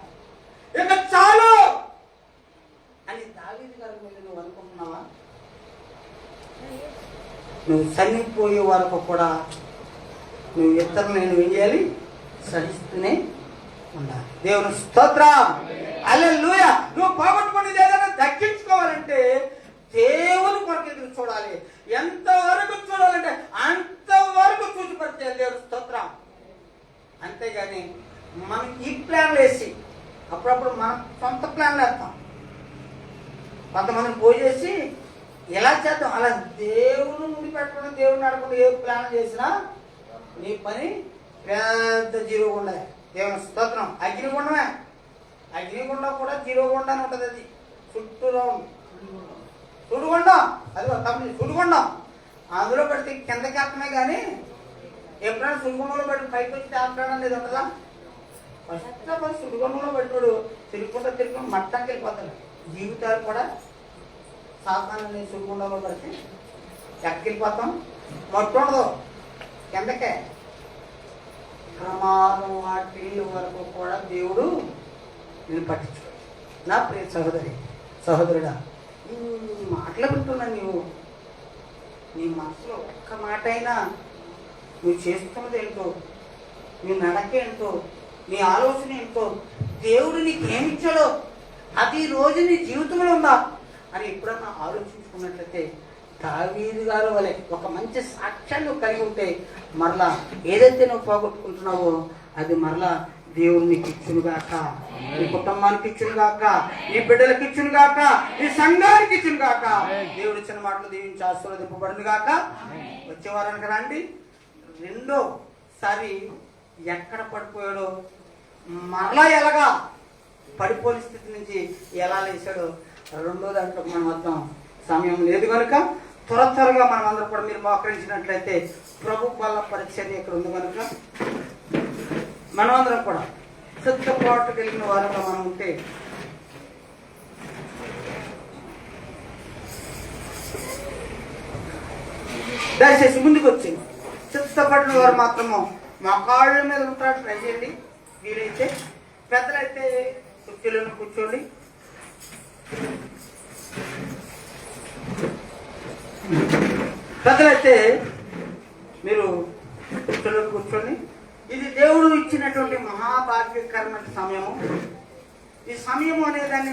ఇక చాలు అని దావీదు గారి మీద నువ్వు అనుకుంటున్నావా? నువ్వు చనిపోయే వరకు కూడా నువ్వు ఇతరులు నేను ఏం చేయాలి? సహిస్తూనే ఉండాలి. దేవుని స్తోత్రం. హల్లెలూయా. నువ్వు పోగొట్టుకునేది ఏదైనా దక్కించుకోవాలంటే దేవుని కొరకు ఎదురు చూడాలి. ఎంతవరకు చూడాలంటే అంతవరకు చూసి బట్టి దేవుడు స్తోత్రం. అంతేగాని మనం ఈ ప్లాన్లు వేసి అప్పుడప్పుడు మనం సొంత ప్లాన్లు వేస్తాం. కొంతమందిని పోయేసి ఎలా చేద్దాం, అలా దేవుడు ముందు పెట్టడం, దేవుడిని అడగకుండా ఏ ప్లాన్ చేసినా నీ పని పెద్ద జీరో గుండా. దేవుని స్తోత్రం. అగ్నిగుండమే, అగ్నిగుండం కూడా జీరో గుండా అని ఉంటుంది. అది చుట్టూ రౌండ్ సుడిగుండం, అది తమిళ సుడిగుండం. అందులో పెడితే కిందకి ఎక్కమే కానీ ఎప్పుడైనా సుడిగుండంలో పెట్టి పైకి వచ్చి తేపడం అనేది ఉంటుందా? ఫస్ట్ ఆఫ్ ఆల్ సుడిగుండంలో పెట్టాడు తిరుగుకుంటూ మట్టానికి వెళ్ళిపోతాడు. జీవితాలు కూడా సాధారణ సుడిగుండంలో పెడితే ఎక్కడిపోతాం, మట్టు ఉండదు, కిందకే ప్రమాదం వాటి వరకు కూడా దేవుడు నేను పట్టించుకో. నా ప్రియ సహోదరుడా, మాటలు వింటున్నా నీవు నీ మనసులో ఒక్క మాట అయినా నువ్వు చేస్తున్నది ఏంటో, నీ నడక ఏంటో, నీ ఆలోచన ఏంటో, దేవుడు నీకు ఏమిచ్చాడో అది రోజు నీ జీవితంలో ఉందా అని ఎప్పుడన్నా ఆలోచించుకున్నట్లయితే దావీదు గారు వలె ఒక మంచి సాక్ష్యాన్ని కలిగి ఉంటే మరలా ఏదైతే నువ్వు పోగొట్టుకుంటున్నావో అది మరలా దేవుడు నీకు ఇచ్చునుగాక, నీ కుటుంబానికి ఇచ్చునుగాక, నీ బిడ్డలకు ఇచ్చునుగాక, నీ సంఘానికి ఇచ్చునుగాక. దేవుడు ఇచ్చిన మాటలు దీవించి ఆశీర్వదింపబడును గాక. వచ్చే వారానికి రండి. రెండోసారి ఎక్కడ పడిపోయాడో మరలా ఎలాగా పడిపోయిన స్థితి నుంచి ఎలా లేచాడో రెండో దాంట్లో మనం మొత్తం సమయం లేదు కనుక త్వరగా మనం అందరూ కూడా మీరు మోకరించినట్లయితే ప్రభు వల్ల పరిచర్య ఇక్కడ ఉంది కనుక మనమందరం కూడా సిద్ధపాటు కలిగిన వారుగా మనం ఉంటే దయచేసి ముందుకు వచ్చింది. సిద్ధపడిన వారు మాత్రము మా కాళ్ళ మీద ఉంటాడు. ట్రై చేయండి. వీలైతే పెద్దలైతే కుర్చీలను కూర్చోండి. పెద్దలైతే మీరు కుర్చీలను కూర్చోండి. ఇది దేవుడు ఇచ్చినటువంటి మహాభాగ్యకరమైన సమయము. ఈ సమయము అనే దాన్ని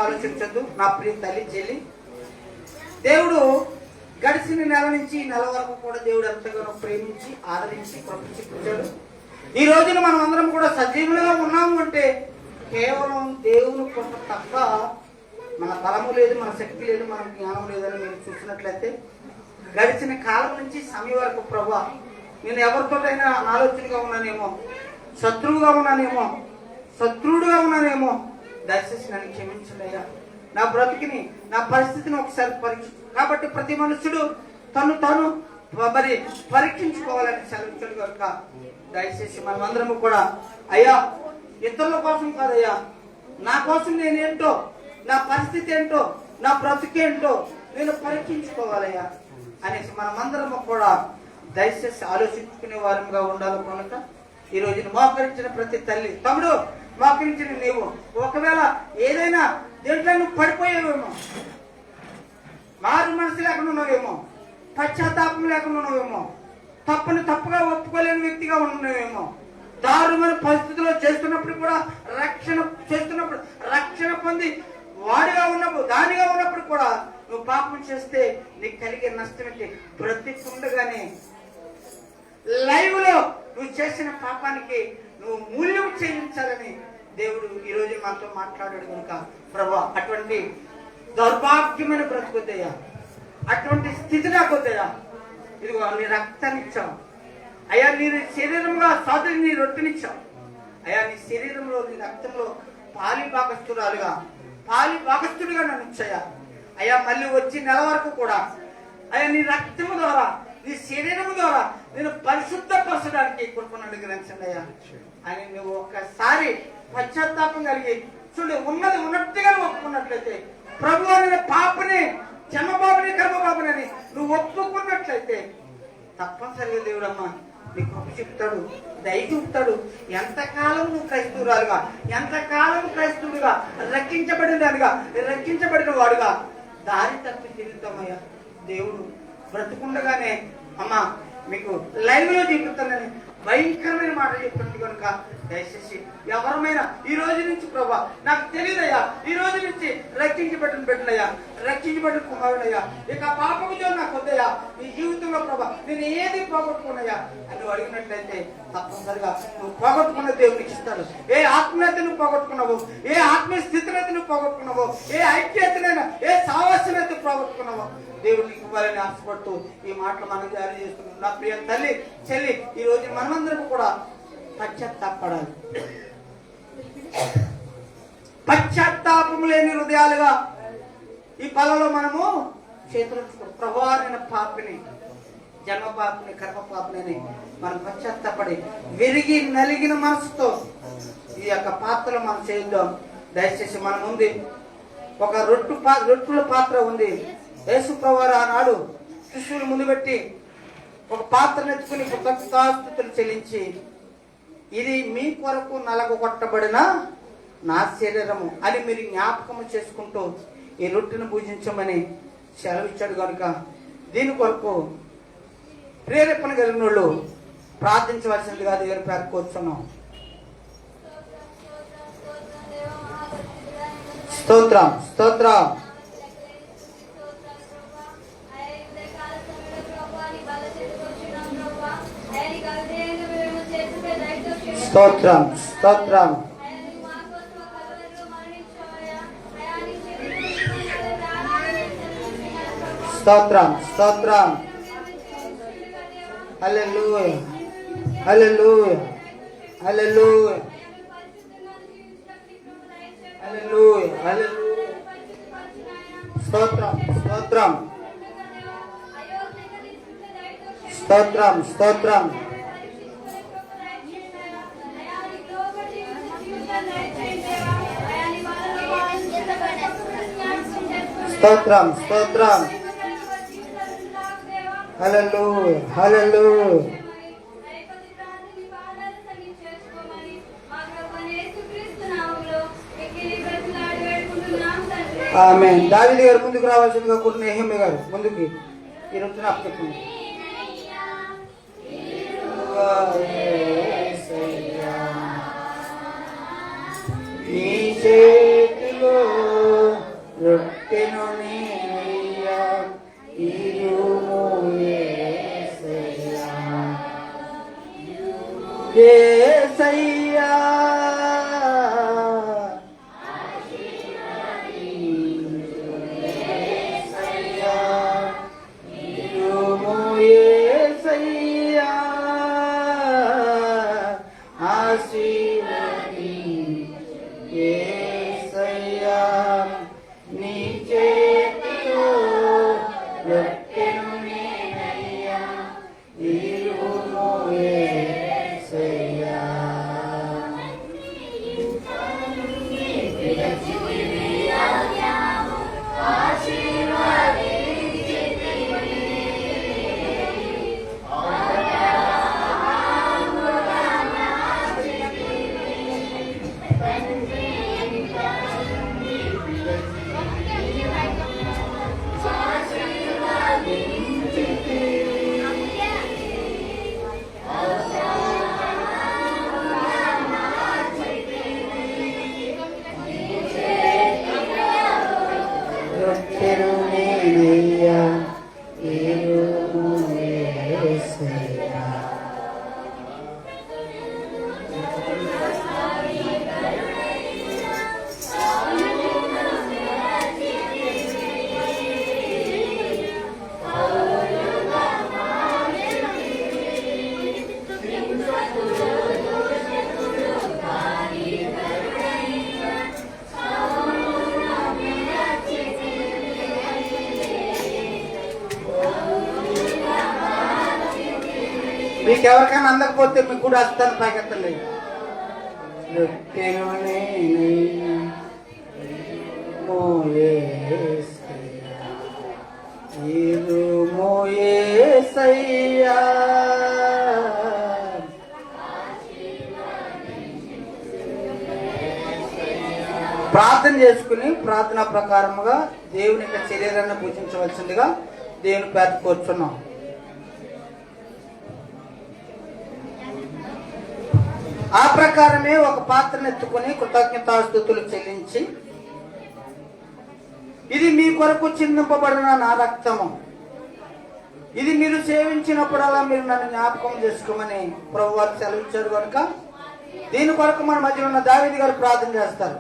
ఆలోచించద్దు నా ప్రియ తల్లి చెల్లి. దేవుడు గడిచిన నెల నుంచి ఈ నెల వరకు కూడా దేవుడు ఎంతగానో ప్రేమించి ఆదరించి ప్రపంచించాడు. ఈ రోజున మనం అందరం కూడా సజీవులుగా ఉన్నాము అంటే కేవలం దేవుని కృప తప్ప మన బలము లేదు, మన శక్తి లేదు, మన జ్ఞానం లేదని మీరు చూసినట్లయితే గడిచిన కాలం నుంచి సమయం వరకు ప్రభా నేను ఎవరితోటైనా ఆలోచనగా ఉన్నానేమో, శత్రువుగా ఉన్నానేమో, శత్రువుడుగా ఉన్నానేమో, దయచేసి నన్ను క్షమించలేదా. నా బ్రతికిని నా పరిస్థితిని ఒకసారి కాబట్టి ప్రతి మనుషుడు తాను మరి పరీక్షించుకోవాలని సెలవించాడు కనుక దయచేసి మనమందరము కూడా అయ్యా ఇతరుల కోసం కాదయ్యా, నా కోసం నేనేంటో, నా పరిస్థితి ఏంటో, నా బ్రతికేంటో నేను పరీక్షించుకోవాలయ్యా అనేసి మనమందరము కూడా దయచేసి ఆలోచించుకునే వారంగా ఉండాలి కనుక ఈ రోజున మోకరించిన ప్రతి తల్లి తమ్ముడు మోకరించిన నీవు ఒకవేళ ఏదైనా దేంట్లో నువ్వు పడిపోయేవేమో, మారు మనసు లేకుండా ఉన్నావేమో, పశ్చాత్తాపం లేకుండా ఉన్నావేమో, తప్పుగా ఒప్పుకోలేని వ్యక్తిగా ఉన్నావేమో, దారుణమైన పరిస్థితుల్లో చేస్తున్నప్పుడు కూడా రక్షణ పొంది దానిగా ఉన్నప్పుడు కూడా నువ్వు పాపం చేస్తే నీకు కలిగే నష్టం ఏంటి? బ్రతికుండగానే లైవ్ లో నువ్వు చేసిన పాపానికి నువ్వు మూల్యం చెల్లించాలని దేవుడు ఈ రోజు మనతో మాట్లాడాడు కనుక ప్రభా అటువంటి దౌర్భాగ్యమైన బ్రతుకుతాయా, అటువంటి స్థితి నాకొద్దాయా. ఇదిగో నీ రక్తాన్ని ఇచ్చావు అయ్యా, నీ శరీరంగా సాధుని నీ రొట్టెనిచ్చావు అయ్యా, నీ శరీరంలో నీ రక్తంలో పాలి భాగస్తుడిగా నన్ను ఇచ్చాయా అయ్యా. మళ్ళీ వచ్చి నెల వరకు కూడా అయ్యా నీ రక్తము ద్వారా నీ శరీరము ద్వారా నేను పరిశుద్ధపరచడానికి కృపను అనుగ్రహించండి అయ్యా అని నువ్వు ఒక్కసారి పశ్చాత్తాపం కలిగి చూడు ఉన్నది ఉన్నట్టుగా ఒప్పుకున్నట్లయితే ప్రభు అనే పాపని జన్మబాబుని కర్మబాబుని నువ్వు ఒప్పుకున్నట్లయితే తప్పనిసరిగా దేవుడమ్మా నీ కృప చెప్తాడు, దయ చూపుతాడు. ఎంతకాలం నువ్వు క్రైస్తవురాలుగా, ఎంతకాలం క్రైస్తవుడిగా రక్షించబడిన వాడుగా దారి తప్పి తిరుగుతామయ్యా. దేవుడు బ్రతుకుండగానే అమ్మా మీకు లైవ్ లో చూపుతానని భయంకరమైన మాటలు చెప్తుంది కనుక దయచేసి ఎవరమైనా ఈ రోజు నుంచి ప్రభా నాకు తెలియదయ్యా, ఈ రోజు నుంచి రక్షించబడిన బిడ్డలయ్యా, రక్షించబడిన కుమారుడయ్యా, ఇక పాపముతో నాకు ఏసయ్యా నీ జీవితంలో ప్రభా నేను ఏది పోగొట్టుకున్నాయా అని నువ్వు అడిగినట్లయితే తప్పనిసరిగా నువ్వు పోగొట్టుకున్న దేవునికి ఇస్తాడు. ఏ ఆత్మీయత నువ్వు పోగొట్టుకున్నావు, ఏ ఆత్మీయ స్థితినైతే నువ్వు పోగొట్టుకున్నావు, ఏ ఐక్యతనైనా ఏ సావాసనైతే పోగొట్టుకున్నావు దేవుడికి ఇవ్వాలని ఆశపడుతూ ఈ మాటలు మనం జారీ చేస్తున్నాం. నా ప్రియ తల్లి చెల్లి, ఈ రోజు మనమందరం కూడా పశ్చాత్తాపడాలి. పశ్చాత్తాపం లేని హృదయాలుగా ఈ పలలో మనము చేతులు ప్రభువా నేను పాపిని, జన్మ పాపిని, కర్మ పాపిని మనం పశ్చాత్తాపడి విరిగి నలిగిన మనసుతో ఈ యొక్క పాత్రలు మనం చేద్దాం. దయచేసి మన ముందు ఒక రొట్టుల పాత్ర ఉంది. యేసు ప్రభువారు ఆనాడు శిష్యులు ముందు పెట్టి ఒక పాత్రను ఎత్తుకుని కృతజ్ఞతాస్తుతులు చెల్లించి ఇది మీ కొరకు నలగొట్టబడిన నా శరీరము అని మీరు జ్ఞాపకము చేసుకుంటూ ఈ రొట్టెను పూజించమని సెలవిచ్చాడు కనుక దీని కొరకు ప్రేరేపణ కలిగిన వాళ్ళు ప్రార్థించవలసిందిగా దేవుని పేరు కోరుచున్నాం. స్తోత్రం స్తోత్రం. స్తోత్రం స్తోత్రం. స్తోత్రం స్తోత్రం. హల్లెలూయా హల్లెలూయా హల్లెలూయా హల్లెలూయా హల్లెలూయా. స్తోత్రం స్తోత్రం స్తోత్రం స్తోత్రం. స్తోత్రం స్తోత్రం. హల్లెలూయా హల్లెలూయా. ఆమేన్. దావీదు గారు ముందుకు రావాల్సిందిగా కూడా నెహెమ్యా గారు ముందుకి ఈ రొట్టెను అప్పచెప్పండి. నీ చేతిలో రొట్టెను నీవయ్యా, ఇరుము యేసయ్యా, యేసయ్యా, ఇరుము యేసయ్యా, ఆశీర్వది యేసయ్యా, నీ చేతిలో రొట్టెను నీవయ్యా, ఇరుము యేసయ్యా. రొట్టెను నీవయ్యా, ఇరుము యేసయ్యా. మీకు ఎవరికైనా అందకపోతే మీకు కూడా అస్తాను పాకెత్తండి. రొట్టెను నేనయ్యా, ఇరుము యేసయ్యా, ఇరుము యేసయ్యా. ప్రార్థన చేసుకుని ప్రార్థన ప్రకారముగా దేవుని యొక్క శరీరాన్ని పూజించవలసిందిగా దేవుని పేరు కోరుచున్నాం. ఆ ప్రకారమే ఒక పాత్రను ఎత్తుకుని కృతజ్ఞతాస్తుతులు చెల్లించి ఇది మీ కొరకు చిందింపబడిన నా రక్తము, ఇది మీరు సేవించినప్పుడల్లా మీరు నన్ను జ్ఞాపకం చేసుకోమని ప్రభు వారు సెలవిచ్చారు కనుక దీని కొరకు మన మధ్యలో ఉన్న దావీదు గారు ప్రార్థన చేస్తారు.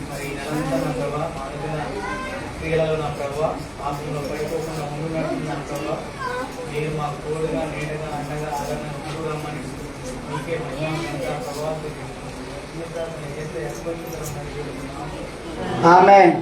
మరి నెలంతా నా ప్రభావ మా దగ్గర క్రియలలో నా ప్రభావ ఆత్మలో పడిపోకుండా ముందు నడుపుతున్నాను ప్రభావ. మీరు మాకు తోడుగా నీడగా అండగా ఆదరణ రమ్మని మీకే మహిళ ప్రభావం చేస్తే ఆమేన్.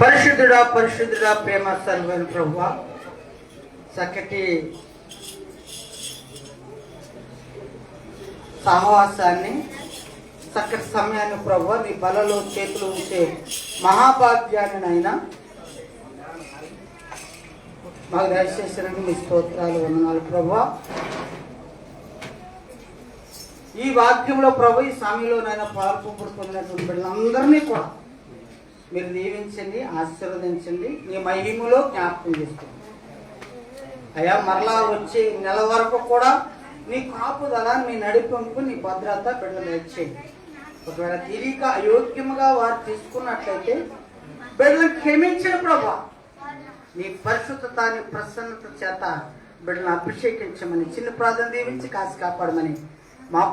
పరిశుద్ధుడా పరిశుద్ధుడా ప్రేమ సర్వైన ప్రభువా, చక్కటి సహవాసాన్ని చక్కటి సమయాన్ని ప్రభువా నీ బలలో చేతులు ఉంచే మహాభాగ్యాన్ని అయినా మాకు దయచేసినందుకు మీ స్తోత్రాలు వందనాలు ప్రభువా. ఈ వాక్యంలో ప్రభు ఈ సమయంలోనైనా పాల్పొందుతున్నటువంటి బిడ్డలందరినీ కూడా మీరు దీవించండి, ఆశీర్వదించండి, నీ మహిమలో జ్ఞాపకం చేసుకోండి అయ్యా. మరలా వచ్చే నెల వరకు కూడా నీ కాపుదల, నీ నడిపింపు, నీ భద్రత బిడ్డలు దయచేయండి. ఒకవేళ తిరిగి అయోగ్యముగా వారు తీసుకున్నట్లయితే బిడ్డలను క్షమించిన ప్రభా నీ పరిశుద్ధత, నీ ప్రసన్నత చేత బిడ్డలను అభిషేకించమని చిన్న ప్రార్థన దీవించి కాసి కాపాడమని మా